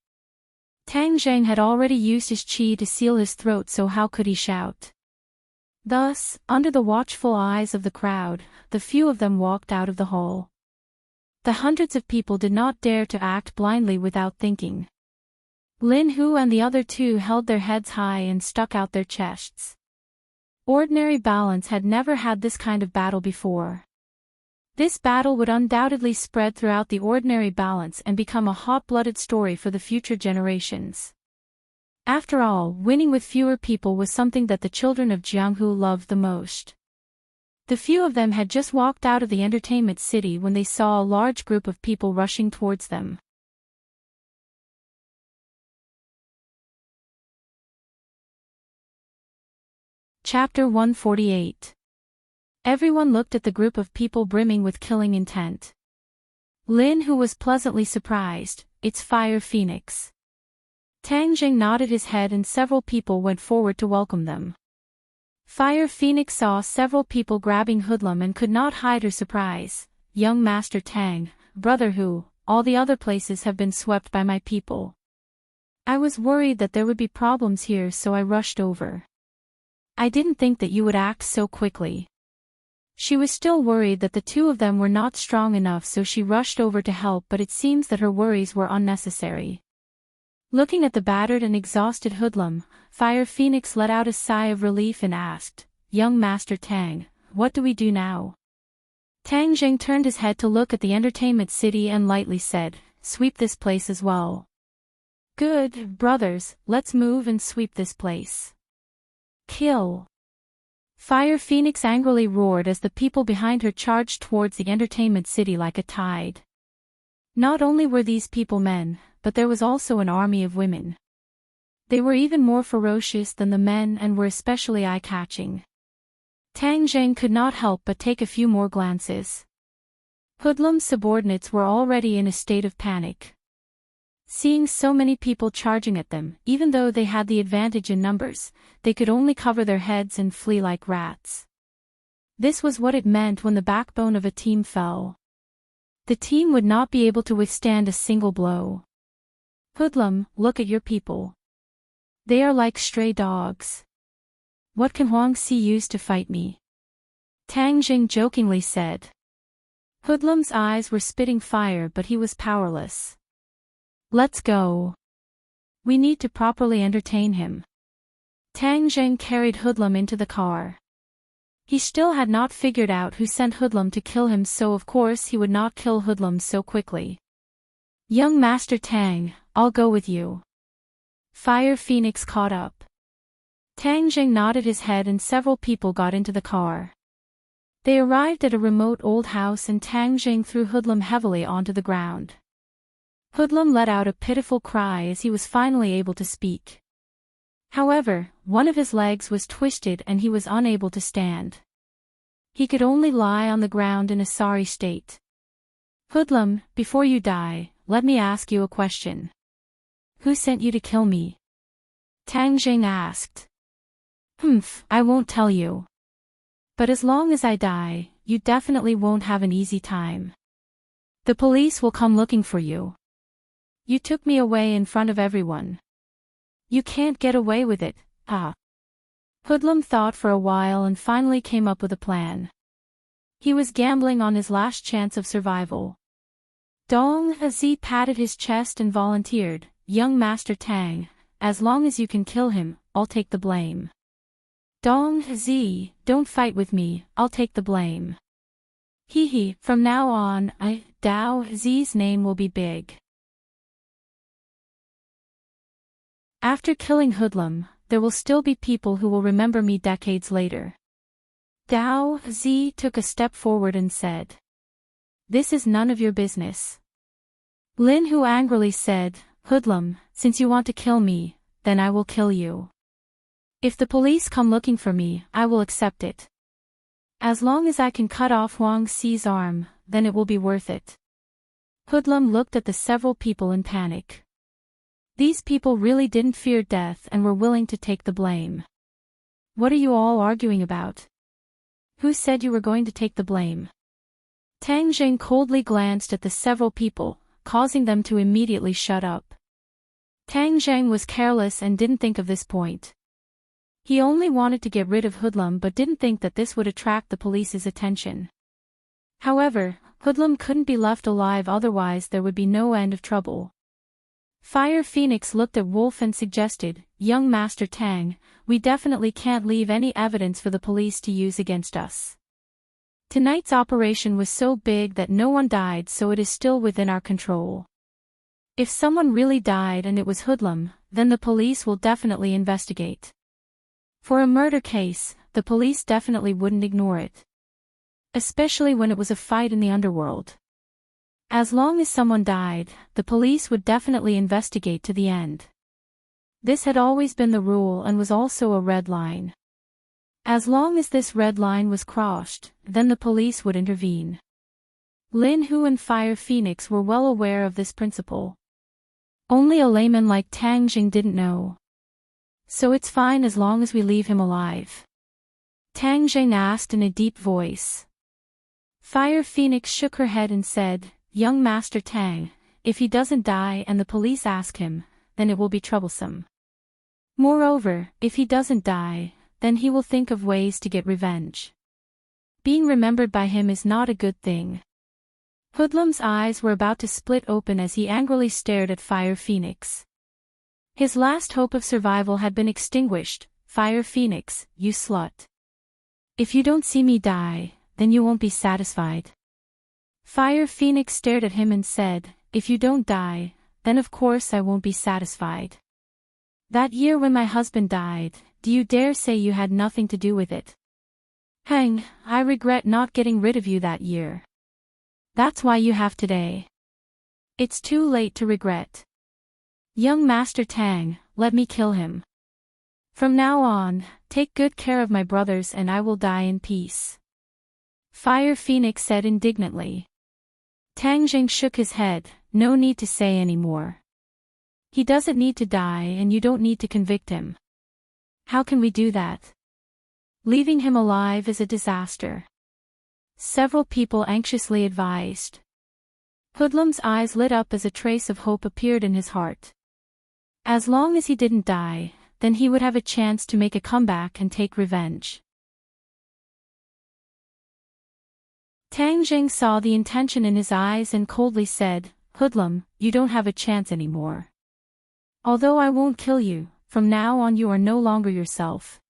Tang Zheng had already used his qi to seal his throat, so how could he shout? Thus, under the watchful eyes of the crowd, the few of them walked out of the hall. The hundreds of people did not dare to act blindly without thinking. Lin Hu and the other two held their heads high and stuck out their chests. Ordinary balance had never had this kind of battle before. This battle would undoubtedly spread throughout the ordinary balance and become a hot-blooded story for the future generations. After all, winning with fewer people was something that the children of Jianghu loved the most. The few of them had just walked out of the entertainment city when they saw a large group of people rushing towards them. Chapter 148. Everyone looked at the group of people brimming with killing intent. Lin Hu was pleasantly surprised. It's Fire Phoenix. Tang Zheng nodded his head and several people went forward to welcome them. Fire Phoenix saw several people grabbing Hoodlum and could not hide her surprise. Young Master Tang, Brother Hu, all the other places have been swept by my people. I was worried that there would be problems here, so I rushed over. I didn't think that you would act so quickly. She was still worried that the two of them were not strong enough, so she rushed over to help, but it seems that her worries were unnecessary. Looking at the battered and exhausted Hoodlum, Fire Phoenix let out a sigh of relief and asked, Young Master Tang, what do we do now? Tang Zheng turned his head to look at the entertainment city and lightly said, Sweep this place as well. Good, brothers, let's move and sweep this place. Kill. Fire Phoenix angrily roared as the people behind her charged towards the entertainment city like a tide. Not only were these people men, but there was also an army of women. They were even more ferocious than the men and were especially eye-catching. Tang Zheng could not help but take a few more glances. Hoodlum's subordinates were already in a state of panic. Seeing so many people charging at them, even though they had the advantage in numbers, they could only cover their heads and flee like rats. This was what it meant when the backbone of a team fell. The team would not be able to withstand a single blow. Hoodlum, look at your people. They are like stray dogs. What can Huang Si use to fight me? Tang Jing jokingly said. Hoodlum's eyes were spitting fire, but he was powerless. Let's go. We need to properly entertain him. Tang Zheng carried Hoodlum into the car. He still had not figured out who sent Hoodlum to kill him, so of course he would not kill Hoodlum so quickly. Young Master Tang, I'll go with you. Fire Phoenix caught up. Tang Zheng nodded his head and several people got into the car. They arrived at a remote old house and Tang Zheng threw Hoodlum heavily onto the ground. Hoodlum let out a pitiful cry as he was finally able to speak. However, one of his legs was twisted and he was unable to stand. He could only lie on the ground in a sorry state. Hoodlum, before you die, let me ask you a question. Who sent you to kill me? Tang Zheng asked. I won't tell you. But as long as I die, you definitely won't have an easy time. The police will come looking for you. You took me away in front of everyone. You can't get away with it, Hoodlum thought for a while and finally came up with a plan. He was gambling on his last chance of survival. Dong Zi patted his chest and volunteered, Young Master Tang, as long as you can kill him, I'll take the blame. Dong Zi, don't fight with me, I'll take the blame. From now on, Dao Zi's name will be big. After killing Hoodlum, there will still be people who will remember me decades later. Dao Zi took a step forward and said. This is none of your business. Lin Hu angrily said, Hoodlum, since you want to kill me, then I will kill you. If the police come looking for me, I will accept it. As long as I can cut off Huang Si's arm, then it will be worth it. Hoodlum looked at the several people in panic. These people really didn't fear death and were willing to take the blame. What are you all arguing about? Who said you were going to take the blame? Tang Zheng coldly glanced at the several people, causing them to immediately shut up. Tang Zhang was careless and didn't think of this point. He only wanted to get rid of Hoodlum but didn't think that this would attract the police's attention. However, Hoodlum couldn't be left alive, otherwise there would be no end of trouble. Fire Phoenix looked at Wolf and suggested, "Young Master Tang, we definitely can't leave any evidence for the police to use against us. Tonight's operation was so big that no one died, so it is still within our control. If someone really died and it was Hoodlum, then the police will definitely investigate. For a murder case, the police definitely wouldn't ignore it. Especially when it was a fight in the underworld. As long as someone died, the police would definitely investigate to the end. This had always been the rule and was also a red line. As long as this red line was crossed, then the police would intervene. Lin Hu and Fire Phoenix were well aware of this principle. Only a layman like Tang Jing didn't know. So it's fine as long as we leave him alive. Tang Jing asked in a deep voice. Fire Phoenix shook her head and said, "Young Master Tang, if he doesn't die and the police ask him, then it will be troublesome. Moreover, if he doesn't die, then he will think of ways to get revenge. Being remembered by him is not a good thing." Hoodlum's eyes were about to split open as he angrily stared at Fire Phoenix. His last hope of survival had been extinguished. "Fire Phoenix, you slut. If you don't see me die, then you won't be satisfied." Fire Phoenix stared at him and said, "If you don't die, then of course I won't be satisfied. That year when my husband died, do you dare say you had nothing to do with it? Hang, I regret not getting rid of you that year. That's why you have today. It's too late to regret. Young Master Tang, let me kill him. From now on, take good care of my brothers and I will die in peace." Fire Phoenix said indignantly. Tang Jing shook his head, "No need to say any more. He doesn't need to die and you don't need to convict him. How can we do that? Leaving him alive is a disaster." Several people anxiously advised. Hoodlum's eyes lit up as a trace of hope appeared in his heart. As long as he didn't die, then he would have a chance to make a comeback and take revenge. Tang Jing saw the intention in his eyes and coldly said, "Hoodlum, you don't have a chance anymore. Although I won't kill you, from now on you are no longer yourself."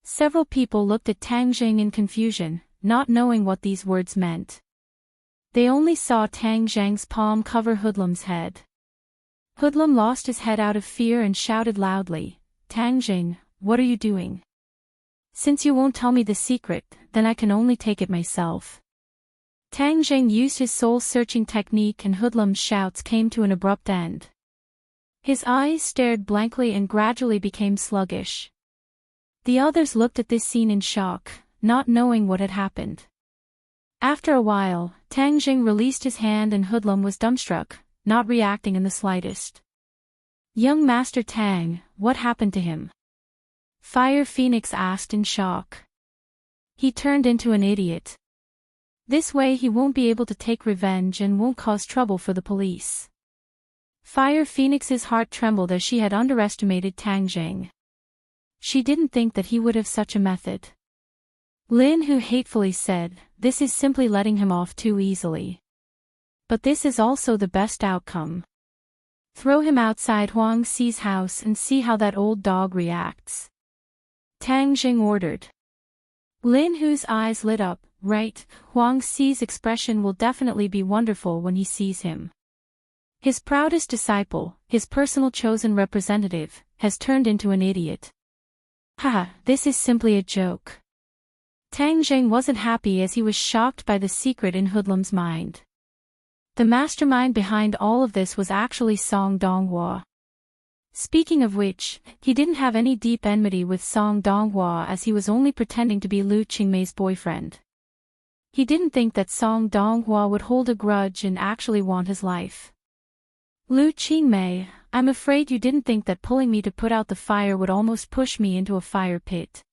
Several people looked at Tang Jing in confusion, not knowing what these words meant. They only saw Tang Zhang's palm cover Hoodlum's head. Hoodlum lost his head out of fear and shouted loudly, "Tang Jing, what are you doing? Since you won't tell me the secret, then I can only take it myself." Tang Jing used his soul-searching technique and Hoodlum's shouts came to an abrupt end. His eyes stared blankly and gradually became sluggish. The others looked at this scene in shock, not knowing what had happened. After a while, Tang Jing released his hand and Hoodlum was dumbstruck, not reacting in the slightest. "Young Master Tang, what happened to him?" Fire Phoenix asked in shock. "He turned into an idiot. This way he won't be able to take revenge and won't cause trouble for the police." Fire Phoenix's heart trembled as she had underestimated Tang Jing. She didn't think that he would have such a method. Lin Hu hatefully said, "This is simply letting him off too easily. But this is also the best outcome. Throw him outside Huang Xi's house and see how that old dog reacts." Tang Jing ordered. Lin Hu's eyes lit up. "Right, Huang Xi's expression will definitely be wonderful when he sees him. His proudest disciple, his personal chosen representative, has turned into an idiot. Haha, this is simply a joke." Tang Jing wasn't happy as he was shocked by the secret in Hoodlum's mind. The mastermind behind all of this was actually Song Donghua. Speaking of which, he didn't have any deep enmity with Song Donghua as he was only pretending to be Lu Qingmei's boyfriend. He didn't think that Song Donghua would hold a grudge and actually want his life. "Lu Qingmei, I'm afraid you didn't think that pulling me to put out the fire would almost push me into a fire pit."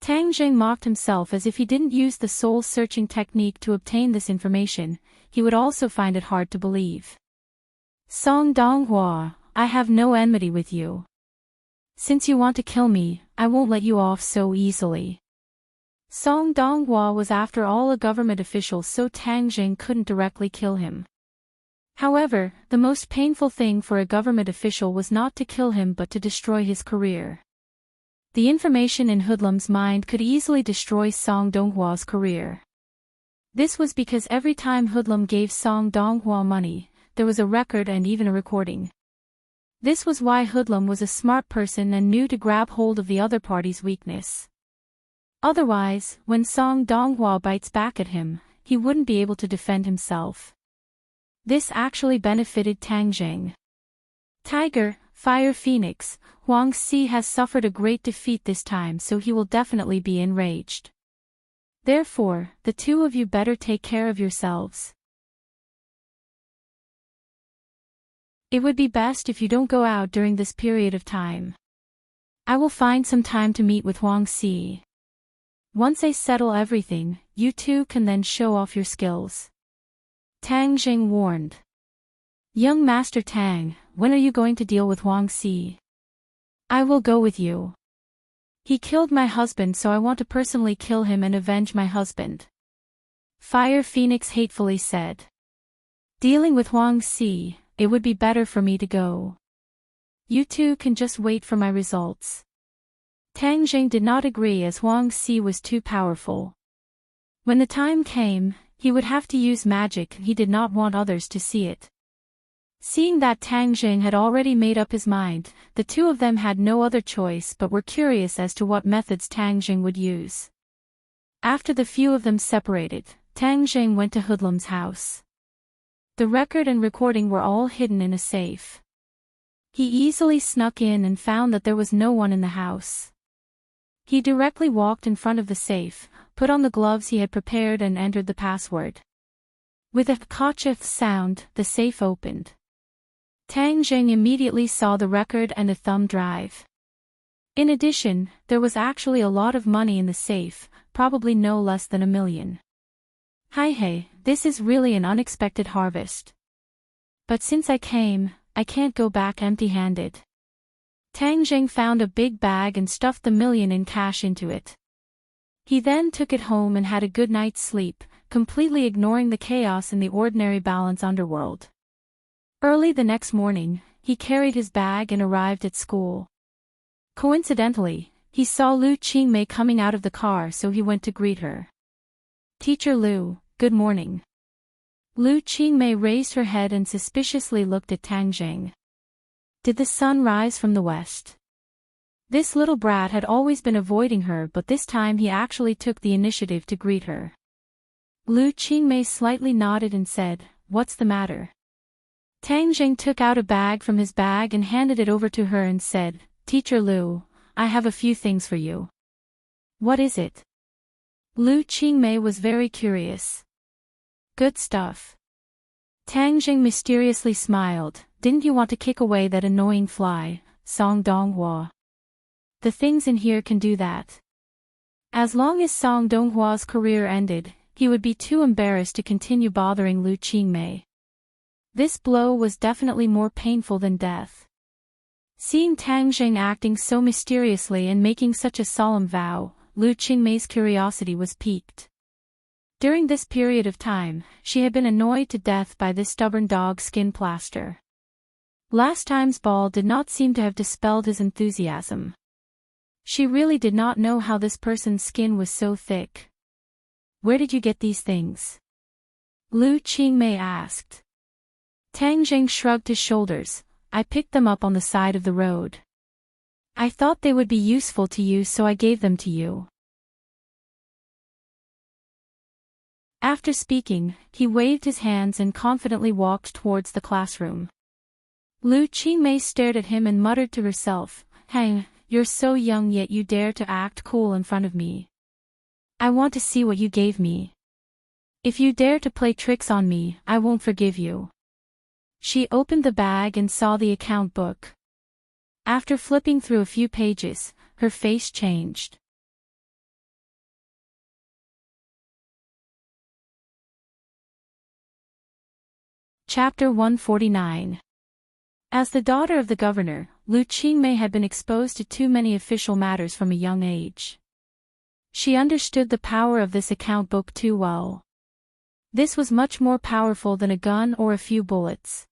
Tang Jing mocked himself as if he didn't use the soul-searching technique to obtain this information, he would also find it hard to believe. "Song Donghua, I have no enmity with you. Since you want to kill me, I won't let you off so easily. Song Donghua was after all a government official, so Tang Jing couldn't directly kill him. However, the most painful thing for a government official was not to kill him but to destroy his career. The information in Hoodlum's mind could easily destroy Song Donghua's career. This was because every time Hoodlum gave Song Donghua money, there was a record and even a recording. This was why Hoodlum was a smart person and knew to grab hold of the other party's weakness. Otherwise, when Song Donghua bites back at him, he wouldn't be able to defend himself. This actually benefited Tang Jing. Tiger, Fire Phoenix, Huang Si has suffered a great defeat this time, so he will definitely be enraged. Therefore, the two of you better take care of yourselves. It would be best if you don't go out during this period of time. I will find some time to meet with Huang Si. Once I settle everything, you two can then show off your skills. Tang Jing warned. Young Master Tang, when are you going to deal with Huang Si? I will go with you. He killed my husband, so I want to personally kill him and avenge my husband. Fire Phoenix hatefully said. Dealing with Huang Si, it would be better for me to go. You two can just wait for my results. Tang Jing did not agree as Huang Si was too powerful. When the time came, he would have to use magic and he did not want others to see it. Seeing that Tang Jing had already made up his mind, the two of them had no other choice but were curious as to what methods Tang Jing would use. After the few of them separated, Tang Jing went to Hoodlum's house. The record and recording were all hidden in a safe. He easily snuck in and found that there was no one in the house. He directly walked in front of the safe, put on the gloves he had prepared and entered the password. With a kachif sound, the safe opened. Tang Jing immediately saw the record and a thumb drive. In addition, there was actually a lot of money in the safe, probably no less than 1 million. Hey, this is really an unexpected harvest. But since I came, I can't go back empty-handed. Tang Jing found a big bag and stuffed the 1 million in cash into it. He then took it home and had a good night's sleep, completely ignoring the chaos in the ordinary balance underworld. Early the next morning, he carried his bag and arrived at school. Coincidentally, he saw Lu Qingmei coming out of the car, so he went to greet her. Teacher Lu, good morning. Lu Qingmei raised her head and suspiciously looked at Tang Jing. Did the sun rise from the west? This little brat had always been avoiding her, but this time he actually took the initiative to greet her. Lu Qingmei slightly nodded and said, "What's the matter?" Tang Jing took out a bag from his bag and handed it over to her and said, "Teacher Lu, I have a few things for you." "What is it?" Lu Qingmei was very curious. "Good stuff." Tang Jing mysteriously smiled. "Didn't you want to kick away that annoying fly, Song Donghua? The things in here can do that." As long as Song Donghua's career ended, he would be too embarrassed to continue bothering Lu Qingmei. This blow was definitely more painful than death. Seeing Tang Jing acting so mysteriously and making such a solemn vow, Lu Qingmei's curiosity was piqued. During this period of time, she had been annoyed to death by this stubborn dog skin plaster. Last time's ball did not seem to have dispelled his enthusiasm. She really did not know how this person's skin was so thick. "Where did you get these things?" Lu Qingmei asked. Tang Jing shrugged his shoulders. "I picked them up on the side of the road. I thought they would be useful to you, so I gave them to you." After speaking, he waved his hands and confidently walked towards the classroom. Lu Qingmei stared at him and muttered to herself, "Hey, you're so young yet you dare to act cool in front of me. I want to see what you gave me. If you dare to play tricks on me, I won't forgive you." She opened the bag and saw the account book. After flipping through a few pages, her face changed. Chapter 149. As the daughter of the governor, Lu Qingmei had been exposed to too many official matters from a young age. She understood the power of this account book too well. This was much more powerful than a gun or a few bullets.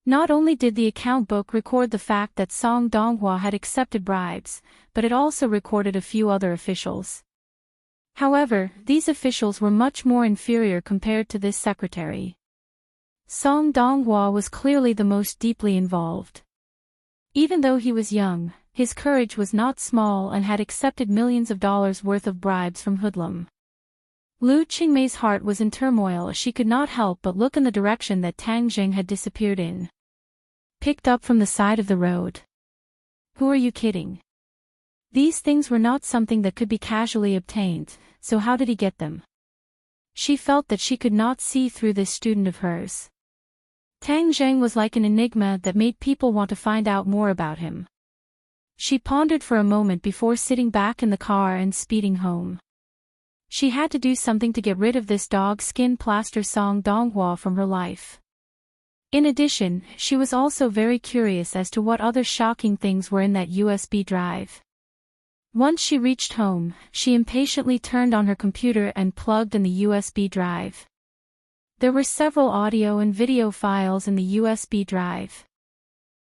Not only did the account book record the fact that Song Donghua had accepted bribes, but it also recorded a few other officials. However, these officials were much more inferior compared to this secretary. Song Donghua was clearly the most deeply involved. Even though he was young, his courage was not small and had accepted millions of dollars worth of bribes from hoodlum. Lu Qingmei's heart was in turmoil as she could not help but look in the direction that Tang Jing had disappeared in. Picked up from the side of the road. Who are you kidding? These things were not something that could be casually obtained, so how did he get them? She felt that she could not see through this student of hers. Tang Zheng was like an enigma that made people want to find out more about him. She pondered for a moment before sitting back in the car and speeding home. She had to do something to get rid of this dog skin plaster Song Donghua from her life. In addition, she was also very curious as to what other shocking things were in that USB drive. Once she reached home, she impatiently turned on her computer and plugged in the USB drive. There were several audio and video files in the USB drive.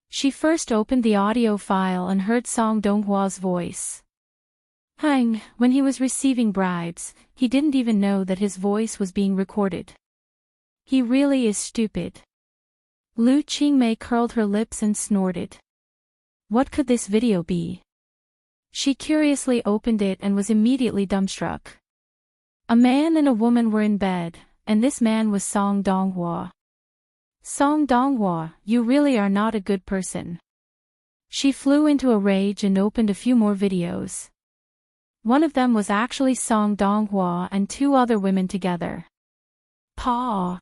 She first opened the audio file and heard Song Donghua's voice. When he was receiving bribes, he didn't even know that his voice was being recorded. He really is stupid. Lu Qingmei curled her lips and snorted. What could this video be? She curiously opened it and was immediately dumbstruck. A man and a woman were in bed, and this man was Song Donghua. Song Donghua, you really are not a good person. She flew into a rage and opened a few more videos. One of them was actually Song Donghua and two other women together. Paw!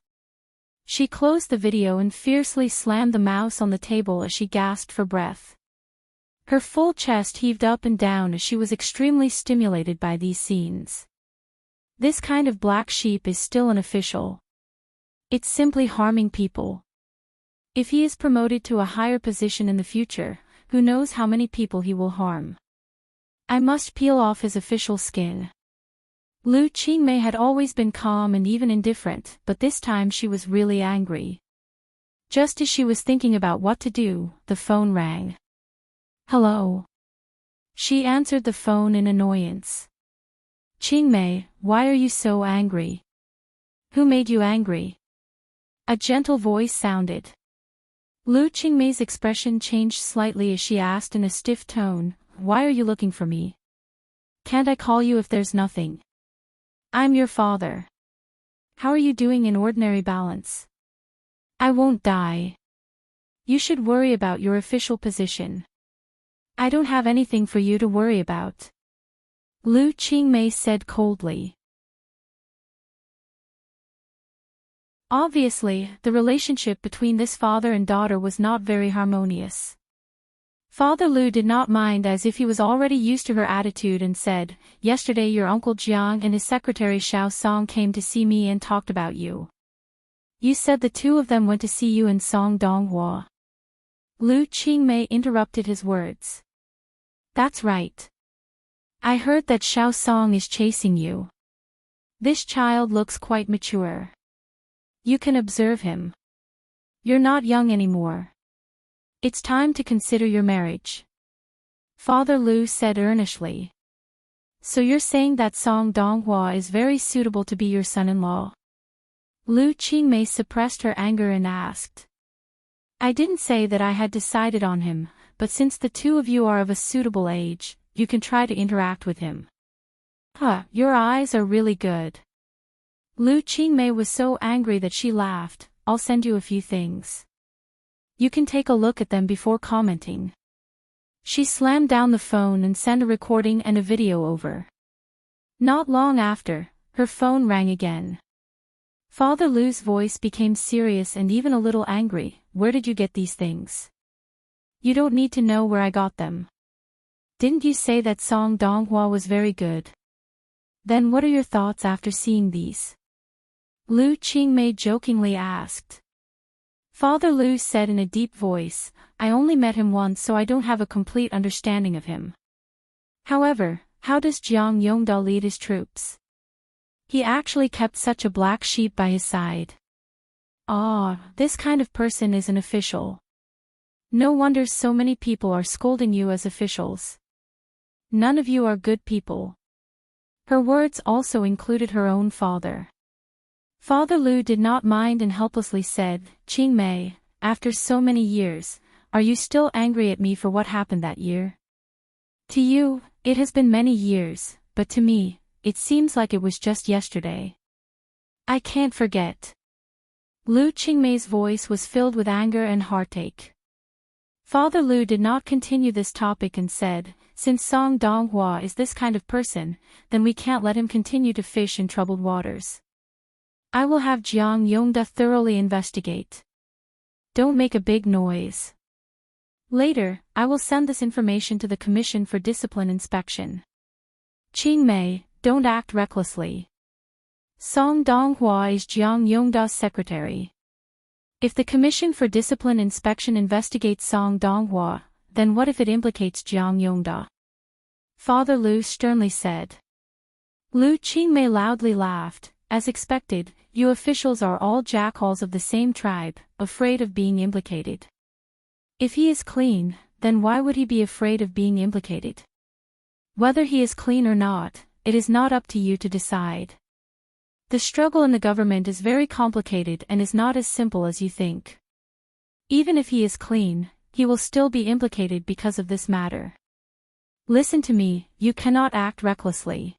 She closed the video and fiercely slammed the mouse on the table as she gasped for breath. Her full chest heaved up and down as she was extremely stimulated by these scenes. This kind of black sheep is still an official. It's simply harming people. If he is promoted to a higher position in the future, who knows how many people he will harm. I must peel off his official skin. Lu Qingmei had always been calm and even indifferent, but this time she was really angry. Just as she was thinking about what to do, the phone rang. Hello. She answered the phone in annoyance. Qingmei, why are you so angry? Who made you angry? A gentle voice sounded. Lu Qingmei's expression changed slightly as she asked in a stiff tone, why are you looking for me? Can't I call you if there's nothing? I'm your father. How are you doing in ordinary balance? I won't die. You should worry about your official position. I don't have anything for you to worry about. Lu Qingmei said coldly. Obviously, the relationship between this father and daughter was not very harmonious. Father Lu did not mind as if he was already used to her attitude and said, yesterday your uncle Jiang and his secretary Xiao Song came to see me and talked about you. You said the two of them went to see you and Song Donghua. Lu Qingmei interrupted his words. That's right. I heard that Xiao Song is chasing you. This child looks quite mature. You can observe him. You're not young anymore. It's time to consider your marriage. Father Lu said earnestly. So you're saying that Song Donghua is very suitable to be your son-in-law? Lu Qingmei suppressed her anger and asked. I didn't say that I had decided on him, but since the two of you are of a suitable age, you can try to interact with him. Your eyes are really good. Lu Qingmei was so angry that she laughed. I'll send you a few things. You can take a look at them before commenting. She slammed down the phone and sent a recording and a video over. Not long after, her phone rang again. Father Lu's voice became serious and even a little angry. Where did you get these things? You don't need to know where I got them. Didn't you say that Song Donghua was very good? Then what are your thoughts after seeing these? Lu Qingmei jokingly asked. Father Lu said in a deep voice, I only met him once so I don't have a complete understanding of him. However, how does Jiang Yongda lead his troops? He actually kept such a black sheep by his side. Ah, this kind of person is an official. No wonder so many people are scolding you as officials. None of you are good people. Her words also included her own father. Father Lu did not mind and helplessly said, Qing Mei, after so many years, are you still angry at me for what happened that year? To you, it has been many years, but to me, it seems like it was just yesterday. I can't forget. Lu Qingmei's voice was filled with anger and heartache. Father Lu did not continue this topic and said, since Song Donghua is this kind of person, then we can't let him continue to fish in troubled waters. I will have Jiang Yongda thoroughly investigate. Don't make a big noise. Later, I will send this information to the Commission for Discipline Inspection. Qing Mei, don't act recklessly. Song Donghua is Jiang Yongda's secretary. If the Commission for Discipline Inspection investigates Song Donghua, then what if it implicates Jiang Yongda? Father Lu sternly said. Lu Qingmei loudly laughed. As expected, you officials are all jackals of the same tribe, afraid of being implicated. If he is clean, then why would he be afraid of being implicated? Whether he is clean or not, it is not up to you to decide. The struggle in the government is very complicated and is not as simple as you think. Even if he is clean, he will still be implicated because of this matter. Listen to me, you cannot act recklessly.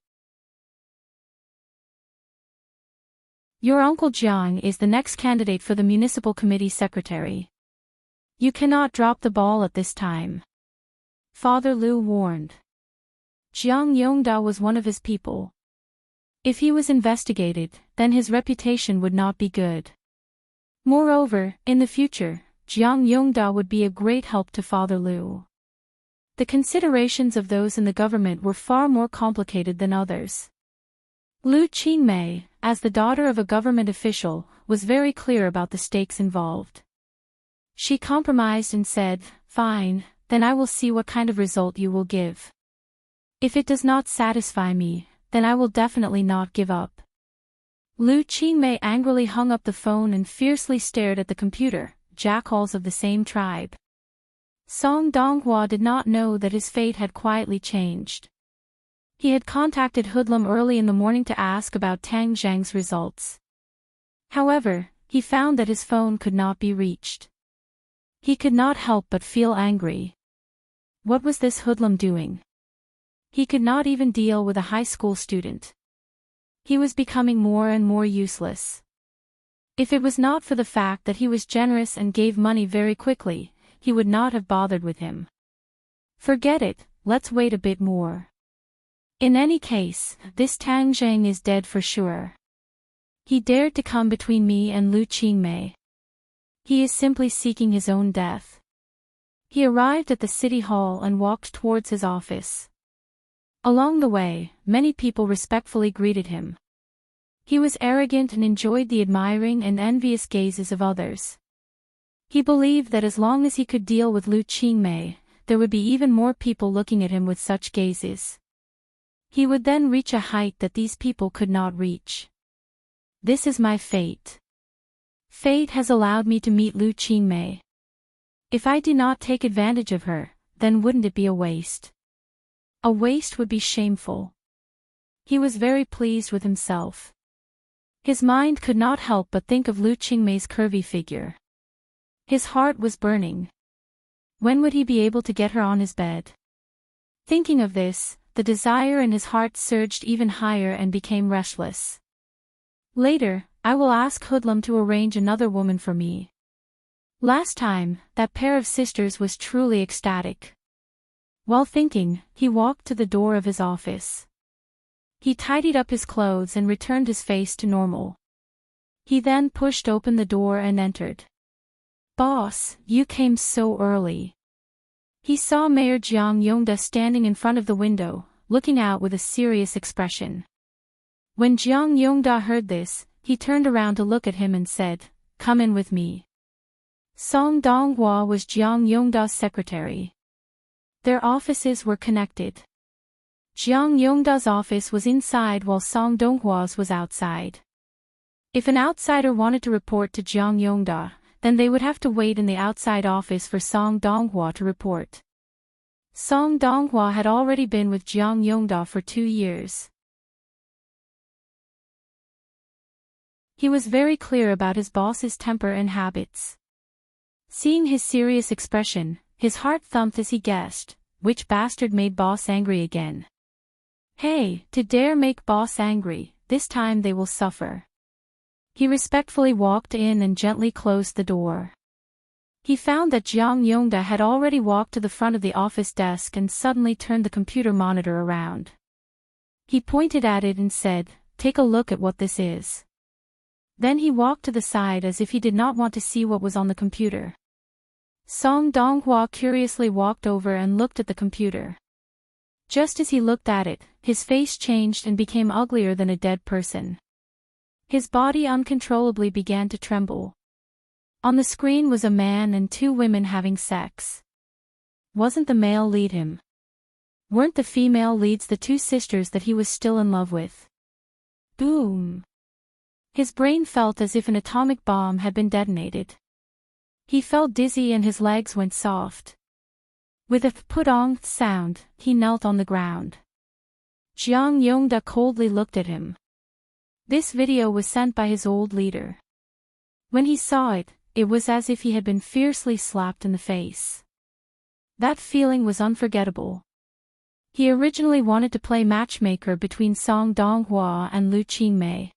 Your uncle Jiang is the next candidate for the municipal committee secretary. You cannot drop the ball at this time. Father Lu warned. Jiang Yongda was one of his people. If he was investigated, then his reputation would not be good. Moreover, in the future, Jiang Yongda would be a great help to Father Lu. The considerations of those in the government were far more complicated than others. Lu Qingmei, as the daughter of a government official, was very clear about the stakes involved. She compromised and said, fine, then I will see what kind of result you will give. If it does not satisfy me, then I will definitely not give up. Lu Qingmei angrily hung up the phone and fiercely stared at the computer, jackals of the same tribe. Song Donghua did not know that his fate had quietly changed. He had contacted Hoodlum early in the morning to ask about Tang Zhang's results. However, he found that his phone could not be reached. He could not help but feel angry. What was this Hoodlum doing? He could not even deal with a high school student. He was becoming more and more useless. If it was not for the fact that he was generous and gave money very quickly, he would not have bothered with him. Forget it, let's wait a bit more. In any case, this Tang Zhang is dead for sure. He dared to come between me and Lu Qingmei. He is simply seeking his own death. He arrived at the city hall and walked towards his office. Along the way, many people respectfully greeted him. He was arrogant and enjoyed the admiring and envious gazes of others. He believed that as long as he could deal with Lu Qingmei, there would be even more people looking at him with such gazes. He would then reach a height that these people could not reach. This is my fate. Fate has allowed me to meet Lu Qingmei. If I do not take advantage of her, then wouldn't it be a waste? A waste would be shameful. He was very pleased with himself. His mind could not help but think of Lu Qingmei's curvy figure. His heart was burning. When would he be able to get her on his bed? Thinking of this, the desire in his heart surged even higher and became restless. Later, I will ask Hoodlum to arrange another woman for me. Last time, that pair of sisters was truly ecstatic. While thinking, he walked to the door of his office. He tidied up his clothes and returned his face to normal. He then pushed open the door and entered. Boss, you came so early. He saw Mayor Jiang Yongda standing in front of the window, looking out with a serious expression. When Jiang Yongda heard this, he turned around to look at him and said, "Come in with me." Song Donghua was Jiang Yongda's secretary. Their offices were connected. Jiang Yongda's office was inside while Song Donghua's was outside. If an outsider wanted to report to Jiang Yongda, then they would have to wait in the outside office for Song Donghua to report. Song Donghua had already been with Jiang Yongda for 2 years. He was very clear about his boss's temper and habits. Seeing his serious expression, his heart thumped as he guessed, which bastard made boss angry again. Hey, to dare make boss angry, this time they will suffer. He respectfully walked in and gently closed the door. He found that Jiang Yongda had already walked to the front of the office desk and suddenly turned the computer monitor around. He pointed at it and said, "Take a look at what this is." Then he walked to the side as if he did not want to see what was on the computer. Song Donghua curiously walked over and looked at the computer. Just as he looked at it, his face changed and became uglier than a dead person. His body uncontrollably began to tremble. On the screen was a man and 2 women having sex. Wasn't the male lead him? Weren't the female leads the 2 sisters that he was still in love with? Boom! His brain felt as if an atomic bomb had been detonated. He felt dizzy and his legs went soft. With a put-on sound, he knelt on the ground. Jiang Yongda coldly looked at him. This video was sent by his old leader. When he saw it, it was as if he had been fiercely slapped in the face. That feeling was unforgettable. He originally wanted to play matchmaker between Song Donghua and Lu Qingmei.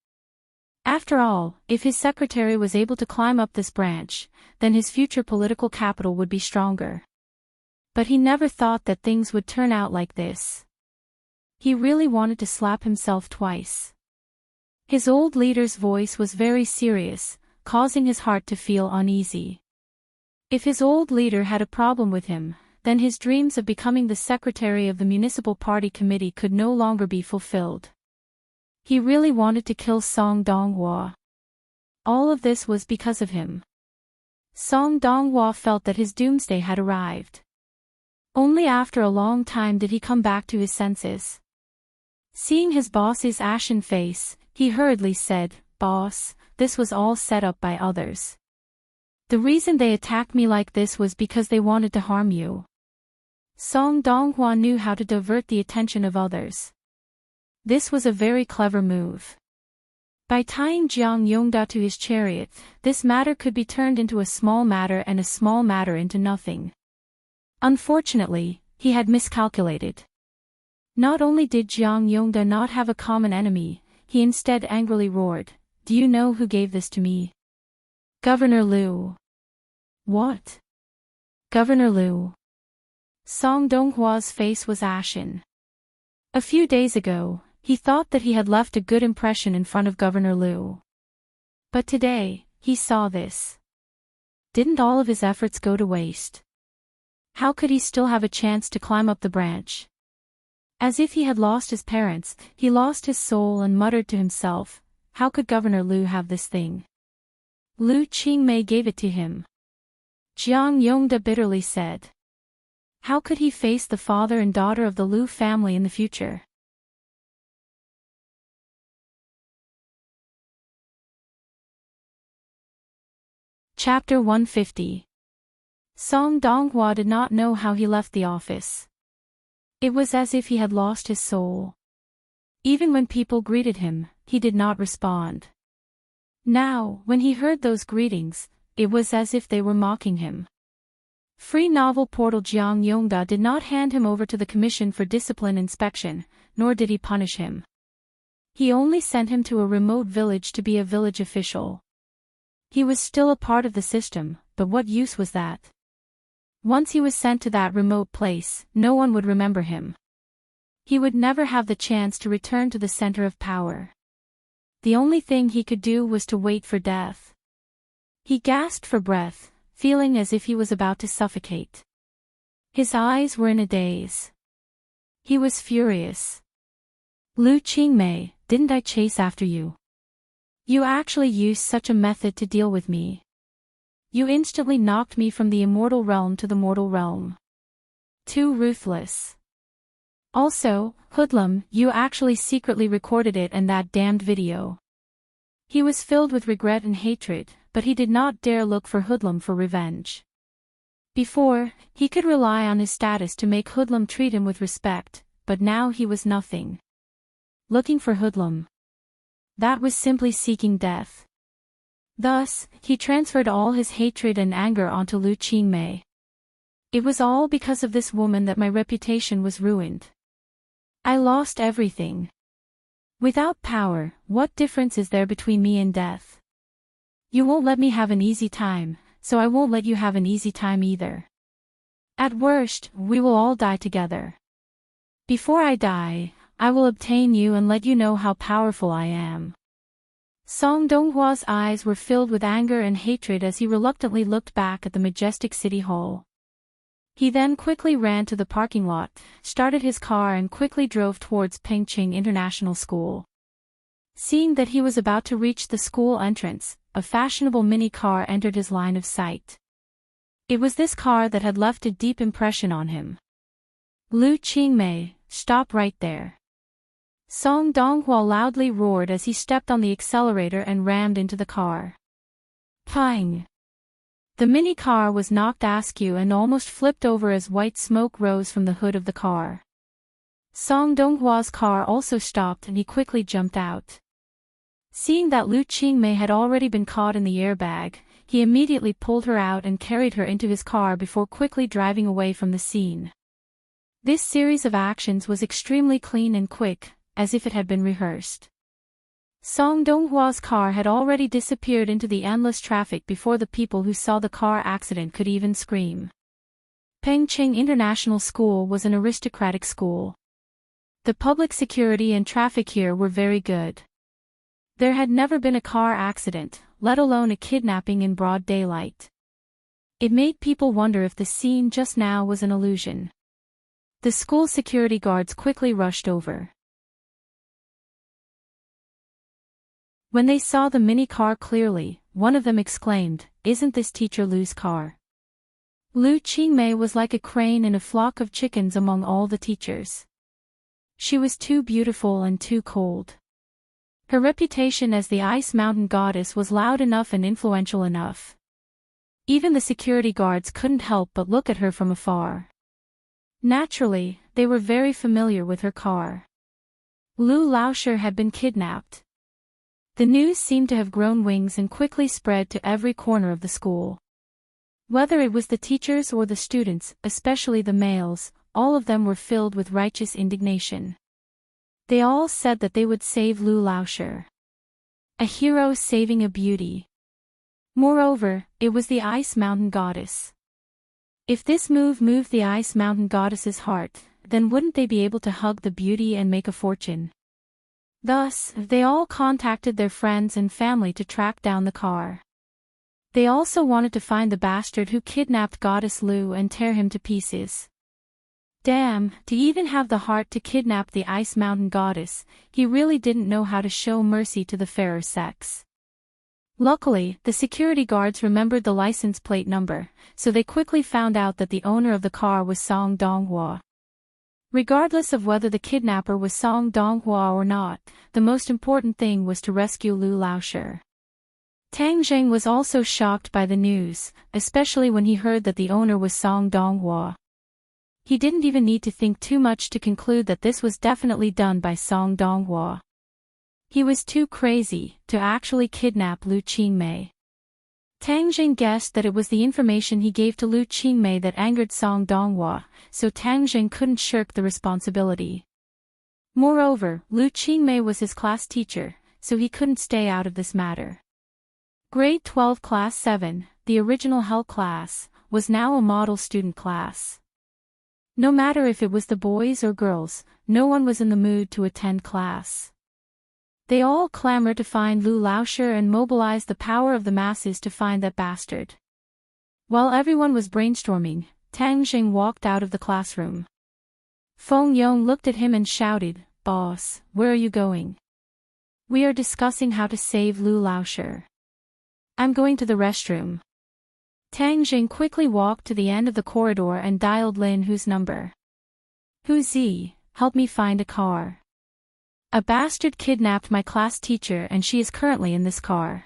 After all, if his secretary was able to climb up this branch, then his future political capital would be stronger. But he never thought that things would turn out like this. He really wanted to slap himself twice. His old leader's voice was very serious, causing his heart to feel uneasy. If his old leader had a problem with him, then his dreams of becoming the secretary of the municipal party committee could no longer be fulfilled. He really wanted to kill Song Donghua. All of this was because of him. Song Donghua felt that his doomsday had arrived. Only after a long time did he come back to his senses. Seeing his boss's ashen face, he hurriedly said, "Boss, this was all set up by others. The reason they attacked me like this was because they wanted to harm you." Song Donghua knew how to divert the attention of others. This was a very clever move. By tying Jiang Yongda to his chariot, this matter could be turned into a small matter and a small matter into nothing. Unfortunately, he had miscalculated. Not only did Jiang Yongda not have a common enemy, he instead angrily roared, "Do you know who gave this to me? Governor Liu." "What? Governor Liu?" Song Donghua's face was ashen. A few days ago, he thought that he had left a good impression in front of Governor Liu. But today, he saw this. Didn't all of his efforts go to waste? How could he still have a chance to climb up the branch? As if he had lost his parents, he lost his soul and muttered to himself, "How could Governor Liu have this thing? Lu Qingmei gave it to him." Jiang Yongda bitterly said. How could he face the father and daughter of the Liu family in the future? Chapter 150. Song Donghua did not know how he left the office. It was as if he had lost his soul. Even when people greeted him, he did not respond. Now, when he heard those greetings, it was as if they were mocking him. Free novel portal Jiang Yongda did not hand him over to the Commission for Discipline Inspection, nor did he punish him. He only sent him to a remote village to be a village official. He was still a part of the system, but what use was that? Once he was sent to that remote place, no one would remember him. He would never have the chance to return to the center of power. The only thing he could do was to wait for death. He gasped for breath, feeling as if he was about to suffocate. His eyes were in a daze. He was furious. Lu Qingmei, didn't I chase after you? You actually used such a method to deal with me. You instantly knocked me from the immortal realm to the mortal realm. Too ruthless. Also, hoodlum, you actually secretly recorded it and that damned video. He was filled with regret and hatred, but he did not dare look for hoodlum for revenge. Before, he could rely on his status to make hoodlum treat him with respect, but now he was nothing. Looking for hoodlum. That was simply seeking death. Thus, he transferred all his hatred and anger onto Lu Qingmei. It was all because of this woman that my reputation was ruined. I lost everything. Without power, what difference is there between me and death? You won't let me have an easy time, so I won't let you have an easy time either. At worst, we will all die together. Before I die, I will obtain you and let you know how powerful I am. Song Donghua's eyes were filled with anger and hatred as he reluctantly looked back at the majestic city hall. He then quickly ran to the parking lot, started his car and quickly drove towards Pengqing International School. Seeing that he was about to reach the school entrance, a fashionable mini car entered his line of sight. It was this car that had left a deep impression on him. Lu Qingmei, stop right there. Song Donghua loudly roared as he stepped on the accelerator and rammed into the car. Pang! The mini car was knocked askew and almost flipped over as white smoke rose from the hood of the car. Song Donghua's car also stopped and he quickly jumped out. Seeing that Lu Qingmei had already been caught in the airbag, he immediately pulled her out and carried her into his car before quickly driving away from the scene. This series of actions was extremely clean and quick, as if it had been rehearsed. Song Donghua's car had already disappeared into the endless traffic before the people who saw the car accident could even scream. Pengqing International School was an aristocratic school. The public security and traffic here were very good. There had never been a car accident, let alone a kidnapping in broad daylight. It made people wonder if the scene just now was an illusion. The school security guards quickly rushed over. When they saw the mini car clearly, one of them exclaimed, "Isn't this Teacher Lu's car?" Lu Qingmei was like a crane in a flock of chickens among all the teachers. She was too beautiful and too cold. Her reputation as the Ice Mountain Goddess was loud enough and influential enough. Even the security guards couldn't help but look at her from afar. Naturally, they were very familiar with her car. Lu Laoshi had been kidnapped. The news seemed to have grown wings and quickly spread to every corner of the school. Whether it was the teachers or the students, especially the males, all of them were filled with righteous indignation. They all said that they would save Lu Laoshi. A hero saving a beauty. Moreover, it was the Ice Mountain Goddess. If this move moved the Ice Mountain Goddess's heart, then wouldn't they be able to hug the beauty and make a fortune? Thus, they all contacted their friends and family to track down the car. They also wanted to find the bastard who kidnapped Goddess Lu and tear him to pieces. Damn, to even have the heart to kidnap the Ice Mountain Goddess, he really didn't know how to show mercy to the fairer sex. Luckily, the security guards remembered the license plate number, so they quickly found out that the owner of the car was Song Donghua. Regardless of whether the kidnapper was Song Donghua or not, the most important thing was to rescue Lu Laoshi. Tang Zheng was also shocked by the news, especially when he heard that the owner was Song Donghua. He didn't even need to think too much to conclude that this was definitely done by Song Donghua. He was too crazy to actually kidnap Lu Qingmei. Tang Zheng guessed that it was the information he gave to Lu Qingmei that angered Song Donghua, so Tang Zheng couldn't shirk the responsibility. Moreover, Lu Qingmei was his class teacher, so he couldn't stay out of this matter. Grade 12 Class 7, the original Hell class, was now a model student class. No matter if it was the boys or girls, no one was in the mood to attend class. They all clamored to find Lu Laoshi and mobilized the power of the masses to find that bastard. While everyone was brainstorming, Tang Zheng walked out of the classroom. Feng Yong looked at him and shouted, "Boss, where are you going?" "We are discussing how to save Lu Laoshi." "I'm going to the restroom." Tang Jing quickly walked to the end of the corridor and dialed Lin Hu's number. "Hu Zi, help me find a car. A bastard kidnapped my class teacher and she is currently in this car.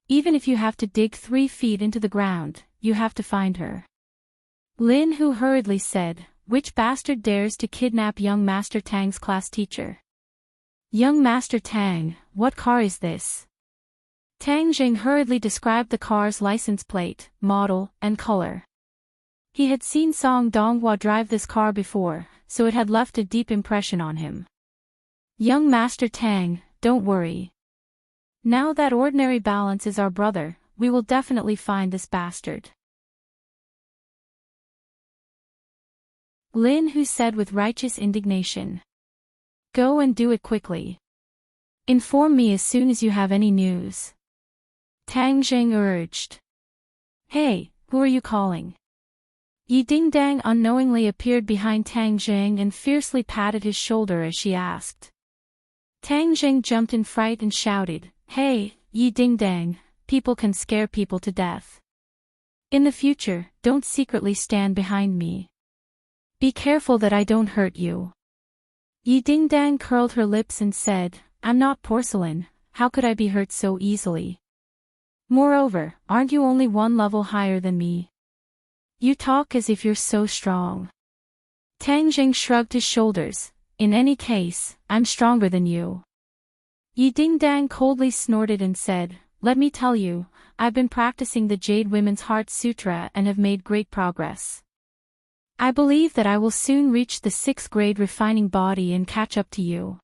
Even if you have to dig 3 feet into the ground, you have to find her." Lin Hu hurriedly said, "Which bastard dares to kidnap young Master Tang's class teacher?" "Young Master Tang, what car is this?" Tang Jing hurriedly described the car's license plate, model, and color. He had seen Song Donghua drive this car before, so it had left a deep impression on him. "Young Master Tang, don't worry. Now that Ordinary Balance is our brother, we will definitely find this bastard." Lin Hu said with righteous indignation. "Go and do it quickly. Inform me as soon as you have any news." Tang Jing urged. "Hey, who are you calling?" Yi Dingdang unknowingly appeared behind Tang Jing and fiercely patted his shoulder as she asked. Tang Jing jumped in fright and shouted, "Hey, Yi Dingdang, people can scare people to death. In the future, don't secretly stand behind me. Be careful that I don't hurt you." Yi Dingdang curled her lips and said, "I'm not porcelain, how could I be hurt so easily? Moreover, aren't you only 1 level higher than me? You talk as if you're so strong." Tang Jing shrugged his shoulders. "In any case, I'm stronger than you." Yi Dingdang coldly snorted and said, "Let me tell you, I've been practicing the Jade Women's Heart Sutra and have made great progress. I believe that I will soon reach the 6th grade refining body and catch up to you."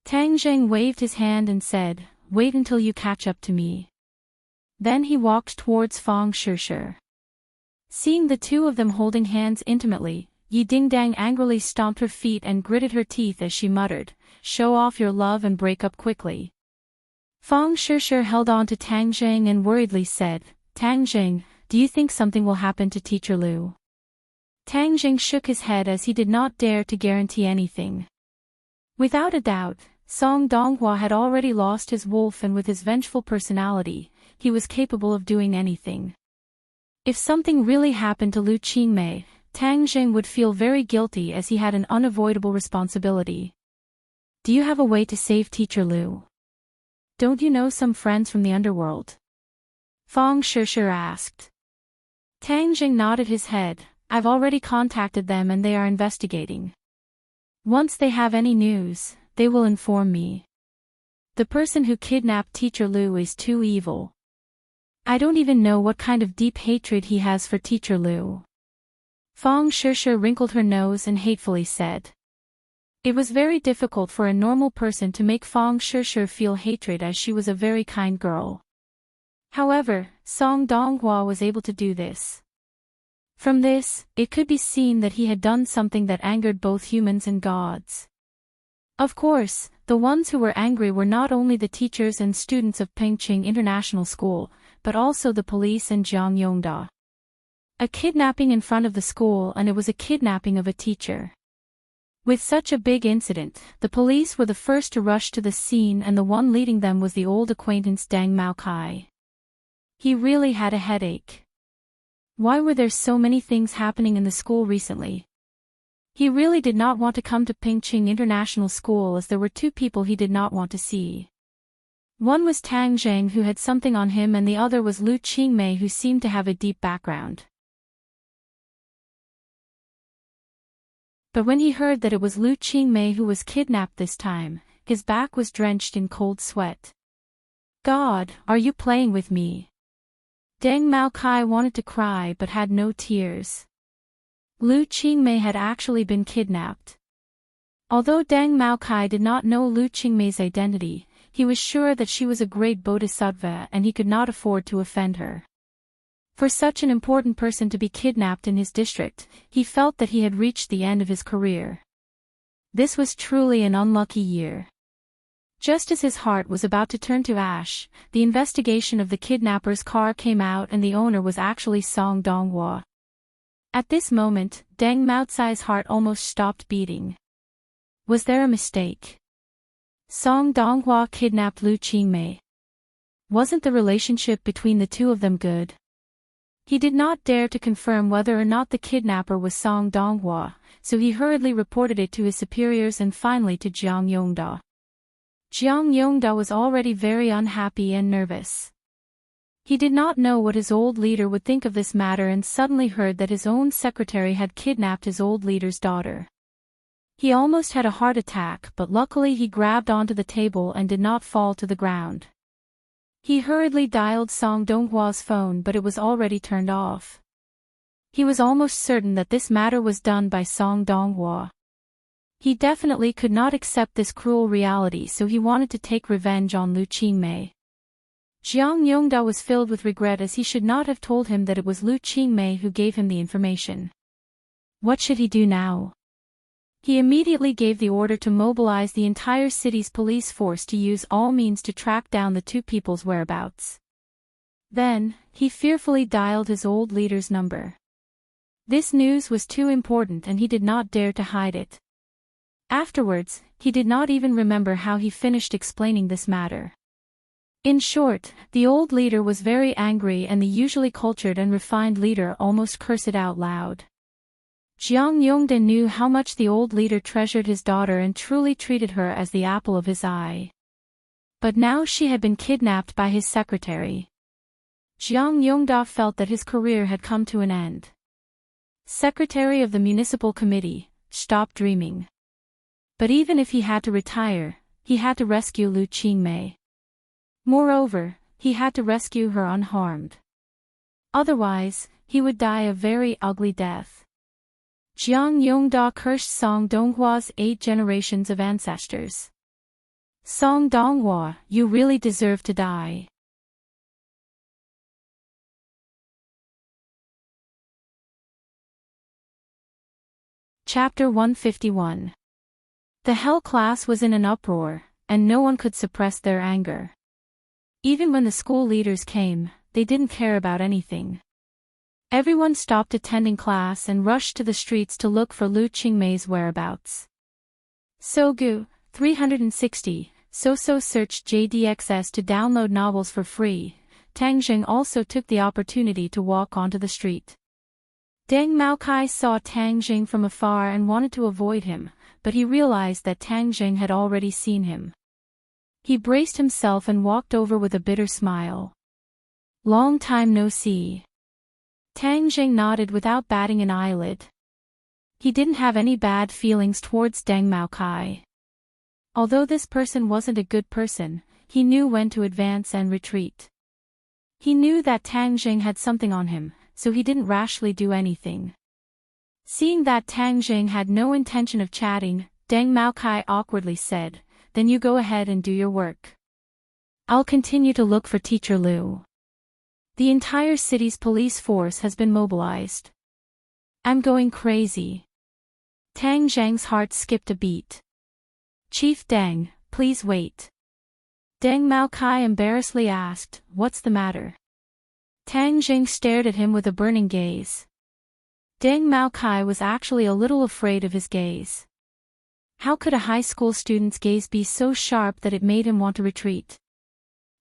Tang Jing waved his hand and said, "Wait until you catch up to me." Then he walked towards Fang Shishir. Seeing the two of them holding hands intimately, Yi Dingdang angrily stomped her feet and gritted her teeth as she muttered, "Show off your love and break up quickly." Fang Shishir held on to Tang Jing and worriedly said, "Tang Jing, do you think something will happen to Teacher Lu?" Tang Jing shook his head as he did not dare to guarantee anything. Without a doubt, Song Donghua had already lost his wolf, and with his vengeful personality, he was capable of doing anything. If something really happened to Lu Qingmei, Tang Jing would feel very guilty as he had an unavoidable responsibility. "Do you have a way to save Teacher Lu? Don't you know some friends from the underworld?" Fang Shishir asked. Tang Jing nodded his head. "I've already contacted them and they are investigating. Once they have any news, they will inform me. The person who kidnapped Teacher Lu is too evil. I don't even know what kind of deep hatred he has for Teacher Lu." Fang Shishir wrinkled her nose and hatefully said. It was very difficult for a normal person to make Fang Shishir feel hatred, as she was a very kind girl. However, Song Donghua was able to do this. From this, it could be seen that he had done something that angered both humans and gods. Of course, the ones who were angry were not only the teachers and students of Pengqing International School, but also the police and Jiang Yongda. A kidnapping in front of the school, and it was a kidnapping of a teacher. With such a big incident, the police were the first to rush to the scene, and the one leading them was the old acquaintance Deng Maokai. He really had a headache. Why were there so many things happening in the school recently? He really did not want to come to Pengqing International School, as there were 2 people he did not want to see. One was Tang Jing, who had something on him, and the other was Lu Qingmei, who seemed to have a deep background. But when he heard that it was Lu Qingmei who was kidnapped this time, his back was drenched in cold sweat. "God, are you playing with me?" Deng Maokai wanted to cry but had no tears. Lu Qingmei had actually been kidnapped. Although Deng Maokai did not know Lu Qingmei's identity, he was sure that she was a great bodhisattva and he could not afford to offend her. For such an important person to be kidnapped in his district, he felt that he had reached the end of his career. This was truly an unlucky year. Just as his heart was about to turn to ash, the investigation of the kidnapper's car came out, and the owner was actually Song Donghua. At this moment, Deng Maotsai's heart almost stopped beating. Was there a mistake? Song Donghua kidnapped Lu Qingmei. Wasn't the relationship between the two of them good? He did not dare to confirm whether or not the kidnapper was Song Donghua, so he hurriedly reported it to his superiors and finally to Jiang Yongda. Jiang Yongda was already very unhappy and nervous. He did not know what his old leader would think of this matter and suddenly heard that his own secretary had kidnapped his old leader's daughter. He almost had a heart attack, but luckily he grabbed onto the table and did not fall to the ground. He hurriedly dialed Song Donghua's phone, but it was already turned off. He was almost certain that this matter was done by Song Donghua. He definitely could not accept this cruel reality, so he wanted to take revenge on Lu Qingmei. Jiang Yongda was filled with regret as he should not have told him that it was Lu Qingmei who gave him the information. What should he do now? He immediately gave the order to mobilize the entire city's police force to use all means to track down the two people's whereabouts. Then, he fearfully dialed his old leader's number. This news was too important and he did not dare to hide it. Afterwards, he did not even remember how he finished explaining this matter. In short, the old leader was very angry and the usually cultured and refined leader almost cursed out loud. Jiang Yongda knew how much the old leader treasured his daughter and truly treated her as the apple of his eye. But now she had been kidnapped by his secretary. Jiang Yongda felt that his career had come to an end. Secretary of the Municipal Committee, stop dreaming. But even if he had to retire, he had to rescue Lu Qingmei. Moreover, he had to rescue her unharmed. Otherwise, he would die a very ugly death. Jiang Yongda cursed Song Donghua's 8 generations of ancestors. Song Donghua, you really deserve to die. Chapter 151. The Hell class was in an uproar, and no one could suppress their anger. Even when the school leaders came, they didn't care about anything. Everyone stopped attending class and rushed to the streets to look for Lu Qingmei's whereabouts. Sogu, 360, So searched JDXS to download novels for free. Tang Jing also took the opportunity to walk onto the street. Deng Maokai saw Tang Jing from afar and wanted to avoid him, but he realized that Tang Jing had already seen him. He braced himself and walked over with a bitter smile. Long time no see. Tang Jing nodded without batting an eyelid. He didn't have any bad feelings towards Deng Maokai. Although this person wasn't a good person, he knew when to advance and retreat. He knew that Tang Jing had something on him, so he didn't rashly do anything. Seeing that Tang Jing had no intention of chatting, Deng Maokai awkwardly said, "Then you go ahead and do your work. I'll continue to look for Teacher Liu. The entire city's police force has been mobilized. I'm going crazy." Tang Zhang's heart skipped a beat. "Chief Deng, please wait." Deng Maokai embarrassedly asked, "What's the matter?" Tang Jing stared at him with a burning gaze. Deng Maokai was actually a little afraid of his gaze. How could a high school student's gaze be so sharp that it made him want to retreat?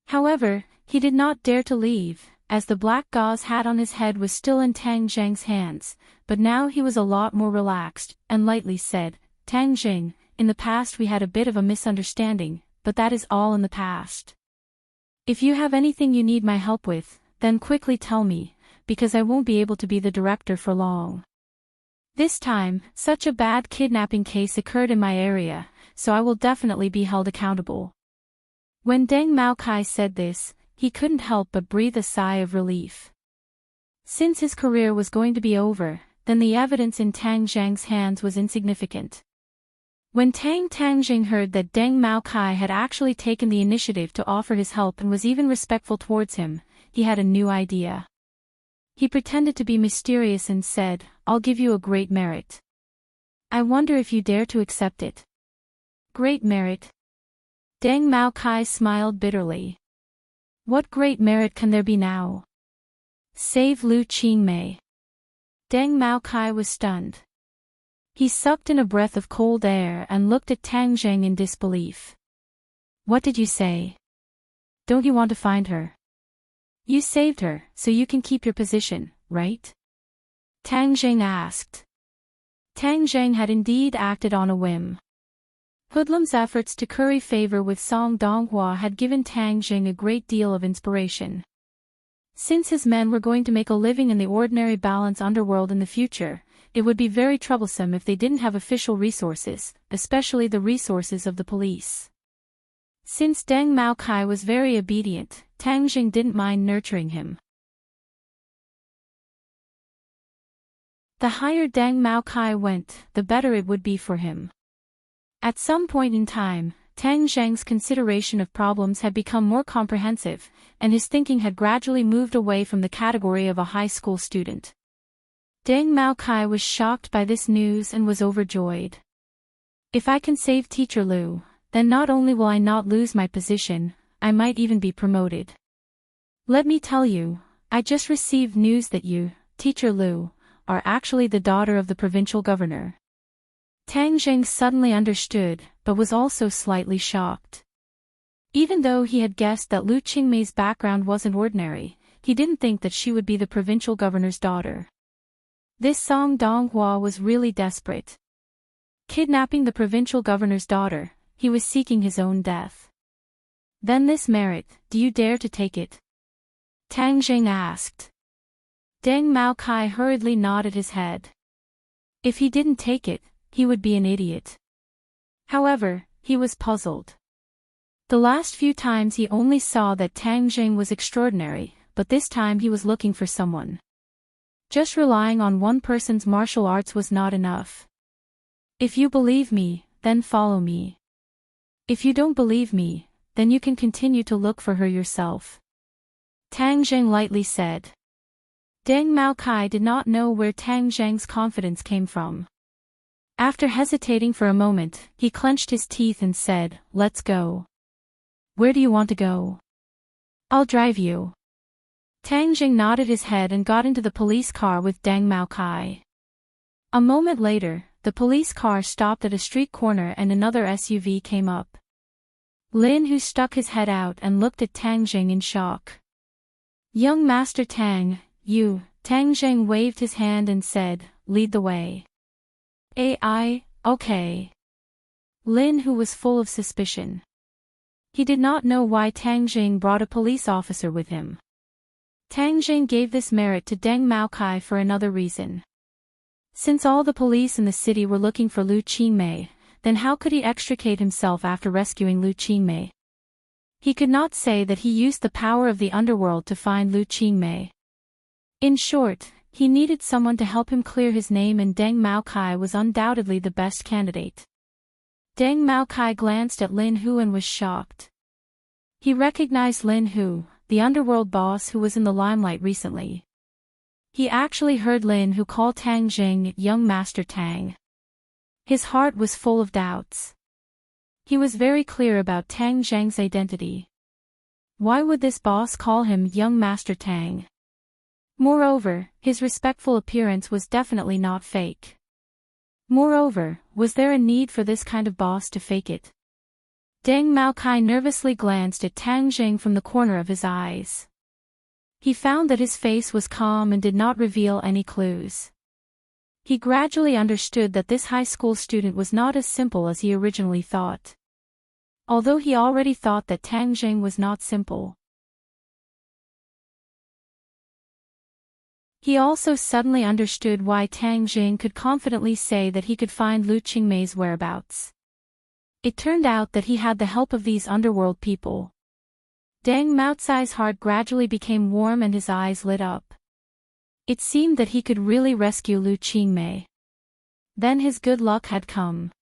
However, he did not dare to leave, as the black gauze hat on his head was still in Tang Zhang's hands, but now he was a lot more relaxed, and lightly said, "Tang Jing, in the past we had a bit of a misunderstanding, but that is all in the past. If you have anything you need my help with, then quickly tell me, because I won't be able to be the director for long. This time, such a bad kidnapping case occurred in my area, so I will definitely be held accountable." When Deng Maokai said this, he couldn't help but breathe a sigh of relief. Since his career was going to be over, then the evidence in Tang Zhang's hands was insignificant. When Tang Jing heard that Deng Maokai had actually taken the initiative to offer his help and was even respectful towards him, he had a new idea. He pretended to be mysterious and said, "I'll give you a great merit. I wonder if you dare to accept it." "Great merit?" Deng Maokai smiled bitterly. "What great merit can there be now?" "Save Lu Qingmei." Deng Maokai was stunned. He sucked in a breath of cold air and looked at Tang Jing in disbelief. "What did you say? Don't you want to find her?" You saved her, so you can keep your position, right? Tang Jing asked. Tang Jing had indeed acted on a whim. Hoodlum's efforts to curry favor with Song Donghua had given Tang Jing a great deal of inspiration. Since his men were going to make a living in the ordinary balance underworld in the future, it would be very troublesome if they didn't have official resources, especially the resources of the police. Since Deng Maokai was very obedient, Tang Jing didn't mind nurturing him. The higher Deng Maokai went, the better it would be for him. At some point in time, Tang Zheng's consideration of problems had become more comprehensive, and his thinking had gradually moved away from the category of a high school student. Deng Maokai was shocked by this news and was overjoyed. If I can save Teacher Liu, then not only will I not lose my position, I might even be promoted. Let me tell you, I just received news that you, Teacher Liu, are actually the daughter of the provincial governor. Tang Jing suddenly understood, but was also slightly shocked. Even though he had guessed that Lu Qingmei's background wasn't ordinary, he didn't think that she would be the provincial governor's daughter. This Song Donghua was really desperate. Kidnapping the provincial governor's daughter, he was seeking his own death. Then this merit, do you dare to take it? Tang Jing asked. Deng Maokai hurriedly nodded his head. If he didn't take it, he would be an idiot. However, he was puzzled. The last few times he only saw that Tang Jing was extraordinary, but this time he was looking for someone. Just relying on one person's martial arts was not enough. If you believe me, then follow me. If you don't believe me, then you can continue to look for her yourself. Tang Jing lightly said. Deng Maokai did not know where Tang Zheng's confidence came from. After hesitating for a moment, he clenched his teeth and said, "Let's go." "Where do you want to go?" "I'll drive you." Tang Jing nodded his head and got into the police car with Deng Maokai. A moment later, the police car stopped at a street corner and another SUV came up. Lin Hu stuck his head out and looked at Tang Jing in shock. "Young Master Tang, you," Tang Jing waved his hand and said, "Lead the way." Okay. Lin Hu was full of suspicion. He did not know why Tang Jing brought a police officer with him. Tang Jing gave this merit to Deng Maokai for another reason. Since all the police in the city were looking for Lu Qingmei, then how could he extricate himself after rescuing Lu Qingmei? He could not say that he used the power of the underworld to find Lu Qingmei. In short, he needed someone to help him clear his name, and Deng Maokai was undoubtedly the best candidate. Deng Maokai glanced at Lin Hu and was shocked. He recognized Lin Hu, the underworld boss who was in the limelight recently. He actually heard Lin Hu call Tang Jing young Master Tang. His heart was full of doubts. He was very clear about Tang Zheng's identity. Why would this boss call him young Master Tang? Moreover, his respectful appearance was definitely not fake. Moreover, was there a need for this kind of boss to fake it? Deng Maokai nervously glanced at Tang Jing from the corner of his eyes. He found that his face was calm and did not reveal any clues. He gradually understood that this high school student was not as simple as he originally thought. Although he already thought that Tang Jing was not simple. He also suddenly understood why Tang Jing could confidently say that he could find Lu Qingmei's whereabouts. It turned out that he had the help of these underworld people. Deng Maocai's heart gradually became warm and his eyes lit up. It seemed that he could really rescue Lu Qingmei. Then his good luck had come.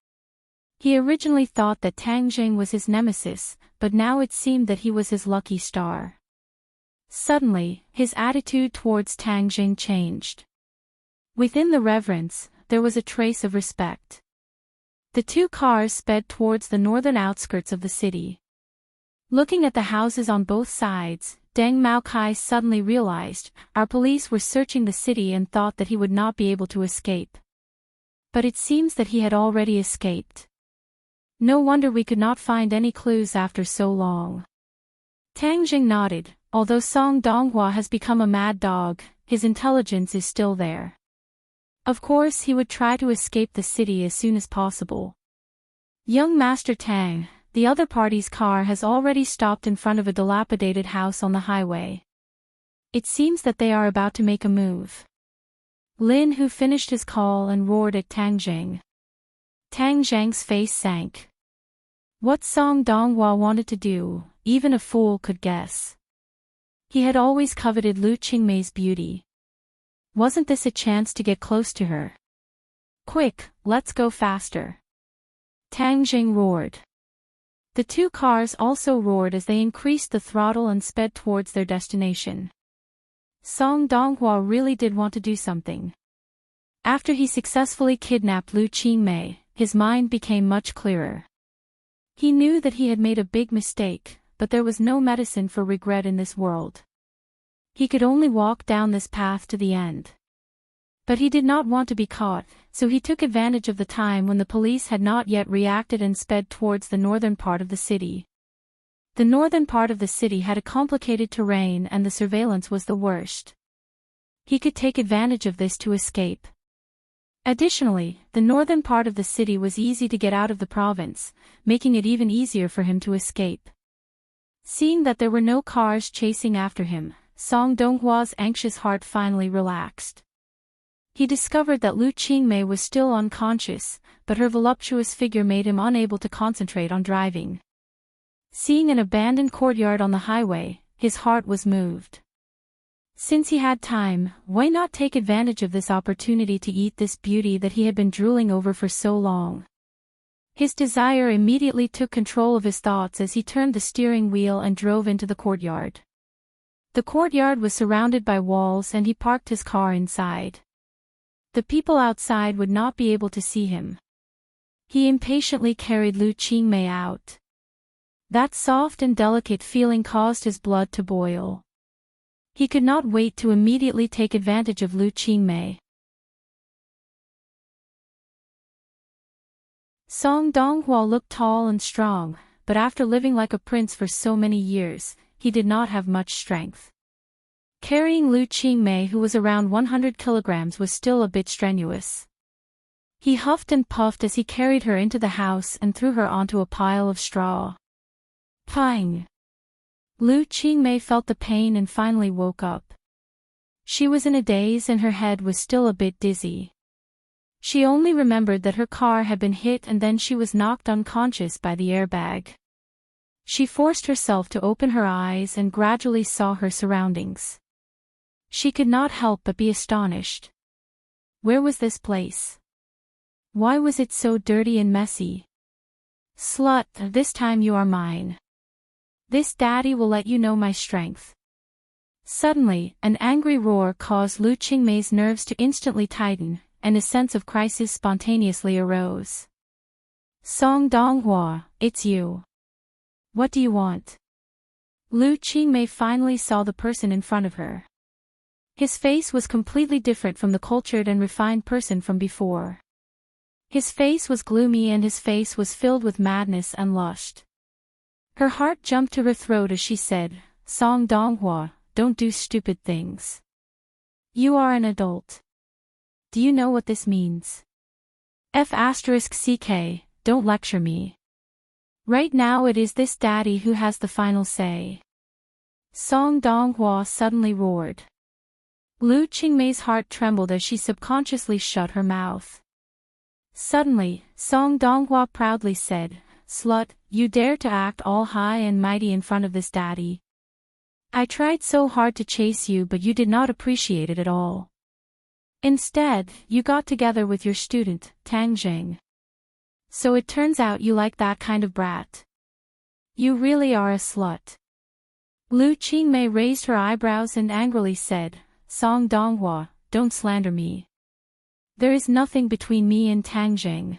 He originally thought that Tang Jing was his nemesis, but now it seemed that he was his lucky star. Suddenly, his attitude towards Tang Jing changed. Within the reverence, there was a trace of respect. The two cars sped towards the northern outskirts of the city. Looking at the houses on both sides, Deng Maokai suddenly realized, our police were searching the city and thought that he would not be able to escape. But it seems that he had already escaped. No wonder we could not find any clues after so long. Tang Jing nodded. Although Song Donghua has become a mad dog, his intelligence is still there. Of course he would try to escape the city as soon as possible. Young Master Tang, the other party's car has already stopped in front of a dilapidated house on the highway. It seems that they are about to make a move. Lin Hu finished his call and roared at Tang Jing. Tang Zhang's face sank. What Song Donghua wanted to do, even a fool could guess. He had always coveted Lu Qingmei's beauty. Wasn't this a chance to get close to her? Quick, let's go faster. Tang Jing roared. The two cars also roared as they increased the throttle and sped towards their destination. Song Donghua really did want to do something. After he successfully kidnapped Lu Qingmei, his mind became much clearer. He knew that he had made a big mistake, but there was no medicine for regret in this world. He could only walk down this path to the end. But he did not want to be caught, so he took advantage of the time when the police had not yet reacted and sped towards the northern part of the city. The northern part of the city had a complicated terrain and the surveillance was the worst. He could take advantage of this to escape. Additionally, the northern part of the city was easy to get out of the province, making it even easier for him to escape. Seeing that there were no cars chasing after him, Song Donghua's anxious heart finally relaxed. He discovered that Lu Qingmei was still unconscious, but her voluptuous figure made him unable to concentrate on driving. Seeing an abandoned courtyard on the highway, his heart was moved. Since he had time, why not take advantage of this opportunity to eat this beauty that he had been drooling over for so long? His desire immediately took control of his thoughts as he turned the steering wheel and drove into the courtyard. The courtyard was surrounded by walls and he parked his car inside. The people outside would not be able to see him. He impatiently carried Lu Qingmei out. That soft and delicate feeling caused his blood to boil. He could not wait to immediately take advantage of Lu Qingmei. Song Donghua looked tall and strong, but after living like a prince for so many years, he did not have much strength. Carrying Lu Qingmei, who was around 100 kilograms, was still a bit strenuous. He huffed and puffed as he carried her into the house and threw her onto a pile of straw. Pang! Lu Qingmei felt the pain and finally woke up. She was in a daze and her head was still a bit dizzy. She only remembered that her car had been hit and then she was knocked unconscious by the airbag. She forced herself to open her eyes and gradually saw her surroundings. She could not help but be astonished. Where was this place? Why was it so dirty and messy? Slut, this time you are mine. This daddy will let you know my strength. Suddenly, an angry roar caused Lu Qingmei's nerves to instantly tighten, and a sense of crisis spontaneously arose. Song Donghua, it's you. What do you want? Lu Qingmei finally saw the person in front of her. His face was completely different from the cultured and refined person from before. His face was gloomy and his face was filled with madness and lust. Her heart jumped to her throat as she said, Song Donghua, don't do stupid things. You are an adult. Do you know what this means? F***ck, don't lecture me. Right now it is this daddy who has the final say. Song Donghua suddenly roared. Lu Qingmei's heart trembled as she subconsciously shut her mouth. Suddenly, Song Donghua proudly said, Slut, you dare to act all high and mighty in front of this daddy. I tried so hard to chase you but you did not appreciate it at all. Instead, you got together with your student, Tang Jing. So it turns out you like that kind of brat. You really are a slut. Lu Qingmei raised her eyebrows and angrily said, Song Donghua, don't slander me. There is nothing between me and Tang Jing.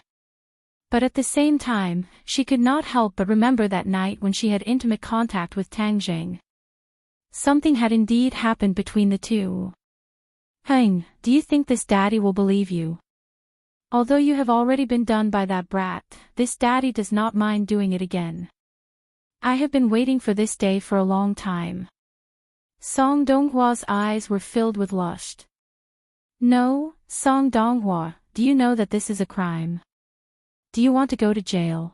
But at the same time, she could not help but remember that night when she had intimate contact with Tang Jing. Something had indeed happened between the two. Hang, do you think this daddy will believe you? Although you have already been done by that brat, this daddy does not mind doing it again. I have been waiting for this day for a long time. Song Donghwa's eyes were filled with lust. No, Song Donghua, do you know that this is a crime? Do you want to go to jail?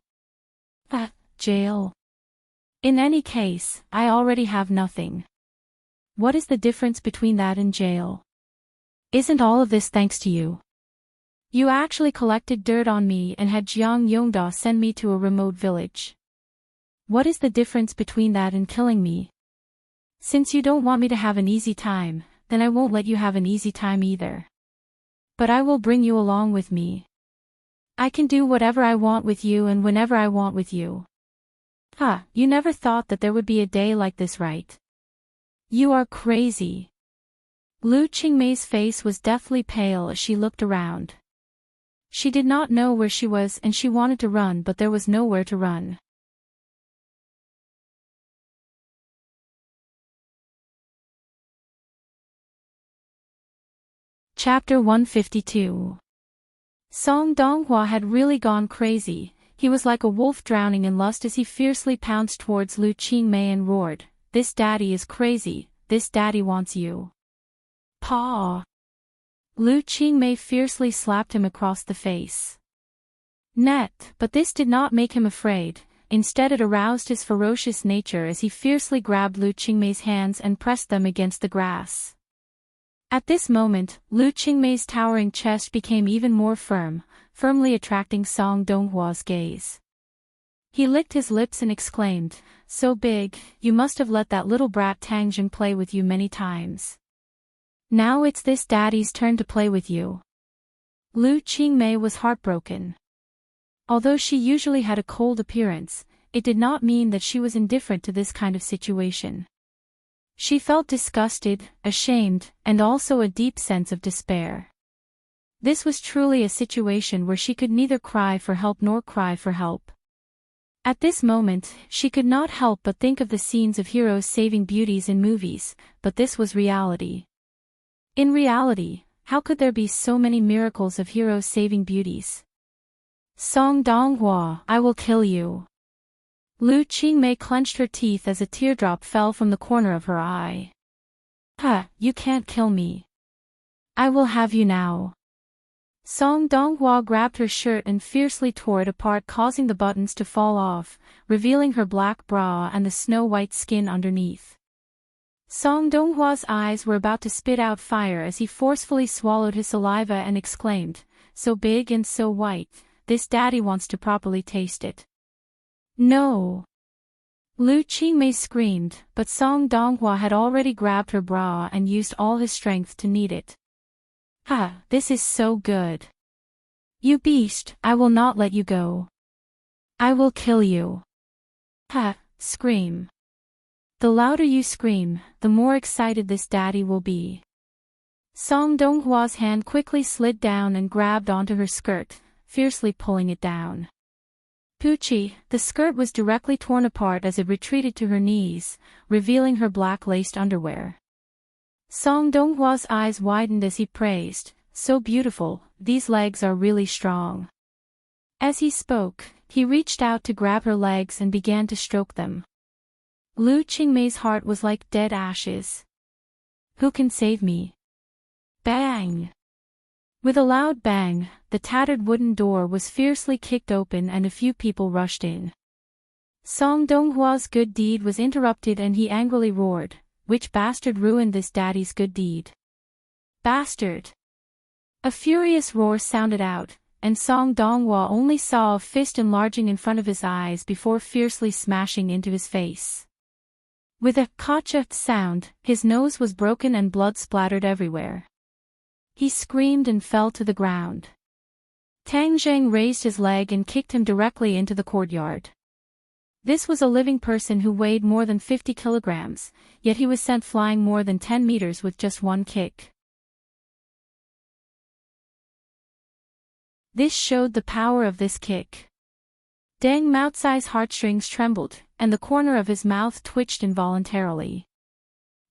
Jail. In any case, I already have nothing. What is the difference between that and jail? Isn't all of this thanks to you? You actually collected dirt on me and had Jiang Yongda send me to a remote village. What is the difference between that and killing me? Since you don't want me to have an easy time, then I won't let you have an easy time either. But I will bring you along with me. I can do whatever I want with you and whenever I want with you. You never thought that there would be a day like this, right? You are crazy. Lu Qingmei's face was deathly pale as she looked around. She did not know where she was and she wanted to run, but there was nowhere to run. Chapter 152. Song Donghua had really gone crazy. He was like a wolf drowning in lust as he fiercely pounced towards Lu Qingmei and roared, "This daddy is crazy, this daddy wants you." Paw! Lu Qingmei fiercely slapped him across the face. But this did not make him afraid. Instead it aroused his ferocious nature as he fiercely grabbed Lu Qingmei's hands and pressed them against the grass. At this moment, Lu Qingmei's towering chest became even more firmly attracting Song Donghua's gaze. He licked his lips and exclaimed, "So big, you must have let that little brat Tangjing play with you many times. Now it's this daddy's turn to play with you." Lu Qingmei was heartbroken. Although she usually had a cold appearance, it did not mean that she was indifferent to this kind of situation. She felt disgusted, ashamed, and also a deep sense of despair. This was truly a situation where she could neither cry for help nor cry for help. At this moment, she could not help but think of the scenes of heroes saving beauties in movies, but this was reality. In reality, how could there be so many miracles of heroes saving beauties? Song Donghua, I will kill you. Lu Qingmei clenched her teeth as a teardrop fell from the corner of her eye. You can't kill me. I will have you now. Song Donghua grabbed her shirt and fiercely tore it apart, causing the buttons to fall off, revealing her black bra and the snow-white skin underneath. Song Donghua's eyes were about to spit out fire as he forcefully swallowed his saliva and exclaimed, "So big and so white, this daddy wants to properly taste it." No! Lu Qingmei screamed, but Song Donghua had already grabbed her bra and used all his strength to knead it. This is so good. You beast, I will not let you go. I will kill you. Scream. The louder you scream, the more excited this daddy will be. Song Donghua's hand quickly slid down and grabbed onto her skirt, fiercely pulling it down. Poochie, the skirt was directly torn apart as it retreated to her knees, revealing her black laced underwear. Song Donghua's eyes widened as he praised, "So beautiful, these legs are really strong." As he spoke, he reached out to grab her legs and began to stroke them. Lu Qingmei's heart was like dead ashes. Who can save me? Bang! With a loud bang, the tattered wooden door was fiercely kicked open and a few people rushed in. Song Donghua's good deed was interrupted and he angrily roared, "Which bastard ruined this daddy's good deed? Bastard!" A furious roar sounded out, and Song Donghua only saw a fist enlarging in front of his eyes before fiercely smashing into his face. With a "kacha" sound, his nose was broken and blood splattered everywhere. He screamed and fell to the ground. Tang Zheng raised his leg and kicked him directly into the courtyard. This was a living person who weighed more than 50 kilograms, yet he was sent flying more than 10 meters with just one kick. This showed the power of this kick. Deng Maotsai's heartstrings trembled, and the corner of his mouth twitched involuntarily.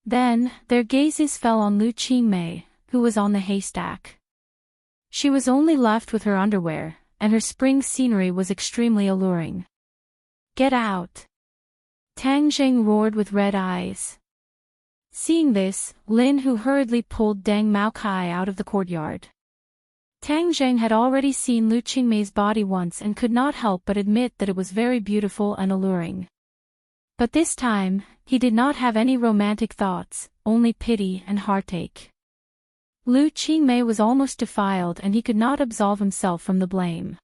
Then, their gazes fell on Lu Qingmei, who was on the haystack. She was only left with her underwear, and her spring scenery was extremely alluring. "Get out!" Tang Jing roared with red eyes. Seeing this, Lin Hu hurriedly pulled Deng Mao Kai out of the courtyard. Tang Jing had already seen Lu Qingmei's body once and could not help but admit that it was very beautiful and alluring. But this time, he did not have any romantic thoughts, only pity and heartache. Lu Qingmei was almost defiled and he could not absolve himself from the blame.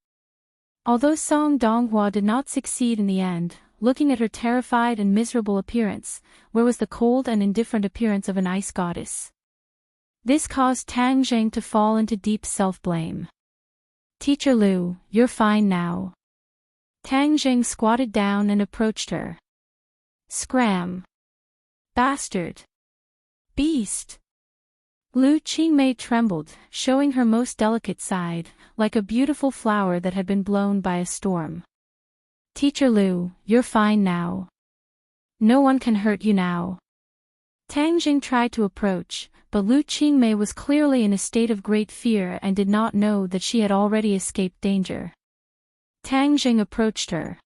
Although Song Donghua did not succeed in the end, looking at her terrified and miserable appearance, where was the cold and indifferent appearance of an ice goddess? This caused Tang Jing to fall into deep self-blame. Teacher Lu, you're fine now. Tang Jing squatted down and approached her. Scram! Bastard! Beast! Lu Qingmei trembled, showing her most delicate side, like a beautiful flower that had been blown by a storm. Teacher Lu, you're fine now. No one can hurt you now. Tang Jing tried to approach, but Lu Qingmei was clearly in a state of great fear and did not know that she had already escaped danger. Tang Jing approached her.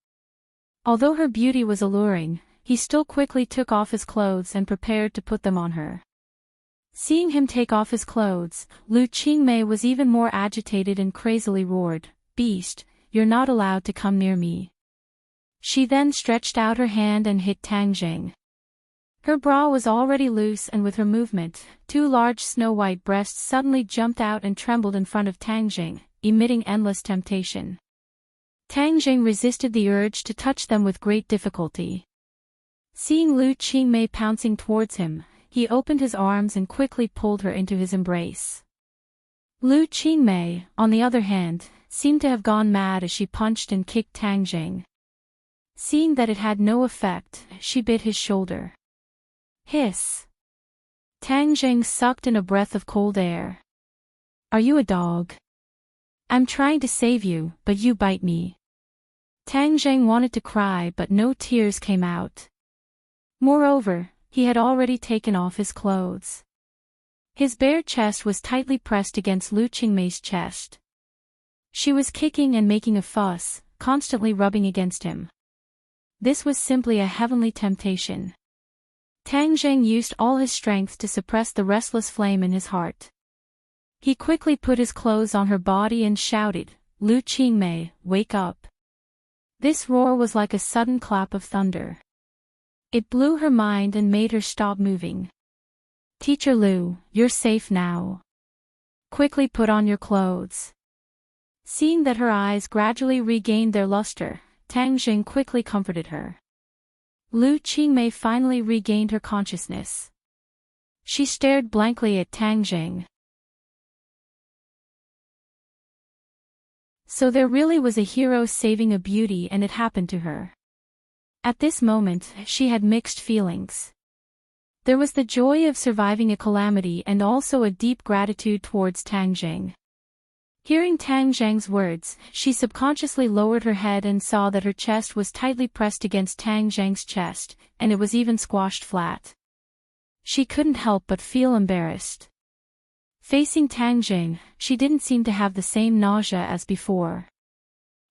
Although her beauty was alluring, he still quickly took off his clothes and prepared to put them on her. Seeing him take off his clothes, Lu Qingmei was even more agitated and crazily roared, "Beast, you're not allowed to come near me." She then stretched out her hand and hit Tang Jing. Her bra was already loose and with her movement, two large snow-white breasts suddenly jumped out and trembled in front of Tang Jing, emitting endless temptation. Tang Jing resisted the urge to touch them with great difficulty. Seeing Lu Qingmei pouncing towards him, he opened his arms and quickly pulled her into his embrace. Lu Qingmei, on the other hand, seemed to have gone mad as she punched and kicked Tang Jing. Seeing that it had no effect, she bit his shoulder. Hiss! Tang Jing sucked in a breath of cold air. Are you a dog? I'm trying to save you, but you bite me. Tang Jing wanted to cry but no tears came out. Moreover, he had already taken off his clothes. His bare chest was tightly pressed against Lu Qingmei's chest. She was kicking and making a fuss, constantly rubbing against him. This was simply a heavenly temptation. Tang Jing used all his strength to suppress the restless flame in his heart. He quickly put his clothes on her body and shouted, "Lu Qingmei, wake up." This roar was like a sudden clap of thunder. It blew her mind and made her stop moving. Teacher Lu, you're safe now. Quickly put on your clothes. Seeing that her eyes gradually regained their luster, Tang Jing quickly comforted her. Lu Qingmei finally regained her consciousness. She stared blankly at Tang Jing. So there really was a hero saving a beauty and it happened to her. At this moment, she had mixed feelings. There was the joy of surviving a calamity and also a deep gratitude towards Tang Jing. Hearing Tang Jing's words, she subconsciously lowered her head and saw that her chest was tightly pressed against Tang Jing's chest, and it was even squashed flat. She couldn't help but feel embarrassed. Facing Tang Jing, she didn't seem to have the same nausea as before.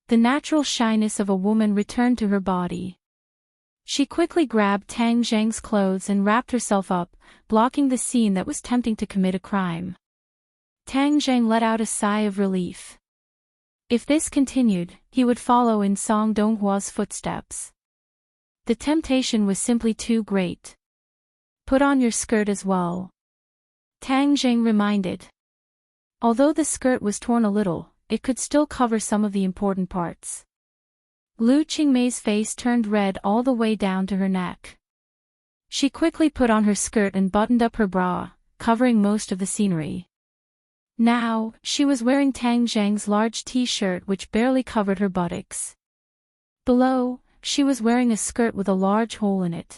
The natural shyness of a woman returned to her body. She quickly grabbed Tang Jing's clothes and wrapped herself up, blocking the scene that was tempting to commit a crime. Tang Jing let out a sigh of relief. If this continued, he would follow in Song Donghua's footsteps. The temptation was simply too great. Put on your skirt as well. Tang Jing reminded. Although the skirt was torn a little, it could still cover some of the important parts. Lu Qingmei's face turned red all the way down to her neck. She quickly put on her skirt and buttoned up her bra, covering most of the scenery. Now, she was wearing Tang Jing's large t-shirt which barely covered her buttocks. Below, she was wearing a skirt with a large hole in it.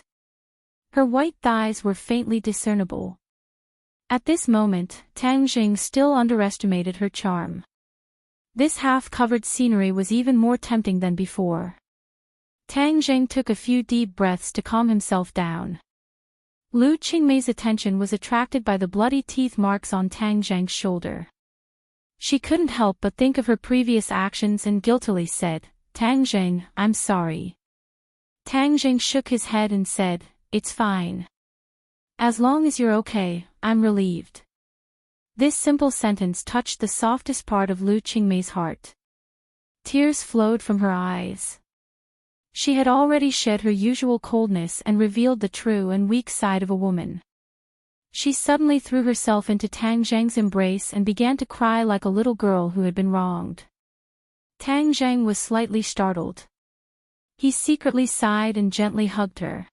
Her white thighs were faintly discernible. At this moment, Tang Jing still underestimated her charm. This half-covered scenery was even more tempting than before. Tang Jing took a few deep breaths to calm himself down. Lu Qingmei's attention was attracted by the bloody teeth marks on Tang Jing's shoulder. She couldn't help but think of her previous actions and guiltily said, "Tang Jing, I'm sorry." Tang Jing shook his head and said, "It's fine. As long as you're okay, I'm relieved." This simple sentence touched the softest part of Lu Qingmei's heart. Tears flowed from her eyes. She had already shed her usual coldness and revealed the true and weak side of a woman. She suddenly threw herself into Tang Zheng's embrace and began to cry like a little girl who had been wronged. Tang Zheng was slightly startled. He secretly sighed and gently hugged her.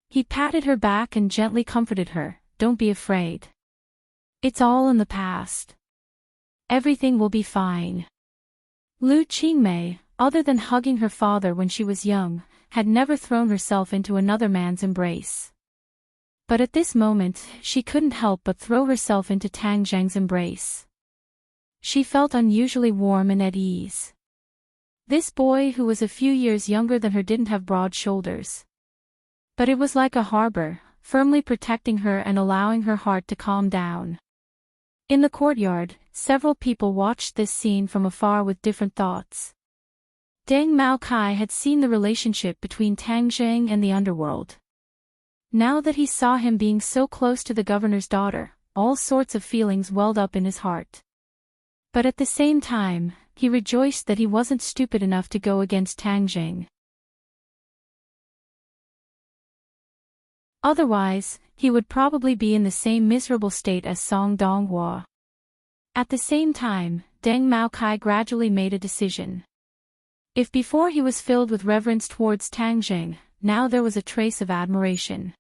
He patted her back and gently comforted her, "Don't be afraid. It's all in the past. Everything will be fine." Lu Qingmei, other than hugging her father when she was young, had never thrown herself into another man's embrace. But at this moment, she couldn't help but throw herself into Tang Zheng's embrace. She felt unusually warm and at ease. This boy who was a few years younger than her didn't have broad shoulders. But it was like a harbor, firmly protecting her and allowing her heart to calm down. In the courtyard, several people watched this scene from afar with different thoughts. Deng Mao Kai had seen the relationship between Tang Zheng and the underworld. Now that he saw him being so close to the governor's daughter, all sorts of feelings welled up in his heart. But at the same time, he rejoiced that he wasn't stupid enough to go against Tang Zheng. Otherwise, he would probably be in the same miserable state as Song Donghua. At the same time, Deng Mao Kai gradually made a decision. If before he was filled with reverence towards Tang Zheng, now there was a trace of admiration.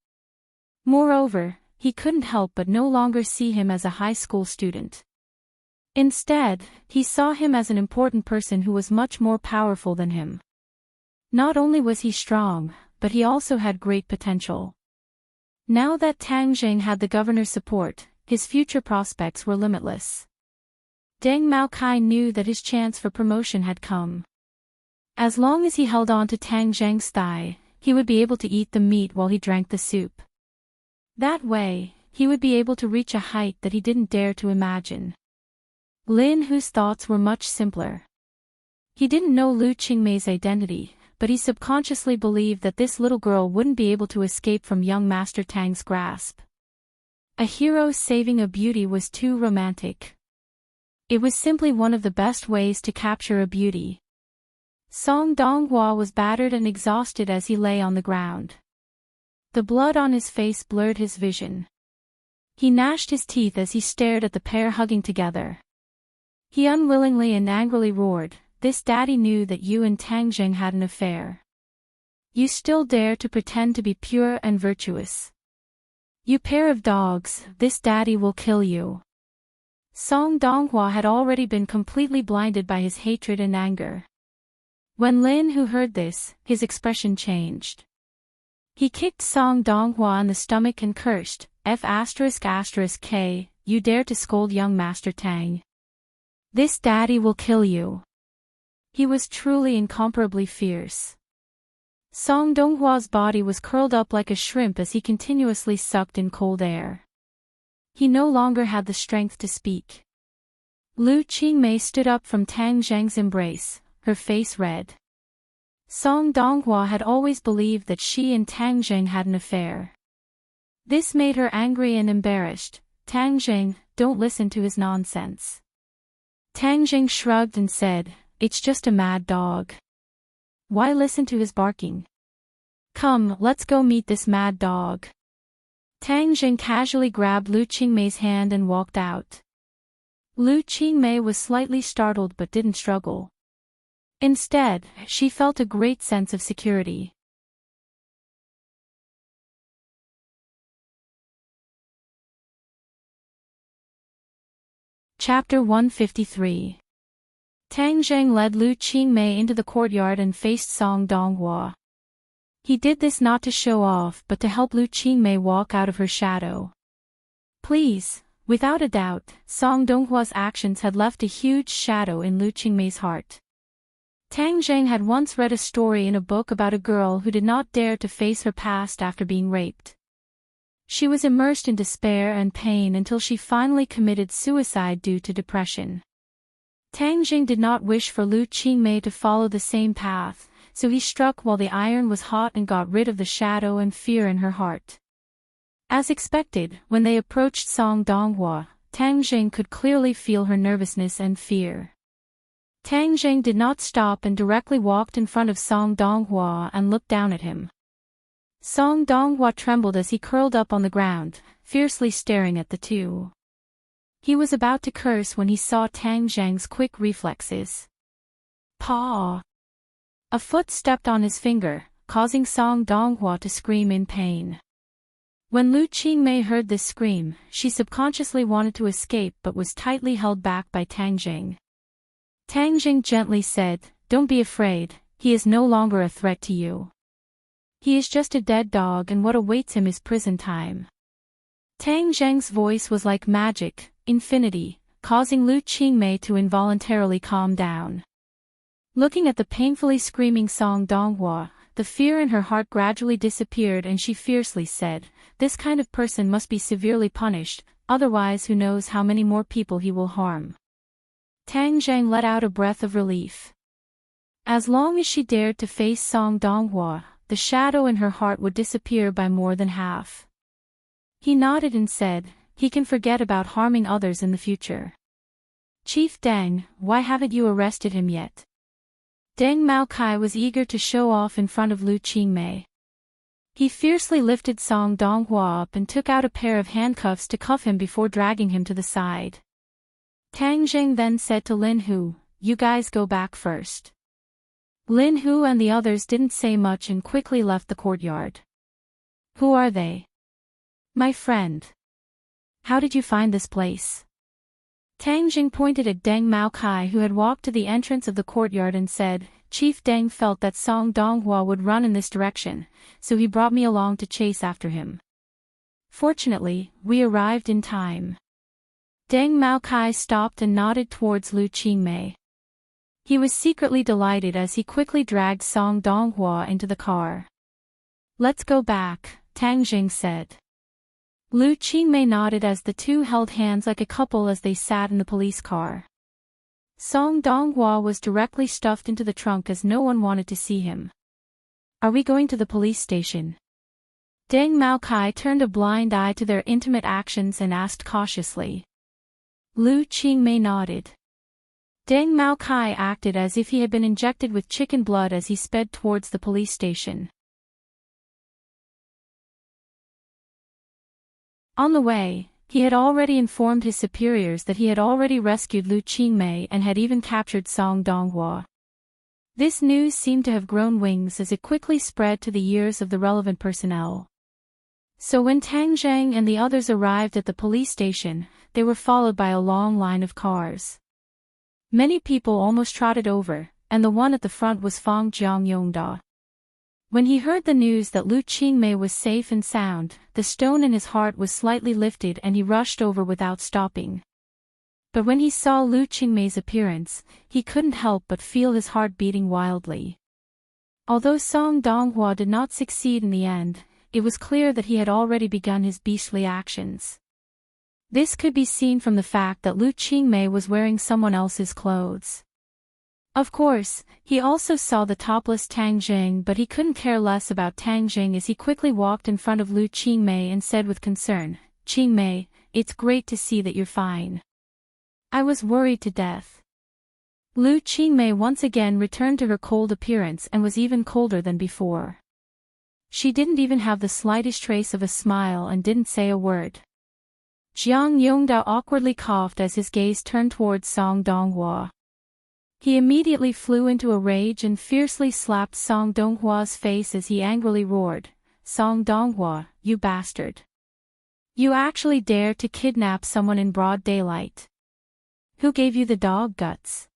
Moreover, he couldn't help but no longer see him as a high school student. Instead, he saw him as an important person who was much more powerful than him. Not only was he strong, but he also had great potential. Now that Tang Zheng had the governor's support, his future prospects were limitless. Deng Mao Kai knew that his chance for promotion had come. As long as he held on to Tang Zheng's thigh, he would be able to eat the meat while he drank the soup. That way, he would be able to reach a height that he didn't dare to imagine. Lin Hu's thoughts were much simpler. He didn't know Lu Qingmei's identity, but he subconsciously believed that this little girl wouldn't be able to escape from young Master Tang's grasp. A hero saving a beauty was too romantic. It was simply one of the best ways to capture a beauty. Song Donghua was battered and exhausted as he lay on the ground. The blood on his face blurred his vision. He gnashed his teeth as he stared at the pair hugging together. He unwillingly and angrily roared, "This daddy knew that you and Tang Zheng had an affair. You still dare to pretend to be pure and virtuous. You pair of dogs, this daddy will kill you." Song Donghua had already been completely blinded by his hatred and anger. When Lin Hu heard this, his expression changed. He kicked Song Donghua in the stomach and cursed, "F***K, you dare to scold young Master Tang. This daddy will kill you." He was truly incomparably fierce. Song Donghua's body was curled up like a shrimp as he continuously sucked in cold air. He no longer had the strength to speak. Lu Qingmei stood up from Tang Zheng's embrace, her face red. Song Donghua had always believed that she and Tang Zheng had an affair. This made her angry and embarrassed. "Tang Zheng, don't listen to his nonsense." Tang Zheng shrugged and said, "It's just a mad dog. Why listen to his barking? Come, let's go meet this mad dog." Tang Zheng casually grabbed Lu Qingmei's hand and walked out. Lu Qingmei was slightly startled but didn't struggle. Instead, she felt a great sense of security. Chapter 153. Tang Zheng led Lu Qingmei into the courtyard and faced Song Donghua. He did this not to show off but to help Lu Qingmei walk out of her shadow. Please, without a doubt, Song Donghua's actions had left a huge shadow in Lu Qingmei's heart. Tang Zheng had once read a story in a book about a girl who did not dare to face her past after being raped. She was immersed in despair and pain until she finally committed suicide due to depression. Tang Zheng did not wish for Lu Qingmei to follow the same path, so he struck while the iron was hot and got rid of the shadow and fear in her heart. As expected, when they approached Song Donghua, Tang Jing could clearly feel her nervousness and fear. Tang Jing did not stop and directly walked in front of Song Donghua and looked down at him. Song Donghua trembled as he curled up on the ground, fiercely staring at the two. He was about to curse when he saw Tang Jing's quick reflexes. Paw! A foot stepped on his finger, causing Song Donghua to scream in pain. When Lu Qingmei heard this scream, she subconsciously wanted to escape but was tightly held back by Tang Jing. Tang Jing gently said, "Don't be afraid, he is no longer a threat to you. He is just a dead dog and what awaits him is prison time." Tang Jing's voice was like magic, infinity, causing Lu Qingmei to involuntarily calm down. Looking at the painfully screaming Song Donghua, the fear in her heart gradually disappeared and she fiercely said, "This kind of person must be severely punished, otherwise who knows how many more people he will harm." Tang Jing let out a breath of relief. As long as she dared to face Song Donghua, the shadow in her heart would disappear by more than half. He nodded and said, "He can forget about harming others in the future." "Chief Deng, why haven't you arrested him yet?" Deng Maokai was eager to show off in front of Lu Qingmei. He fiercely lifted Song Donghua up and took out a pair of handcuffs to cuff him before dragging him to the side. Tang Jing then said to Lin Hu, "You guys go back first." Lin Hu and the others didn't say much and quickly left the courtyard. "Who are they?" "My friend." "How did you find this place?" Tang Jing pointed at Deng Maokai who had walked to the entrance of the courtyard and said, "Chief Deng felt that Song Donghua would run in this direction, so he brought me along to chase after him. Fortunately, we arrived in time." Deng Maokai stopped and nodded towards Lu Qingmei. He was secretly delighted as he quickly dragged Song Donghua into the car. "Let's go back," Tang Jing said. Lu Qingmei nodded as the two held hands like a couple as they sat in the police car. Song Donghua was directly stuffed into the trunk as no one wanted to see him. "Are we going to the police station?" Deng Maokai turned a blind eye to their intimate actions and asked cautiously. Lu Qingmei nodded. Deng Maokai acted as if he had been injected with chicken blood as he sped towards the police station. On the way, he had already informed his superiors that he had already rescued Lu Qingmei and had even captured Song Donghua. This news seemed to have grown wings as it quickly spread to the ears of the relevant personnel. So when Tang Jing and the others arrived at the police station, they were followed by a long line of cars. Many people almost trotted over, and the one at the front was Fong Jiangyongda. When he heard the news that Lu Qingmei was safe and sound, the stone in his heart was slightly lifted and he rushed over without stopping. But when he saw Lu Qingmei's appearance, he couldn't help but feel his heart beating wildly. Although Song Donghua did not succeed in the end, it was clear that he had already begun his beastly actions. This could be seen from the fact that Lu Qingmei was wearing someone else's clothes. Of course, he also saw the topless Tang Jing, but he couldn't care less about Tang Jing as he quickly walked in front of Lu Qingmei and said with concern, "Qingmei, it's great to see that you're fine. I was worried to death." Lu Qingmei once again returned to her cold appearance and was even colder than before. She didn't even have the slightest trace of a smile and didn't say a word. Jiang Yongdao awkwardly coughed as his gaze turned towards Song Donghua. He immediately flew into a rage and fiercely slapped Song Donghua's face as he angrily roared, "Song Donghua, you bastard! You actually dare to kidnap someone in broad daylight. Who gave you the dog guts?"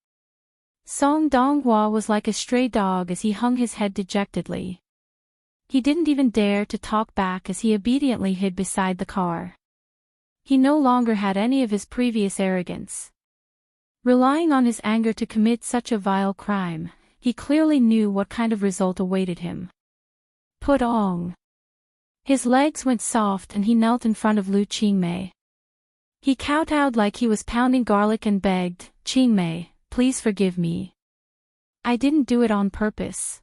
Song Donghua was like a stray dog as he hung his head dejectedly. He didn't even dare to talk back as he obediently hid beside the car. He no longer had any of his previous arrogance. Relying on his anger to commit such a vile crime, he clearly knew what kind of result awaited him. Putong. His legs went soft and he knelt in front of Lu Qingmei. He kowtowed like he was pounding garlic and begged, "Qingmei, please forgive me. I didn't do it on purpose.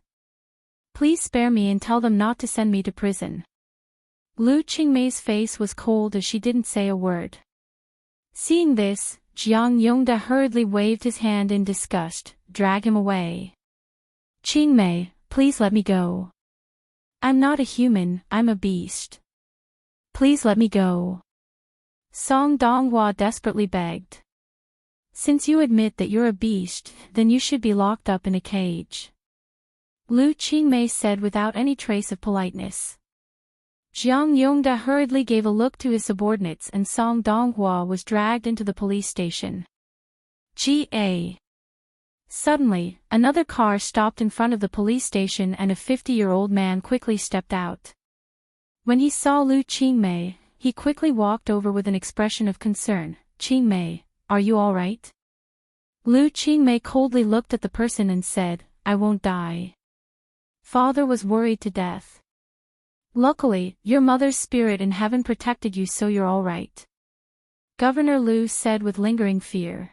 Please spare me and tell them not to send me to prison. Lu Qingmei's face was cold as she didn't say a word. Seeing this, Jiang Yongda hurriedly waved his hand in disgust. Drag him away. Qingmei, please let me go. I'm not a human, I'm a beast. Please let me go. Song Donghua desperately begged. Since you admit that you're a beast, then you should be locked up in a cage. Lu Qingmei said without any trace of politeness. Jiang Yongda hurriedly gave a look to his subordinates and Song Donghua was dragged into the police station. Ga. Suddenly, another car stopped in front of the police station and a 50-year-old man quickly stepped out. When he saw Lu Qingmei, he quickly walked over with an expression of concern. Qingmei, are you all right? Lu Qingmei coldly looked at the person and said, I won't die. Father was worried to death. Luckily, your mother's spirit in heaven protected you, so you're all right. Governor Lu said with lingering fear.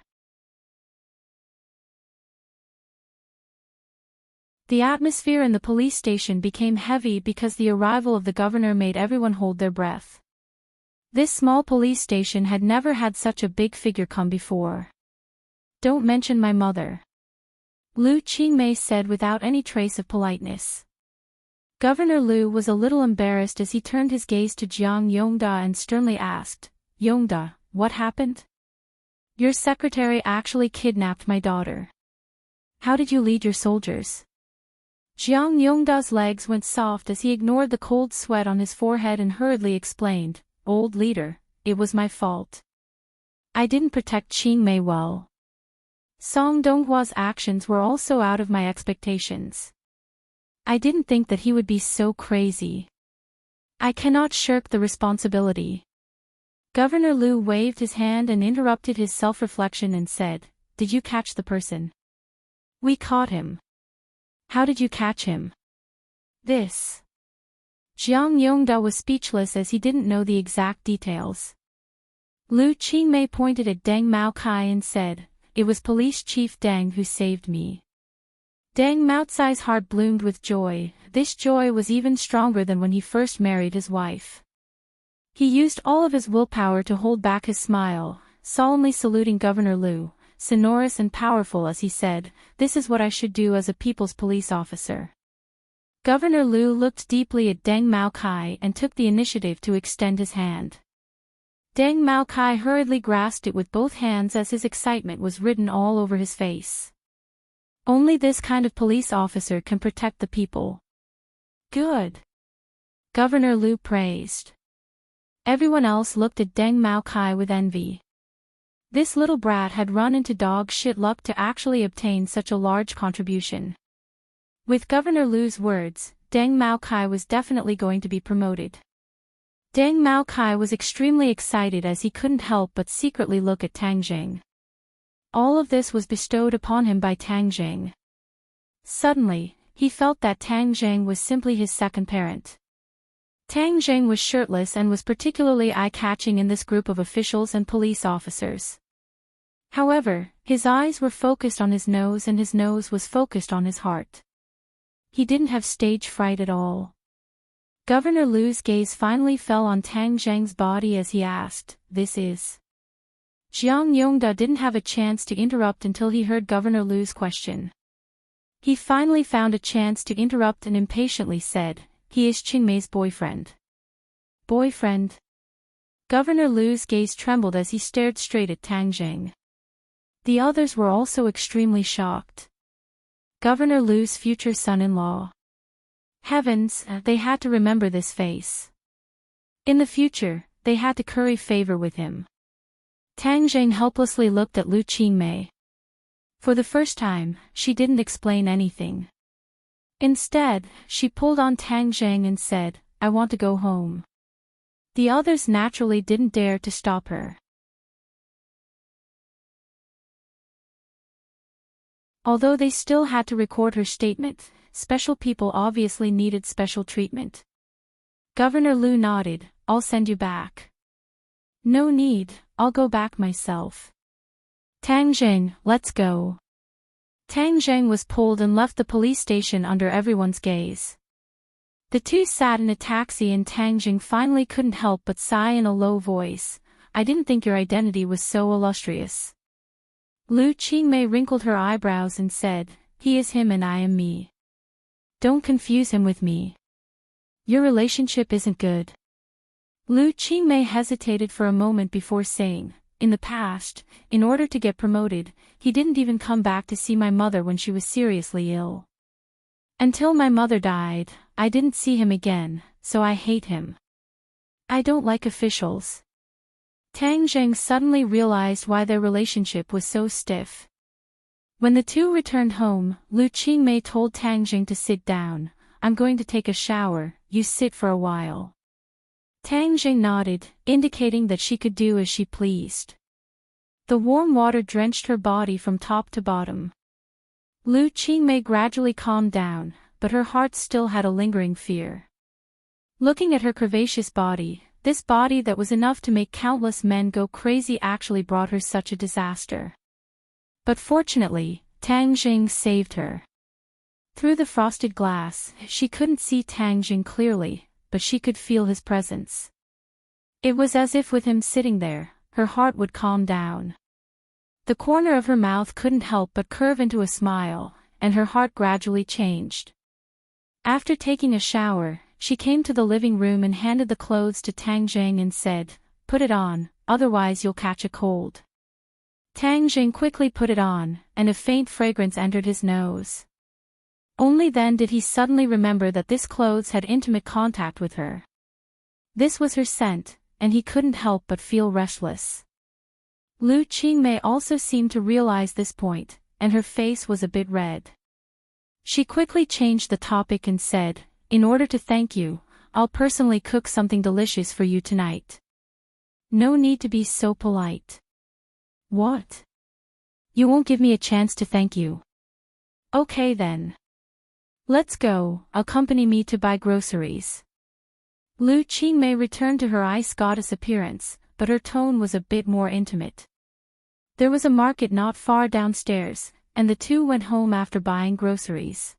The atmosphere in the police station became heavy because the arrival of the governor made everyone hold their breath. This small police station had never had such a big figure come before. Don't mention my mother. Lu Qingmei said without any trace of politeness. Governor Lu was a little embarrassed as he turned his gaze to Jiang Yongda and sternly asked, Yongda, what happened? Your secretary actually kidnapped my daughter. How did you lead your soldiers? Jiang Yongda's legs went soft as he ignored the cold sweat on his forehead and hurriedly explained, Old leader, it was my fault. I didn't protect Qingmei well. Song Donghua's actions were also out of my expectations. I didn't think that he would be so crazy. I cannot shirk the responsibility. Governor Lu waved his hand and interrupted his self-reflection and said, Did you catch the person? We caught him. How did you catch him? This. Jiang Yongda was speechless as he didn't know the exact details. Lu Qingmei pointed at Deng Maokai and said, It was Police Chief Deng who saved me. Deng Maocai's heart bloomed with joy. This joy was even stronger than when he first married his wife. He used all of his willpower to hold back his smile, solemnly saluting Governor Lu, sonorous and powerful as he said, This is what I should do as a people's police officer. Governor Lu looked deeply at Deng Maokai and took the initiative to extend his hand. Deng Maokai hurriedly grasped it with both hands as his excitement was written all over his face. Only this kind of police officer can protect the people. Good. Governor Lu praised. Everyone else looked at Deng Maokai with envy. This little brat had run into dog shit luck to actually obtain such a large contribution. With Governor Lu's words, Deng Maokai was definitely going to be promoted. Deng Maokai was extremely excited as he couldn't help but secretly look at Tang Jing. All of this was bestowed upon him by Tang Jing. Suddenly, he felt that Tang Jing was simply his second parent. Tang Jing was shirtless and was particularly eye-catching in this group of officials and police officers. However, his eyes were focused on his nose and his nose was focused on his heart. He didn't have stage fright at all. Governor Lu's gaze finally fell on Tang Jing's body as he asked, This is... Jiang Yongda didn't have a chance to interrupt until he heard Governor Lu's question. He finally found a chance to interrupt and impatiently said, He is Qingmei's boyfriend. Boyfriend? Governor Lu's gaze trembled as he stared straight at Tang Jing. The others were also extremely shocked. Governor Lu's future son-in-law. Heavens, they had to remember this face. In the future, they had to curry favor with him. Tang Jing helplessly looked at Lu Qingmei. For the first time, she didn't explain anything. Instead, she pulled on Tang Jing and said, I want to go home. The others naturally didn't dare to stop her. Although they still had to record her statement, special people obviously needed special treatment. Governor Lu nodded, I'll send you back. No need, I'll go back myself. Tang Jing, let's go. Tang Zheng was pulled and left the police station under everyone's gaze. The two sat in a taxi and Tang Zheng finally couldn't help but sigh in a low voice. I didn't think your identity was so illustrious. Lu Qingmei wrinkled her eyebrows and said, he is him and I am me. Don't confuse him with me. Your relationship isn't good. Lu Qingmei hesitated for a moment before saying, in the past, in order to get promoted, he didn't even come back to see my mother when she was seriously ill. Until my mother died, I didn't see him again, so I hate him. I don't like officials. Tang Zheng suddenly realized why their relationship was so stiff. When the two returned home, Lu Qingmei told Tang Zheng to sit down. I'm going to take a shower, you sit for a while. Tang Zheng nodded, indicating that she could do as she pleased. The warm water drenched her body from top to bottom. Lu Qingmei gradually calmed down, but her heart still had a lingering fear. Looking at her curvaceous body, this body that was enough to make countless men go crazy actually brought her such a disaster. But fortunately, Tang Zheng saved her. Through the frosted glass, she couldn't see Tang Zheng clearly, but she could feel his presence. It was as if with him sitting there, her heart would calm down. The corner of her mouth couldn't help but curve into a smile, and her heart gradually changed. After taking a shower, she came to the living room and handed the clothes to Tang Zheng and said, put it on, otherwise you'll catch a cold. Tang Zheng quickly put it on, and a faint fragrance entered his nose. Only then did he suddenly remember that this clothes had intimate contact with her. This was her scent, and he couldn't help but feel restless. Lu Qingmei also seemed to realize this point, and her face was a bit red. She quickly changed the topic and said, in order to thank you, I'll personally cook something delicious for you tonight. No need to be so polite. What? You won't give me a chance to thank you. Okay then. Let's go, accompany me to buy groceries. Lu Qingmei returned to her ice goddess appearance, but her tone was a bit more intimate. There was a market not far downstairs, and the two went home after buying groceries.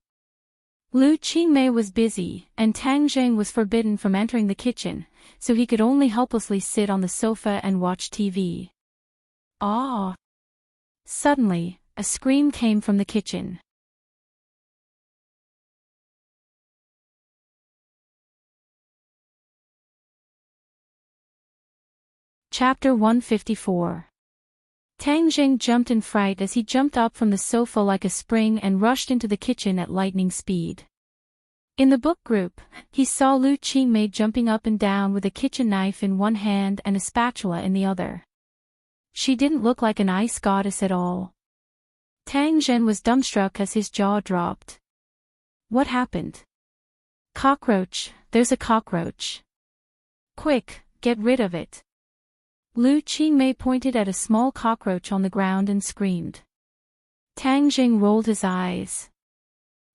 Lu Qingmei was busy, and Tang Zheng was forbidden from entering the kitchen, so he could only helplessly sit on the sofa and watch TV. Ah! Suddenly, a scream came from the kitchen. Chapter 154. Tang Zheng jumped in fright as he jumped up from the sofa like a spring and rushed into the kitchen at lightning speed. In the book group, he saw Lu Qingmei jumping up and down with a kitchen knife in one hand and a spatula in the other. She didn't look like an ice goddess at all. Tang Zheng was dumbstruck as his jaw dropped. What happened? Cockroach, there's a cockroach. Quick, get rid of it. Lu Qingmei pointed at a small cockroach on the ground and screamed. Tang Zheng rolled his eyes.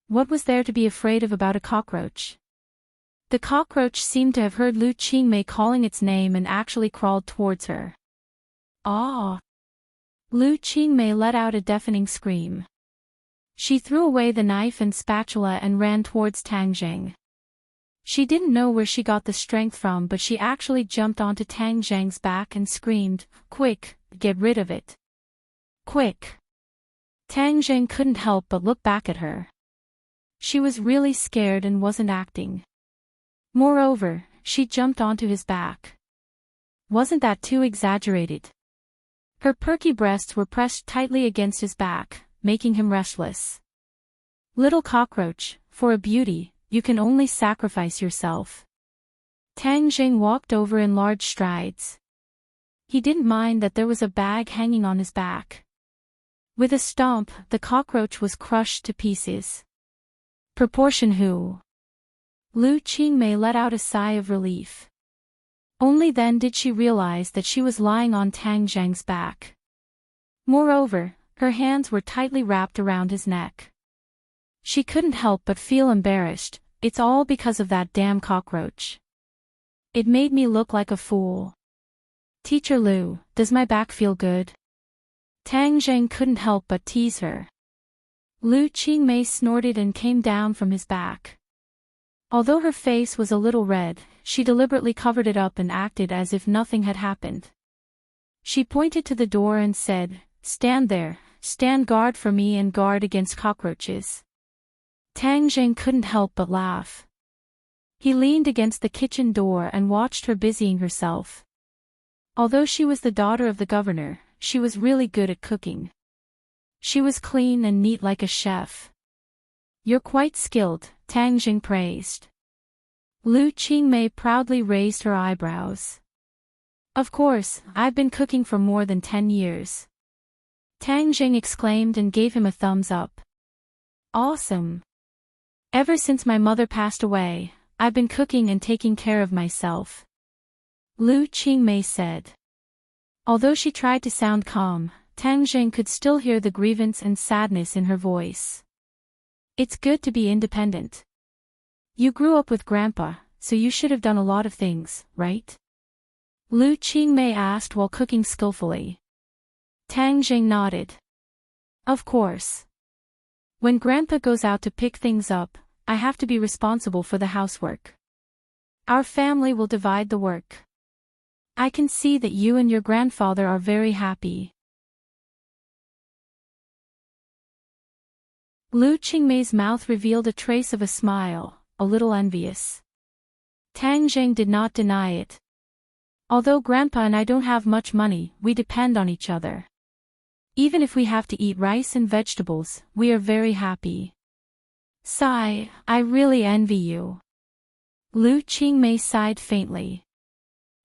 What was there to be afraid of about a cockroach? The cockroach seemed to have heard Lu Qingmei calling its name and actually crawled towards her. Ah! Lu Qingmei let out a deafening scream. She threw away the knife and spatula and ran towards Tang Zheng. She didn't know where she got the strength from, but she actually jumped onto Tang Zheng's back and screamed, quick, get rid of it. Quick! Tang Zheng couldn't help but look back at her. She was really scared and wasn't acting. Moreover, she jumped onto his back. Wasn't that too exaggerated? Her perky breasts were pressed tightly against his back, making him restless. Little cockroach, for a beauty, you can only sacrifice yourself. Tang Zheng walked over in large strides. He didn't mind that there was a bag hanging on his back. With a stomp, the cockroach was crushed to pieces. Proportion who? Lu Qingmei let out a sigh of relief. Only then did she realize that she was lying on Tang Zheng's back. Moreover, her hands were tightly wrapped around his neck. She couldn't help but feel embarrassed. It's all because of that damn cockroach. It made me look like a fool. Teacher Lu, does my back feel good? Tang Zheng couldn't help but tease her. Lu Qingmei snorted and came down from his back. Although her face was a little red, she deliberately covered it up and acted as if nothing had happened. She pointed to the door and said, "Stand there, stand guard for me and guard against cockroaches." Tang Jing couldn't help but laugh. He leaned against the kitchen door and watched her busying herself. Although she was the daughter of the governor, she was really good at cooking. She was clean and neat like a chef. "You're quite skilled," Tang Jing praised. Lu Qingmei proudly raised her eyebrows. "Of course, I've been cooking for more than 10 years. Tang Jing exclaimed and gave him a thumbs up. "Awesome. Ever since my mother passed away, I've been cooking and taking care of myself," Lu Qingmei said. Although she tried to sound calm, Tang Jing could still hear the grievance and sadness in her voice. "It's good to be independent. You grew up with Grandpa, so you should have done a lot of things, right?" Lu Qingmei asked while cooking skillfully. Tang Jing nodded. "Of course. When Grandpa goes out to pick things up, I have to be responsible for the housework. Our family will divide the work. I can see that you and your grandfather are very happy." Lu Qingmei's mouth revealed a trace of a smile, a little envious. Tang Jing did not deny it. "Although Grandpa and I don't have much money, we depend on each other. Even if we have to eat rice and vegetables, we are very happy." "Sigh, I really envy you." Lu Qingmei sighed faintly.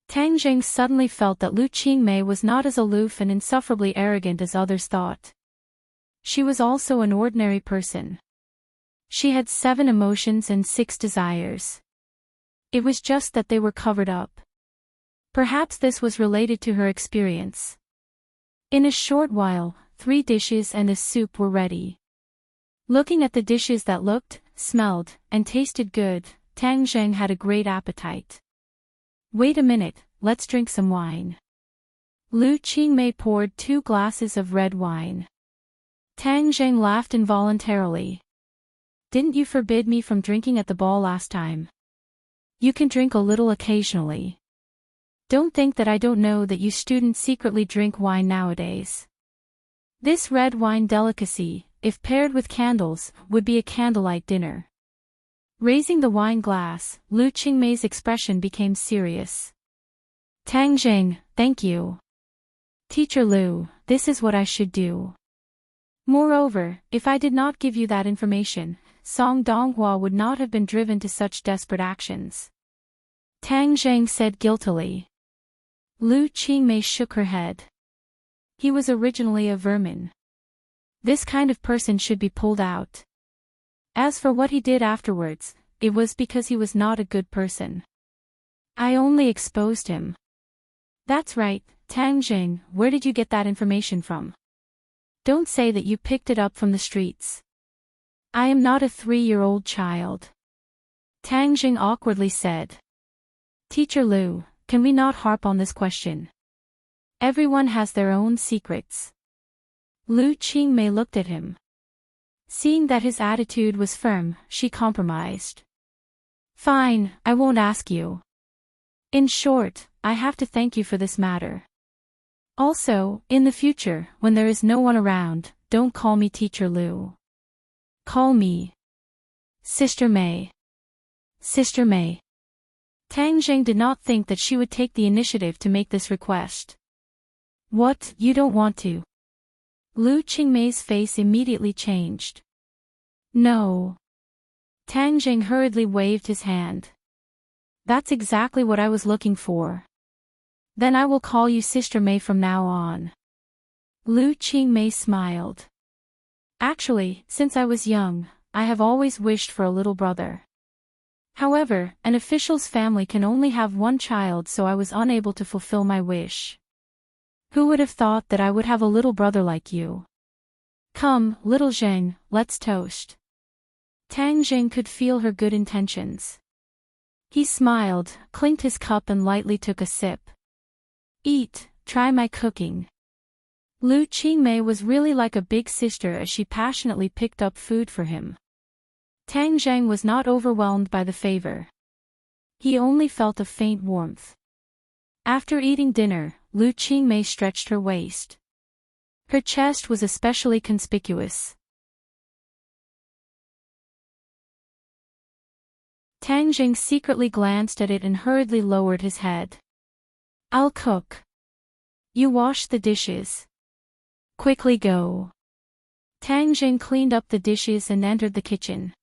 Tang Jing suddenly felt that Lu Qingmei was not as aloof and insufferably arrogant as others thought. She was also an ordinary person. She had 7 emotions and 6 desires. It was just that they were covered up. Perhaps this was related to her experience. In a short while, 3 dishes and a soup were ready. Looking at the dishes that looked, smelled, and tasted good, Tang Jing had a great appetite. "Wait a minute, let's drink some wine." Lu Qingmei poured 2 glasses of red wine. Tang Jing laughed involuntarily. "Didn't you forbid me from drinking at the ball last time? You can drink a little occasionally. Don't think that I don't know that you students secretly drink wine nowadays. This red wine delicacy, if paired with candles, would be a candlelight dinner." Raising the wine glass, Lu Qingmei's expression became serious. "Tang Jing, thank you. Teacher Lu, this is what I should do. Moreover, if I did not give you that information, Song Donghua would not have been driven to such desperate actions." Tang Jing said guiltily. Lu Qingmei shook her head. "He was originally a vermin. This kind of person should be pulled out. As for what he did afterwards, it was because he was not a good person. I only exposed him." "That's right, Tang Jing, where did you get that information from? Don't say that you picked it up from the streets. I am not a 3-year-old child." Tang Jing awkwardly said. "Teacher Lu, can we not harp on this question? Everyone has their own secrets." Lu Qingmei looked at him. Seeing that his attitude was firm, she compromised. "Fine, I won't ask you. In short, I have to thank you for this matter. Also, in the future, when there is no one around, don't call me Teacher Lu. Call me Sister Mei." Sister Mei. Tang Jing did not think that she would take the initiative to make this request. "What, you don't want to?" Lu Qingmei's face immediately changed. "No." Tang Jing hurriedly waved his hand. "That's exactly what I was looking for. Then I will call you Sister Mei from now on." Lu Qingmei smiled. "Actually, since I was young, I have always wished for a little brother. However, an official's family can only have 1 child, so I was unable to fulfill my wish. Who would have thought that I would have a little brother like you? Come, little Zheng, let's toast." Tang Jing could feel her good intentions. He smiled, clinked his cup and lightly took a sip. "Eat, try my cooking." Lu Qingmei was really like a big sister as she passionately picked up food for him. Tang Zheng was not overwhelmed by the favor. He only felt a faint warmth. After eating dinner, Lu Qingmei stretched her waist. Her chest was especially conspicuous. Tang Zheng secretly glanced at it and hurriedly lowered his head. "I'll cook. You wash the dishes. Quickly go." Tang Zheng cleaned up the dishes and entered the kitchen.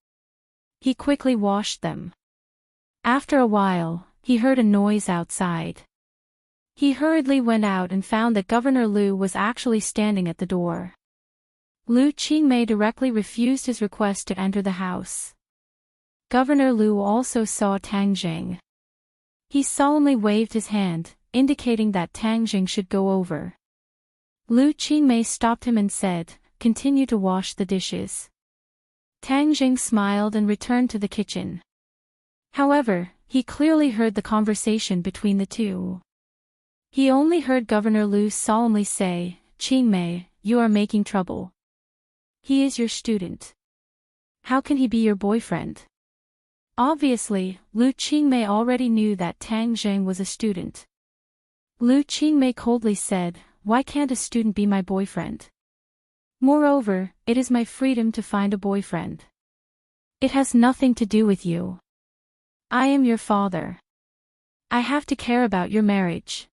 He quickly washed them. After a while, he heard a noise outside. He hurriedly went out and found that Governor Lu was actually standing at the door. Lu Qingmei directly refused his request to enter the house. Governor Lu also saw Tang Zheng. He solemnly waved his hand, indicating that Tang Zheng should go over. Lu Qingmei stopped him and said, "Continue to wash the dishes." Tang Zheng smiled and returned to the kitchen. However, he clearly heard the conversation between the two. He only heard Governor Lu solemnly say, "Qingmei, you are making trouble. He is your student. How can he be your boyfriend?" Obviously, Lu Qingmei already knew that Tang Zheng was a student. Lu Qingmei coldly said, "Why can't a student be my boyfriend? Moreover, it is my freedom to find a boyfriend. It has nothing to do with you. I am your father. I have to care about your marriage."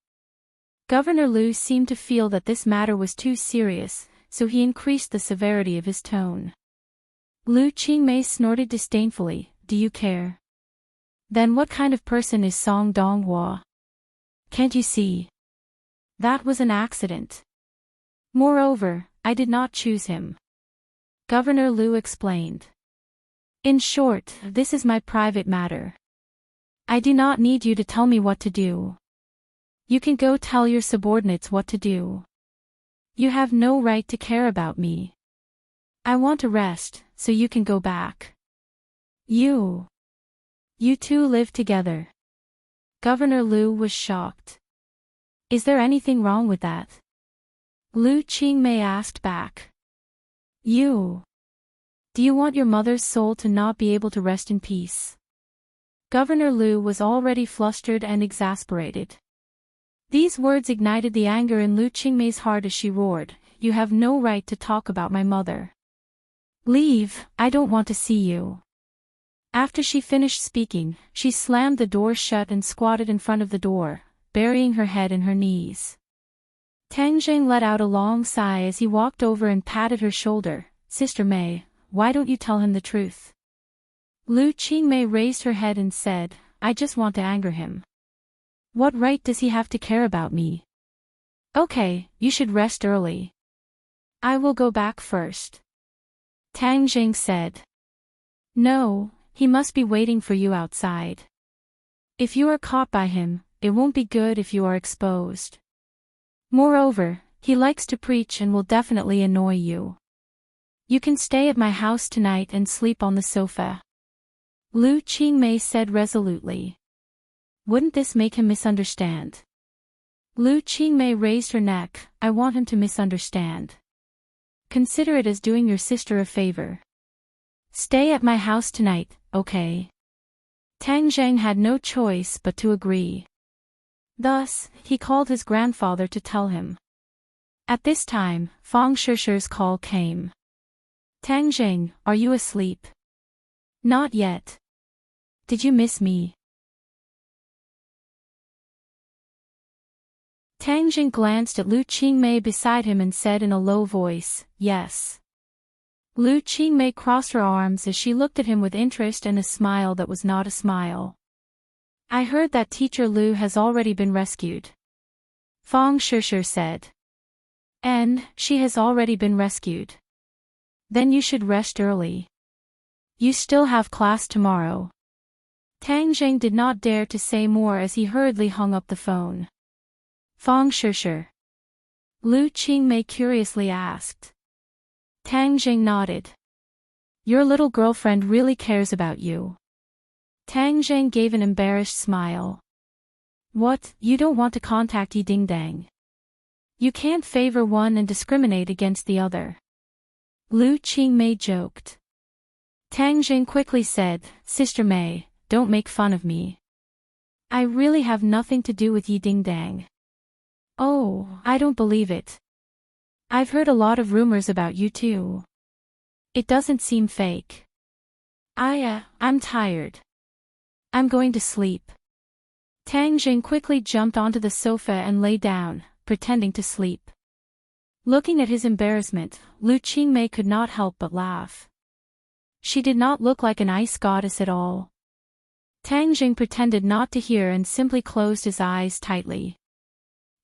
Governor Lu seemed to feel that this matter was too serious, so he increased the severity of his tone. Lu Qingmei snorted disdainfully, "Do you care? Then what kind of person is Song Donghua? Can't you see? That was an accident. Moreover, I did not choose him." Governor Lu explained. "In short, this is my private matter. I do not need you to tell me what to do. You can go tell your subordinates what to do. You have no right to care about me. I want to rest, so you can go back. You two live together." Governor Lu was shocked. "Is there anything wrong with that?" Lu Qingmei asked back. Do you want your mother's soul to not be able to rest in peace?" Governor Lu was already flustered and exasperated. These words ignited the anger in Lu Qingmei's heart as she roared, "You have no right to talk about my mother. Leave, I don't want to see you." After she finished speaking, she slammed the door shut and squatted in front of the door, burying her head in her knees. Tang Zheng let out a long sigh as he walked over and patted her shoulder. "Sister Mei, why don't you tell him the truth?" Lu Qingmei raised her head and said, "I just want to anger him. What right does he have to care about me?" "Okay, you should rest early. I will go back first," Tang Zheng said. "No, he must be waiting for you outside. If you are caught by him, it won't be good if you are exposed. Moreover, he likes to preach and will definitely annoy you. You can stay at my house tonight and sleep on the sofa," Lu Qingmei said resolutely. Wouldn't this make him misunderstand? Lu Qingmei raised her neck. "I want him to misunderstand. Consider it as doing your sister a favor. Stay at my house tonight, okay?" Tang Zheng had no choice but to agree. Thus, he called his grandfather to tell him. At this time, Fang Shishi's call came. "Tang Zheng, are you asleep?" "Not yet. Did you miss me?" Tang Zheng glanced at Lu Qingmei beside him and said in a low voice, "Yes." Lu Qingmei crossed her arms as she looked at him with interest and a smile that was not a smile. "I heard that teacher Lu has already been rescued," Fang Shishi said. "And she has already been rescued. Then you should rest early. You still have class tomorrow." Tang Zheng did not dare to say more as he hurriedly hung up the phone. "Fang Shishi?" Lu Qingmei curiously asked. Tang Zheng nodded. "Your little girlfriend really cares about you." Tang Zheng gave an embarrassed smile. "What, you don't want to contact Yi Dingdang? You can't favor one and discriminate against the other. Lu Qingmei joked. Tang Jing quickly said, Sister Mei, don't make fun of me. I really have nothing to do with Yi Dingdang. Oh, I don't believe it. I've heard a lot of rumors about you too. It doesn't seem fake. I'm tired. I'm going to sleep. Tang Jing quickly jumped onto the sofa and lay down, pretending to sleep. Looking at his embarrassment, Lu Qingmei could not help but laugh. She did not look like an ice goddess at all. Tang Jing pretended not to hear and simply closed his eyes tightly.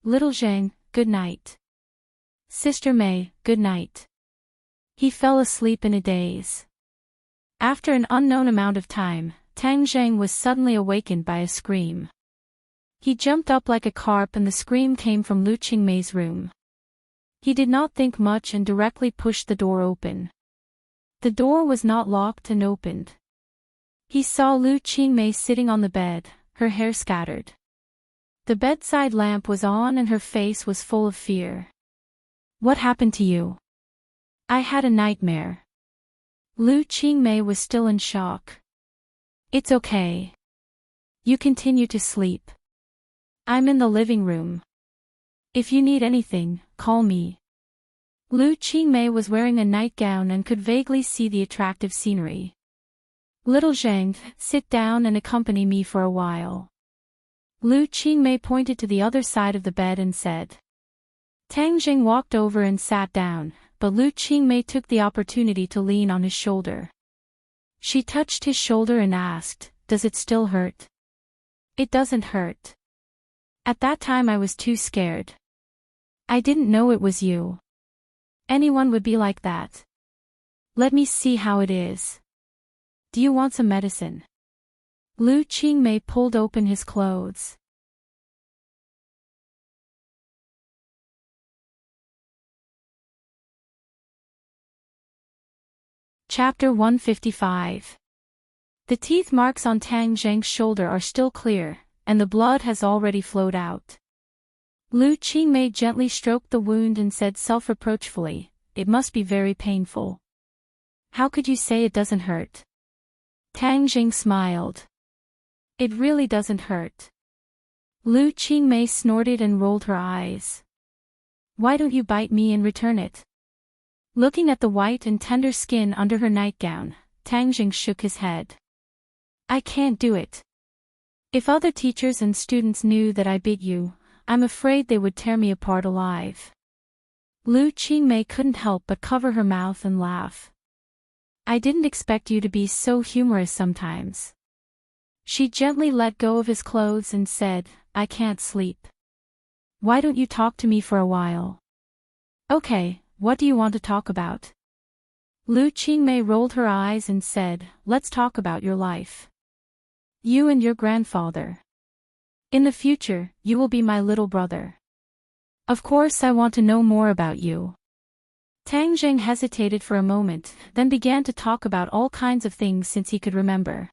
Little Zheng, good night. Sister Mei, good night. He fell asleep in a daze. After an unknown amount of time, Tang Zheng was suddenly awakened by a scream. He jumped up like a carp and the scream came from Lu Qingmei's room. He did not think much and directly pushed the door open. The door was not locked and opened. He saw Lu Qingmei sitting on the bed, her hair scattered. The bedside lamp was on and her face was full of fear. What happened to you? I had a nightmare. Lu Qingmei was still in shock. It's okay. You continue to sleep. I'm in the living room. If you need anything, call me. Lu Qingmei was wearing a nightgown and could vaguely see the attractive scenery. Little Zheng, sit down and accompany me for a while. Lu Qingmei pointed to the other side of the bed and said. Tang Jing walked over and sat down, but Lu Qingmei took the opportunity to lean on his shoulder. She touched his shoulder and asked, Does it still hurt? It doesn't hurt. At that time I was too scared. I didn't know it was you. Anyone would be like that. Let me see how it is. Do you want some medicine? Lu Qingmei pulled open his clothes. Chapter 155. The teeth marks on Tang Zheng's shoulder are still clear, and the blood has already flowed out. Lu Qingmei gently stroked the wound and said self-reproachfully, It must be very painful. How could you say it doesn't hurt? Tang Jing smiled. It really doesn't hurt. Lu Qingmei snorted and rolled her eyes. Why don't you bite me and return it? Looking at the white and tender skin under her nightgown, Tang Jing shook his head. I can't do it. If other teachers and students knew that I bit you, I'm afraid they would tear me apart alive. Lu Qingmei couldn't help but cover her mouth and laugh. I didn't expect you to be so humorous sometimes. She gently let go of his clothes and said, I can't sleep. Why don't you talk to me for a while? Okay, what do you want to talk about? Lu Qingmei rolled her eyes and said, Let's talk about your life. You and your grandfather. In the future, you will be my little brother. Of course I want to know more about you. Tang Jing hesitated for a moment, then began to talk about all kinds of things since he could remember.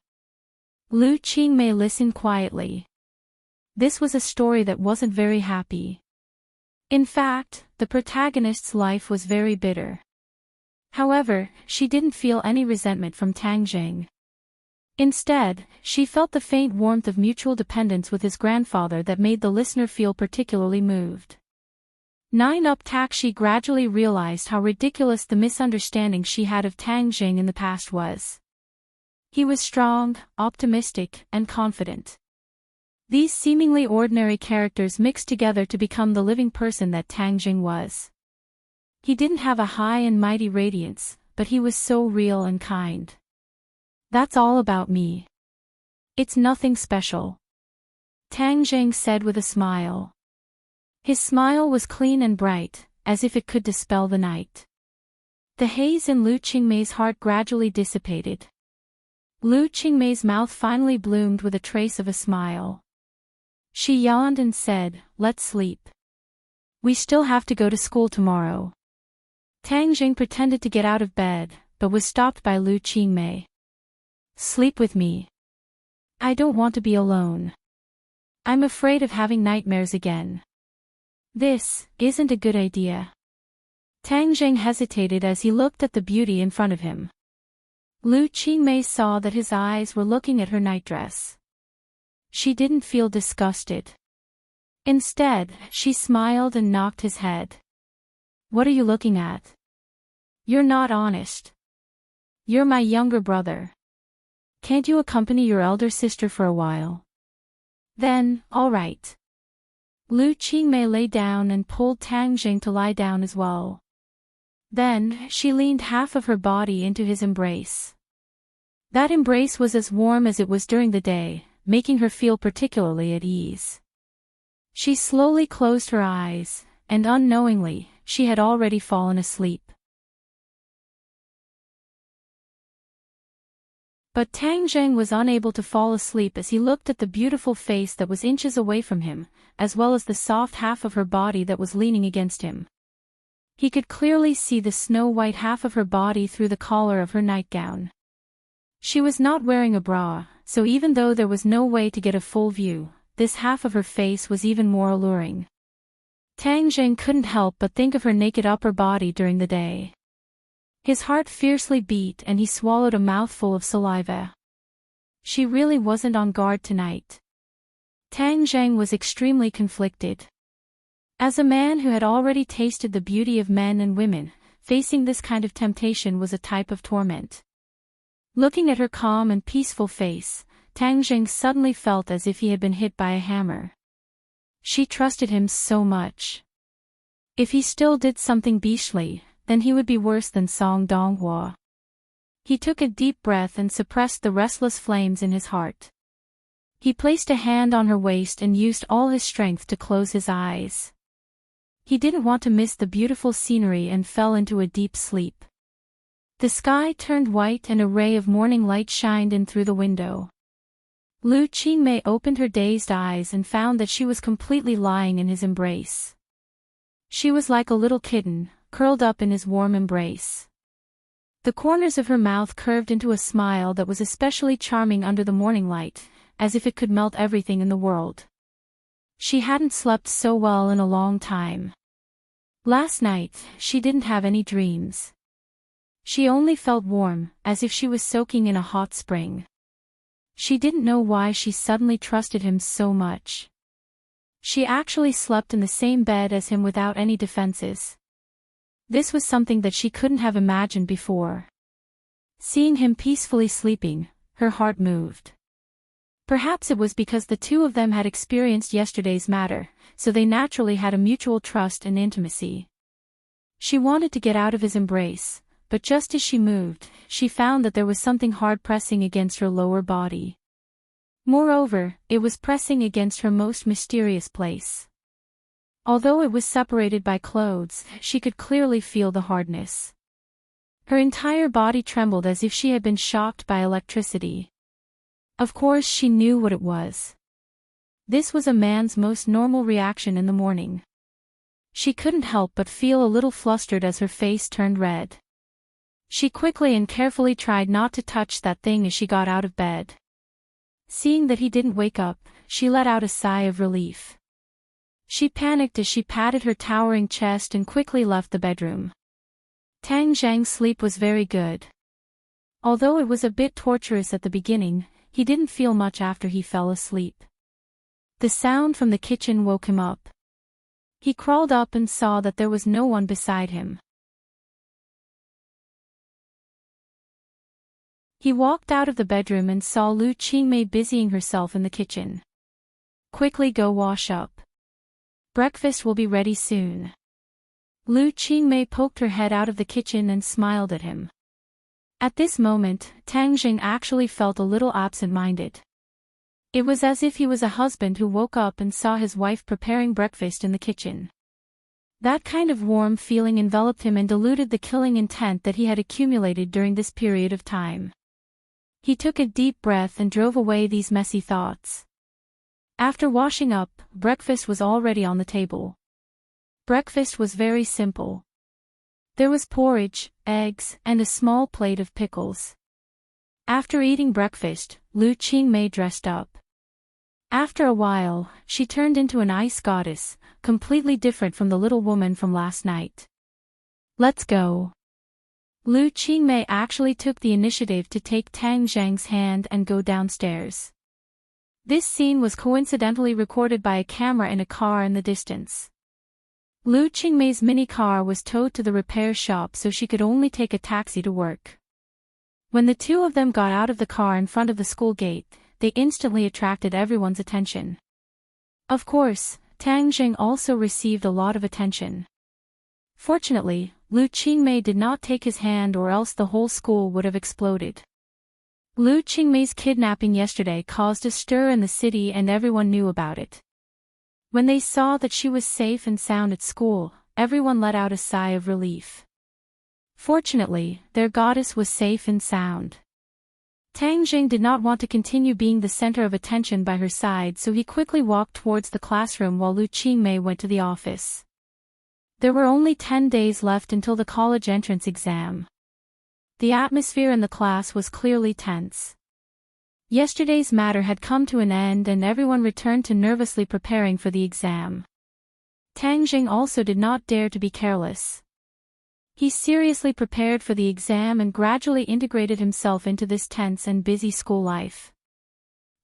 Lu Qingmei listened quietly. This was a story that wasn't very happy. In fact, the protagonist's life was very bitter. However, she didn't feel any resentment from Tang Jing. Instead, she felt the faint warmth of mutual dependence with his grandfather that made the listener feel particularly moved. 9 she gradually realized how ridiculous the misunderstanding she had of Tang Jing in the past was. He was strong, optimistic, and confident. These seemingly ordinary characters mixed together to become the living person that Tang Jing was. He didn't have a high and mighty radiance, but he was so real and kind. That's all about me. It's nothing special. Tang Jing said with a smile. His smile was clean and bright, as if it could dispel the night. The haze in Lu Qingmei's heart gradually dissipated. Lu Qingmei's mouth finally bloomed with a trace of a smile. She yawned and said, Let's sleep. We still have to go to school tomorrow. Tang Jing pretended to get out of bed, but was stopped by Lu Qingmei. Sleep with me. I don't want to be alone. I'm afraid of having nightmares again. This isn't a good idea. Tang Zheng hesitated as he looked at the beauty in front of him. Lu Qingmei saw that his eyes were looking at her nightdress. She didn't feel disgusted. Instead, she smiled and knocked his head. What are you looking at? You're not honest. You're my younger brother. Can't you accompany your elder sister for a while? Then, all right. Lu Qingmei lay down and pulled Tang Zheng to lie down as well. Then, she leaned half of her body into his embrace. That embrace was as warm as it was during the day, making her feel particularly at ease. She slowly closed her eyes, and unknowingly, she had already fallen asleep. But Tang Zheng was unable to fall asleep as he looked at the beautiful face that was inches away from him, as well as the soft half of her body that was leaning against him. He could clearly see the snow-white half of her body through the collar of her nightgown. She was not wearing a bra, so even though there was no way to get a full view, this half of her face was even more alluring. Tang Zheng couldn't help but think of her naked upper body during the day. His heart fiercely beat and he swallowed a mouthful of saliva. She really wasn't on guard tonight. Tang Zheng was extremely conflicted. As a man who had already tasted the beauty of men and women, facing this kind of temptation was a type of torment. Looking at her calm and peaceful face, Tang Zheng suddenly felt as if he had been hit by a hammer. She trusted him so much. If he still did something beastly, then he would be worse than Song Donghua. He took a deep breath and suppressed the restless flames in his heart. He placed a hand on her waist and used all his strength to close his eyes. He didn't want to miss the beautiful scenery and fell into a deep sleep. The sky turned white and a ray of morning light shined in through the window. Lu Qingmei opened her dazed eyes and found that she was completely lying in his embrace. She was like a little kitten, curled up in his warm embrace. The corners of her mouth curved into a smile that was especially charming under the morning light, as if it could melt everything in the world. She hadn't slept so well in a long time. Last night, she didn't have any dreams. She only felt warm, as if she was soaking in a hot spring. She didn't know why she suddenly trusted him so much. She actually slept in the same bed as him without any defenses. This was something that she couldn't have imagined before. Seeing him peacefully sleeping, her heart moved. Perhaps it was because the two of them had experienced yesterday's matter, so they naturally had a mutual trust and intimacy. She wanted to get out of his embrace, but just as she moved, she found that there was something hard pressing against her lower body. Moreover, it was pressing against her most mysterious place. Although it was separated by clothes, she could clearly feel the hardness. Her entire body trembled as if she had been shocked by electricity. Of course she knew what it was. This was a man's most normal reaction in the morning. She couldn't help but feel a little flustered as her face turned red. She quickly and carefully tried not to touch that thing as she got out of bed. Seeing that he didn't wake up, she let out a sigh of relief. She panicked as she patted her towering chest and quickly left the bedroom. Tang Zheng's sleep was very good. Although it was a bit torturous at the beginning, he didn't feel much after he fell asleep. The sound from the kitchen woke him up. He crawled up and saw that there was no one beside him. He walked out of the bedroom and saw Lu Qingmei busying herself in the kitchen. Quickly go wash up. Breakfast will be ready soon. Lu Qingmei poked her head out of the kitchen and smiled at him. At this moment, Tang Zheng actually felt a little absent-minded. It was as if he was a husband who woke up and saw his wife preparing breakfast in the kitchen. That kind of warm feeling enveloped him and diluted the killing intent that he had accumulated during this period of time. He took a deep breath and drove away these messy thoughts. After washing up, breakfast was already on the table. Breakfast was very simple. There was porridge, eggs, and a small plate of pickles. After eating breakfast, Lu Qingmei dressed up. After a while, she turned into an ice goddess, completely different from the little woman from last night. Let's go. Lu Qingmei actually took the initiative to take Tang Zheng's hand and go downstairs. This scene was coincidentally recorded by a camera in a car in the distance. Lu Qingmei's mini car was towed to the repair shop so she could only take a taxi to work. When the two of them got out of the car in front of the school gate, they instantly attracted everyone's attention. Of course, Tang Zheng also received a lot of attention. Fortunately, Lu Qingmei did not take his hand or else the whole school would have exploded. Lu Qingmei's kidnapping yesterday caused a stir in the city and everyone knew about it. When they saw that she was safe and sound at school, everyone let out a sigh of relief. Fortunately, their goddess was safe and sound. Tang Zheng did not want to continue being the center of attention by her side, so he quickly walked towards the classroom while Lu Qingmei went to the office. There were only 10 days left until the college entrance exam. The atmosphere in the class was clearly tense. Yesterday's matter had come to an end and everyone returned to nervously preparing for the exam. Tang Zheng also did not dare to be careless. He seriously prepared for the exam and gradually integrated himself into this tense and busy school life.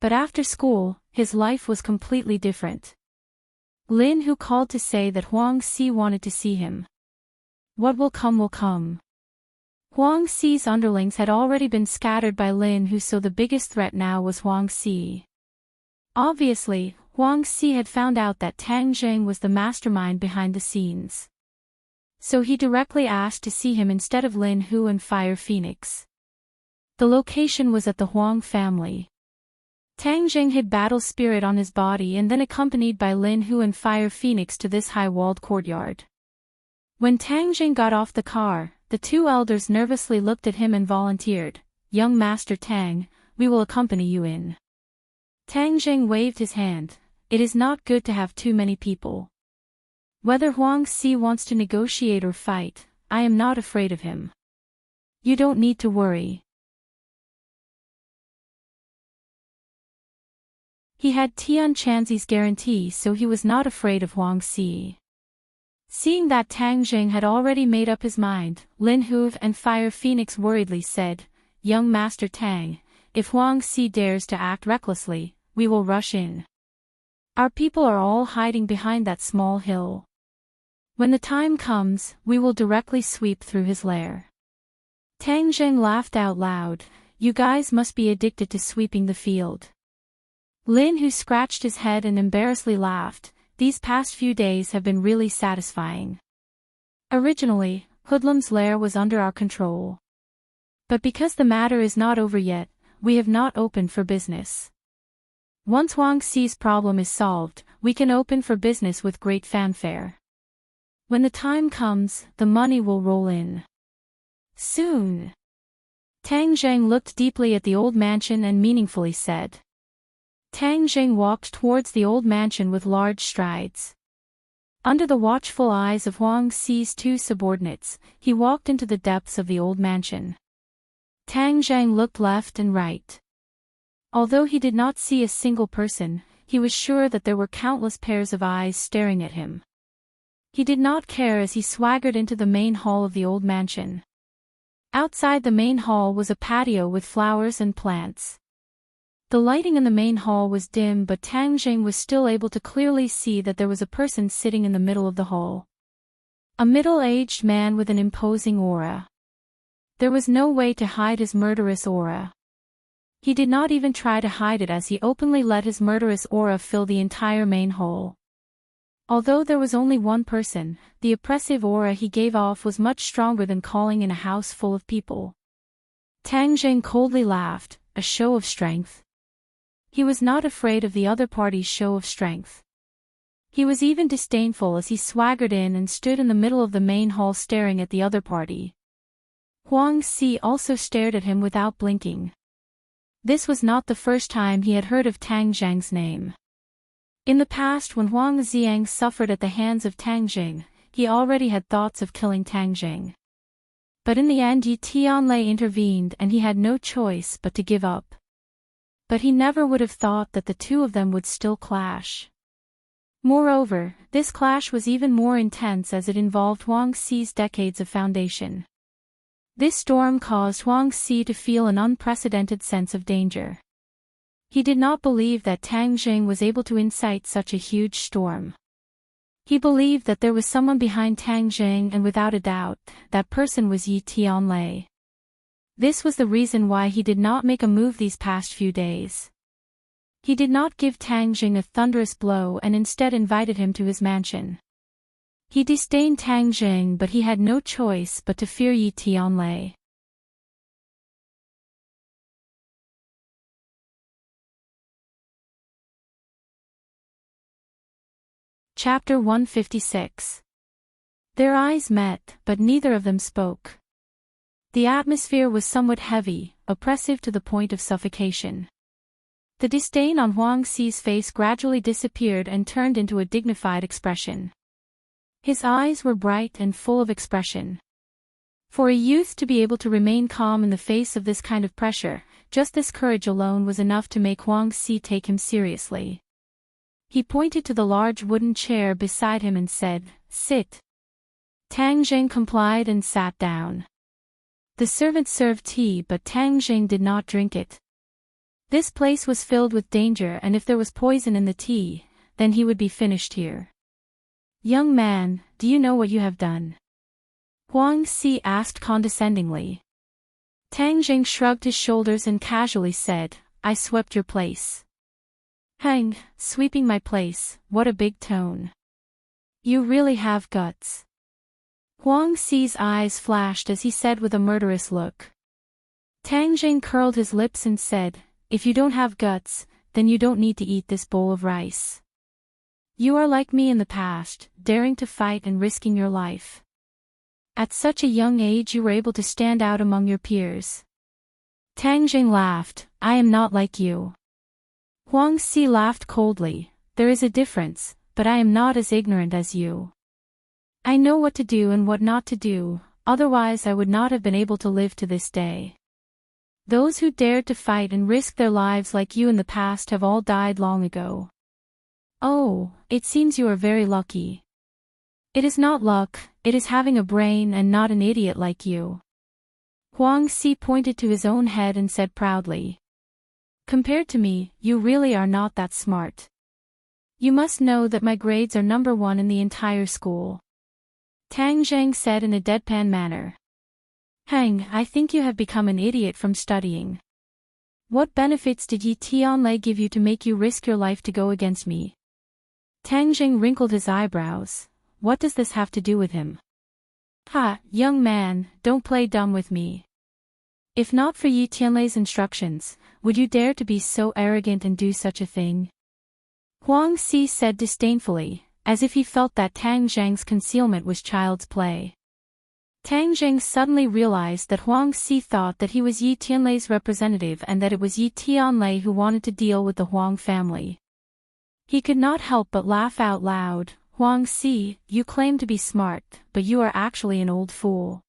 But after school, his life was completely different. Lin Hu called to say that Huang Si wanted to see him. What will come will come. Huang Si's underlings had already been scattered by Lin Hu, so the biggest threat now was Huang Si. Obviously, Huang Si had found out that Tang Zheng was the mastermind behind the scenes. So he directly asked to see him instead of Lin Hu and Fire Phoenix. The location was at the Huang family. Tang Zheng hid battle spirit on his body and then accompanied by Lin Hu and Fire Phoenix to this high-walled courtyard. When Tang Zheng got off the car, the two elders nervously looked at him and volunteered, "Young Master Tang, we will accompany you in." Tang Zheng waved his hand. It is not good to have too many people. Whether Huang Si wants to negotiate or fight, I am not afraid of him. You don't need to worry. He had Tian Chanzi's guarantee, so he was not afraid of Huang Si. Seeing that Tang Zheng had already made up his mind, Lin Hu and Fire Phoenix worriedly said, "Young Master Tang, if Huang Si dares to act recklessly, we will rush in. Our people are all hiding behind that small hill. When the time comes, we will directly sweep through his lair." Tang Zheng laughed out loud. "You guys must be addicted to sweeping the field." Lin Hu scratched his head and embarrassedly laughed. "These past few days have been really satisfying. Originally, Hoodlum's lair was under our control. But because the matter is not over yet, we have not opened for business. Once Huang Si's problem is solved, we can open for business with great fanfare. When the time comes, the money will roll in. Soon." Tang Zheng looked deeply at the old mansion and meaningfully said. Tang Zheng walked towards the old mansion with large strides. Under the watchful eyes of Huang Si's two subordinates, he walked into the depths of the old mansion. Tang Zheng looked left and right. Although he did not see a single person, he was sure that there were countless pairs of eyes staring at him. He did not care as he swaggered into the main hall of the old mansion. Outside the main hall was a patio with flowers and plants. The lighting in the main hall was dim, but Tang Zheng was still able to clearly see that there was a person sitting in the middle of the hall. A middle-aged man with an imposing aura. There was no way to hide his murderous aura. He did not even try to hide it as he openly let his murderous aura fill the entire main hall. Although there was only one person, the oppressive aura he gave off was much stronger than calling in a house full of people. Tang Zheng coldly laughed, a show of strength. He was not afraid of the other party's show of strength. He was even disdainful as he swaggered in and stood in the middle of the main hall staring at the other party. Huang Si also stared at him without blinking. This was not the first time he had heard of Tang Zheng's name. In the past, when Huang Xiang suffered at the hands of Tang Zheng, he already had thoughts of killing Tang Zheng. But in the end Yi Tianlei intervened and he had no choice but to give up. but he never would have thought that the two of them would still clash. Moreover, this clash was even more intense as it involved Huang Xi's decades of foundation. This storm caused Huang Xi to feel an unprecedented sense of danger. He did not believe that Tang Jing was able to incite such a huge storm. He believed that there was someone behind Tang Jing, and without a doubt, that person was Yi Tianlei. This was the reason why he did not make a move these past few days. He did not give Tang Jing a thunderous blow and instead invited him to his mansion. He disdained Tang Jing, but he had no choice but to fear Yi Tianlei. Chapter 156. Their eyes met, but neither of them spoke. The atmosphere was somewhat heavy, oppressive to the point of suffocation. The disdain on Huang Xi's face gradually disappeared and turned into a dignified expression. His eyes were bright and full of expression. For a youth to be able to remain calm in the face of this kind of pressure, just this courage alone was enough to make Huang Xi take him seriously. He pointed to the large wooden chair beside him and said, "Sit." Tang Jing complied and sat down. The servant served tea, but Tang Jing did not drink it. This place was filled with danger, and if there was poison in the tea, then he would be finished here. "Young man, do you know what you have done?" Huang Xi asked condescendingly. Tang Jing shrugged his shoulders and casually said, "I swept your place." "Hang, sweeping my place, what a big tone. You really have guts." Huang Xi's eyes flashed as he said with a murderous look. Tang Jing curled his lips and said, "If you don't have guts, then you don't need to eat this bowl of rice. You are like me in the past, daring to fight and risking your life. At such a young age you were able to stand out among your peers." Tang Jing laughed, "I am not like you." Huang Xi laughed coldly, "There is a difference, but I am not as ignorant as you. I know what to do and what not to do, otherwise I would not have been able to live to this day. Those who dared to fight and risk their lives like you in the past have all died long ago." "Oh, it seems you are very lucky." "It is not luck, it is having a brain and not an idiot like you." Huang Xi pointed to his own head and said proudly, "Compared to me, you really are not that smart. You must know that my grades are number 1 in the entire school." Tang Jing said in a deadpan manner. "Hang, I think you have become an idiot from studying. What benefits did Yi Tianlei give you to make you risk your life to go against me?" Tang Jing wrinkled his eyebrows. "What does this have to do with him?" "Ha, young man, don't play dumb with me. If not for Yi Tianlei's instructions, would you dare to be so arrogant and do such a thing?" Huang Xi said disdainfully, as if he felt that Tang Jing's concealment was child's play. Tang Jing suddenly realized that Huang Xi thought that he was Yi Tianlei's representative and that it was Yi Tianlei who wanted to deal with the Huang family. He could not help but laugh out loud. "Huang Xi, you claim to be smart, but you are actually an old fool.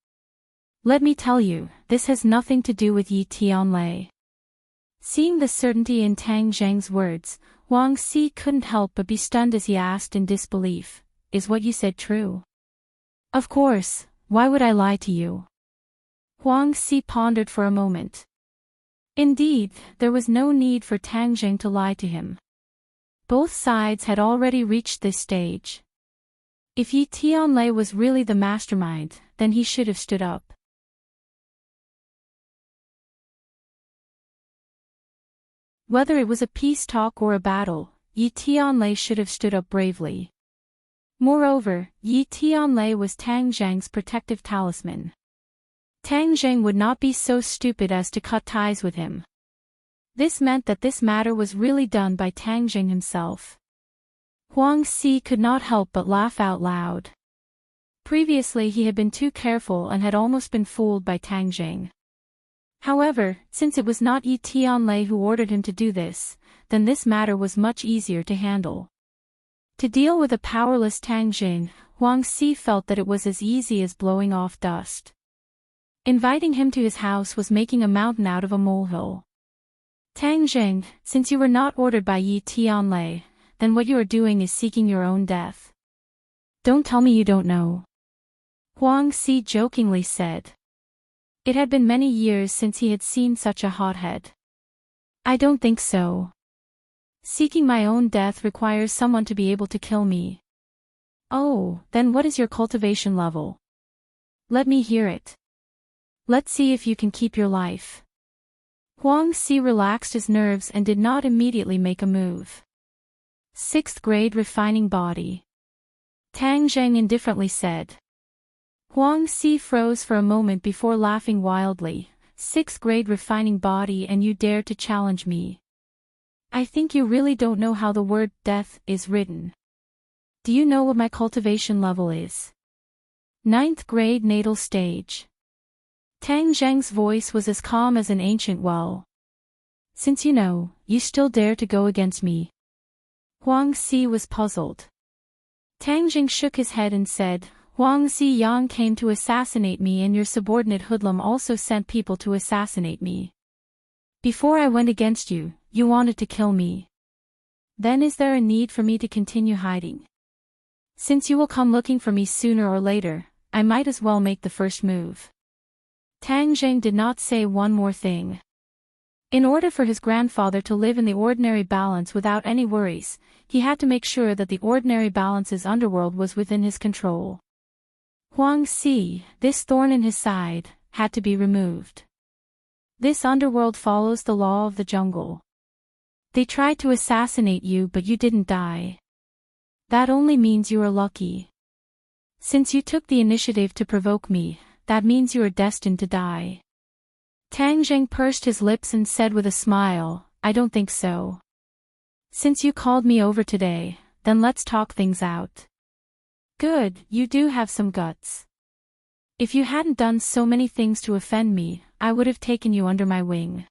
Let me tell you, this has nothing to do with Yi Tianlei." Seeing the certainty in Tang Jing's words, Huang Xi couldn't help but be stunned as he asked in disbelief, "Is what you said true?" "Of course, why would I lie to you?" Huang Xi pondered for a moment. Indeed, there was no need for Tang Jing to lie to him. Both sides had already reached this stage. If Yi Tianlei was really the mastermind, then he should have stood up. Whether it was a peace talk or a battle, Yi Tianlei should have stood up bravely. Moreover, Yi Tianlei was Tang Jing's protective talisman. Tang Jing would not be so stupid as to cut ties with him. This meant that this matter was really done by Tang Jing himself. Huang Xi could not help but laugh out loud. Previously he had been too careful and had almost been fooled by Tang Jing. However, since it was not Yi Tianlei who ordered him to do this, then this matter was much easier to handle. To deal with a powerless Tang Jing, Huang Xi felt that it was as easy as blowing off dust. Inviting him to his house was making a mountain out of a molehill. Tang Zheng, since you were not ordered by Yi Tianlei, then what you are doing is seeking your own death. Don't tell me you don't know. Huang Si jokingly said. It had been many years since he had seen such a hothead. I don't think so. Seeking my own death requires someone to be able to kill me. Oh, then what is your cultivation level? Let me hear it. Let's see if you can keep your life. Huang Si relaxed his nerves and did not immediately make a move. 6th grade refining body. Tang Zheng indifferently said. Huang Si froze for a moment before laughing wildly. 6th grade refining body and you dare to challenge me. I think you really don't know how the word death is written. Do you know what my cultivation level is? 9th grade natal stage. Tang Zheng's voice was as calm as an ancient well. Since you know, you still dare to go against me. Huang Si was puzzled. Tang Zheng shook his head and said, Huang Ziyang came to assassinate me and your subordinate hoodlum also sent people to assassinate me. Before I went against you, you wanted to kill me. Then is there a need for me to continue hiding? Since you will come looking for me sooner or later, I might as well make the first move. Tang Zheng did not say one more thing. In order for his grandfather to live in the ordinary balance without any worries, he had to make sure that the ordinary balance's underworld was within his control. Huang Si, this thorn in his side, had to be removed. This underworld follows the law of the jungle. They tried to assassinate you but you didn't die. That only means you are lucky. Since you took the initiative to provoke me, that means you are destined to die. Tang Zheng pursed his lips and said with a smile, I don't think so. Since you called me over today, then let's talk things out. Good, you do have some guts. If you hadn't done so many things to offend me, I would have taken you under my wing.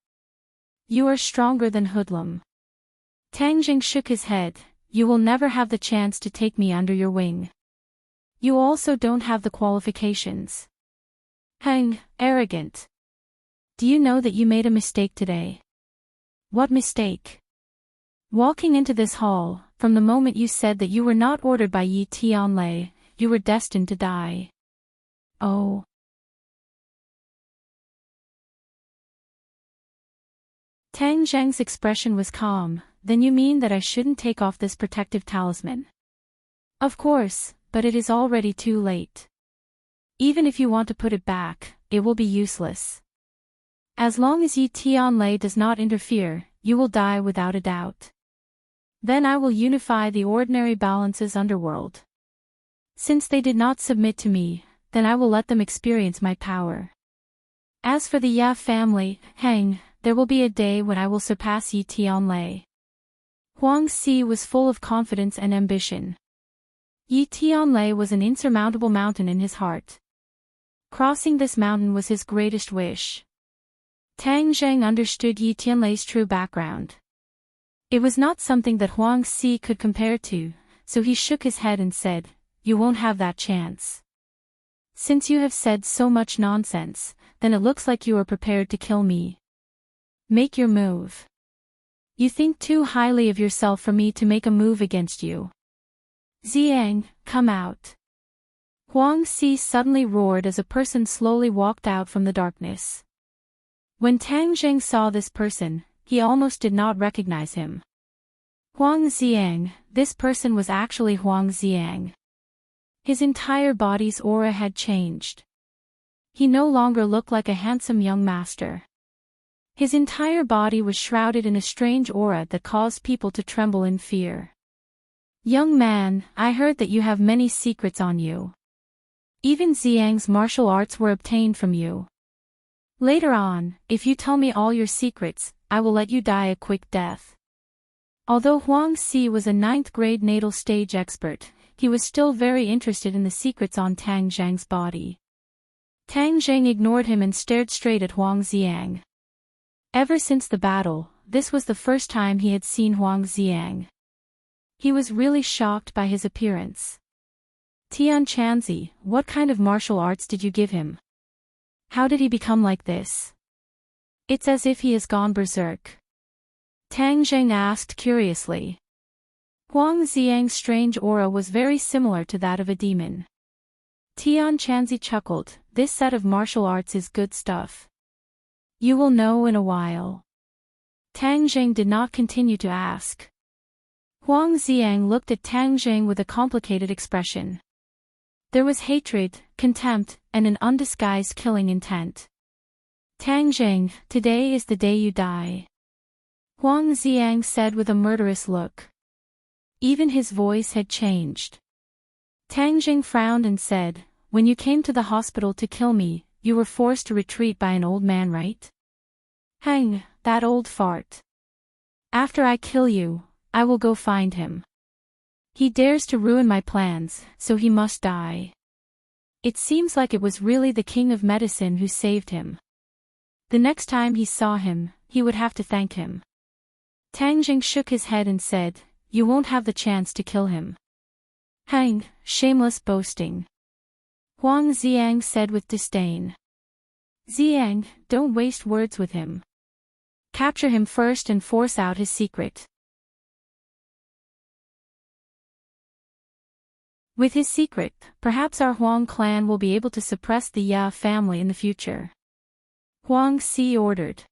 You are stronger than hoodlum. Tang Zheng shook his head, you will never have the chance to take me under your wing. You also don't have the qualifications. Heng, arrogant. Do you know that you made a mistake today? What mistake? Walking into this hall, from the moment you said that you were not ordered by Yi Tianlei, you were destined to die. Oh. Tang Zheng's expression was calm. Then you mean that I shouldn't take off this protective talisman? Of course, but it is already too late. Even if you want to put it back, it will be useless. As long as Yi Tianlei does not interfere, you will die without a doubt. Then I will unify the ordinary balance's underworld. Since they did not submit to me, then I will let them experience my power. As for the Ya family, Heng, there will be a day when I will surpass Yi Tianlei. Huang Si was full of confidence and ambition. Yi Tianlei was an insurmountable mountain in his heart. Crossing this mountain was his greatest wish. Tang Zheng understood Yi Tianlei's true background. It was not something that Huang Si could compare to, so he shook his head and said, You won't have that chance. Since you have said so much nonsense, then it looks like you are prepared to kill me. Make your move. You think too highly of yourself for me to make a move against you. Ziyang, come out. Huang Si suddenly roared as a person slowly walked out from the darkness. When Tang Zheng saw this person, he almost did not recognize him. Huang Ziyang, this person was actually Huang Ziyang. His entire body's aura had changed. He no longer looked like a handsome young master. His entire body was shrouded in a strange aura that caused people to tremble in fear. Young man, I heard that you have many secrets on you. Even Ziyang's martial arts were obtained from you. Later on, if you tell me all your secrets, I will let you die a quick death. Although Huang Si was a 9th grade natal stage expert, he was still very interested in the secrets on Tang Zheng's body. Tang Zheng ignored him and stared straight at Huang Ziyang. Ever since the battle, this was the first time he had seen Huang Ziyang. He was really shocked by his appearance. Tian Chanzi, what kind of martial arts did you give him? How did he become like this? It's as if he has gone berserk. Tang Zheng asked curiously. Huang Xiang's strange aura was very similar to that of a demon. Tian Chanzi chuckled, this set of martial arts is good stuff. You will know in a while. Tang Zheng did not continue to ask. Huang Xiang looked at Tang Zheng with a complicated expression. There was hatred, contempt, and an undisguised killing intent. Tang Zheng, today is the day you die. Huang Xiang said with a murderous look. Even his voice had changed. Tang Zheng frowned and said, when you came to the hospital to kill me, you were forced to retreat by an old man, right? Hang, that old fart. After I kill you, I will go find him. He dares to ruin my plans, so he must die. It seems like it was really the king of medicine who saved him. The next time he saw him, he would have to thank him. Tang Zheng shook his head and said, you won't have the chance to kill him. Hang, shameless boasting. Huang Xiang said with disdain. Xiang, don't waste words with him. Capture him first and force out his secret. With his secret, perhaps our Huang clan will be able to suppress the Ya family in the future. Huang Xi ordered.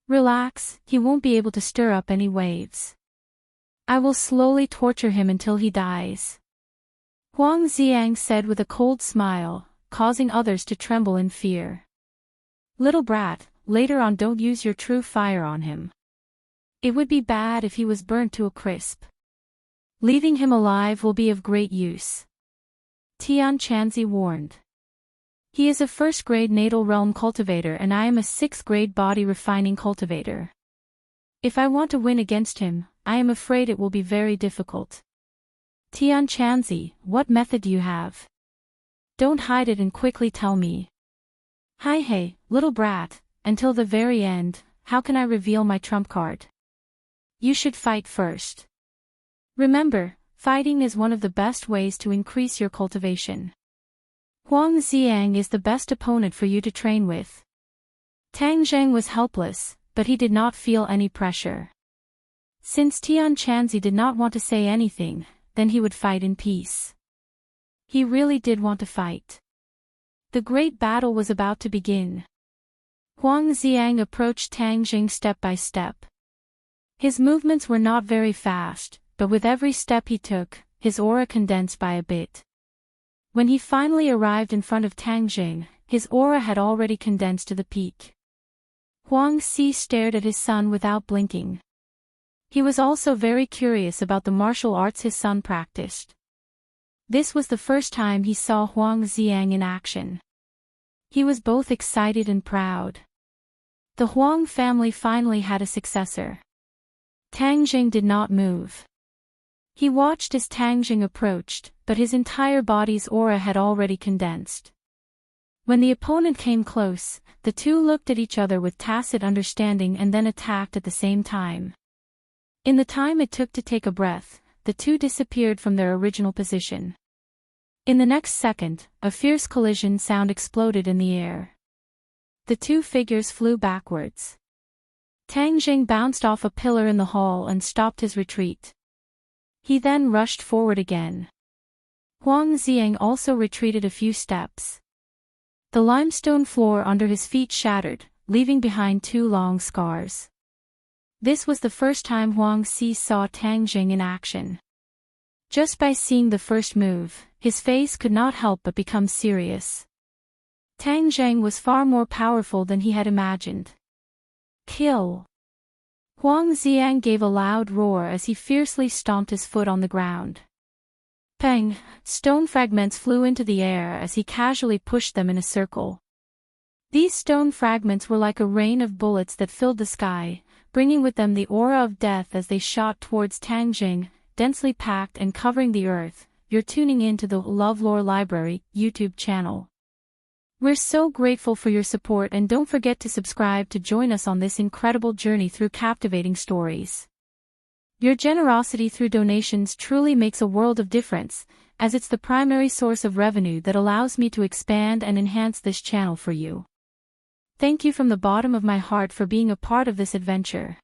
Relax, he won't be able to stir up any waves. I will slowly torture him until he dies. Huang Xiang said with a cold smile, causing others to tremble in fear. Little brat, later on don't use your true fire on him. It would be bad if he was burnt to a crisp. Leaving him alive will be of great use. Tian Chanzi warned. He is a first-grade natal realm cultivator and I am a 6th-grade body refining cultivator. If I want to win against him, I am afraid it will be very difficult. Tian Chanzi, what method do you have? Don't hide it and quickly tell me. Hi hey, little brat, until the very end, how can I reveal my trump card? You should fight first. Remember, fighting is one of the best ways to increase your cultivation. Huang Xiang is the best opponent for you to train with. Tang Zheng was helpless, but he did not feel any pressure. Since Tian Chanzi did not want to say anything, then he would fight in peace. He really did want to fight. The great battle was about to begin. Huang Xiang approached Tang Zheng step by step. His movements were not very fast, but with every step he took, his aura condensed by a bit. When he finally arrived in front of Tang Zheng, his aura had already condensed to the peak. Huang Xi stared at his son without blinking. He was also very curious about the martial arts his son practiced. This was the first time he saw Huang Xiang in action. He was both excited and proud. The Huang family finally had a successor. Tang Zheng did not move. He watched as Tang Zheng approached, but his entire body's aura had already condensed. When the opponent came close, the two looked at each other with tacit understanding and then attacked at the same time. In the time it took to take a breath, the two disappeared from their original position. In the next second, a fierce collision sound exploded in the air. The two figures flew backwards. Tang Zheng bounced off a pillar in the hall and stopped his retreat. He then rushed forward again. Huang Xiang also retreated a few steps. The limestone floor under his feet shattered, leaving behind 2 long scars. This was the first time Huang Xi saw Tang Zheng in action. Just by seeing the first move, his face could not help but become serious. Tang Zheng was far more powerful than he had imagined. Kill! Huang Xiang gave a loud roar as he fiercely stomped his foot on the ground. Peng! Stone fragments flew into the air as he casually pushed them in a circle. These stone fragments were like a rain of bullets that filled the sky, bringing with them the aura of death as they shot towards Tang Zheng, densely packed and covering the earth. You're tuning in to the LoveLore Library YouTube channel. We're so grateful for your support and don't forget to subscribe to join us on this incredible journey through captivating stories. Your generosity through donations truly makes a world of difference, as it's the primary source of revenue that allows me to expand and enhance this channel for you. Thank you from the bottom of my heart for being a part of this adventure.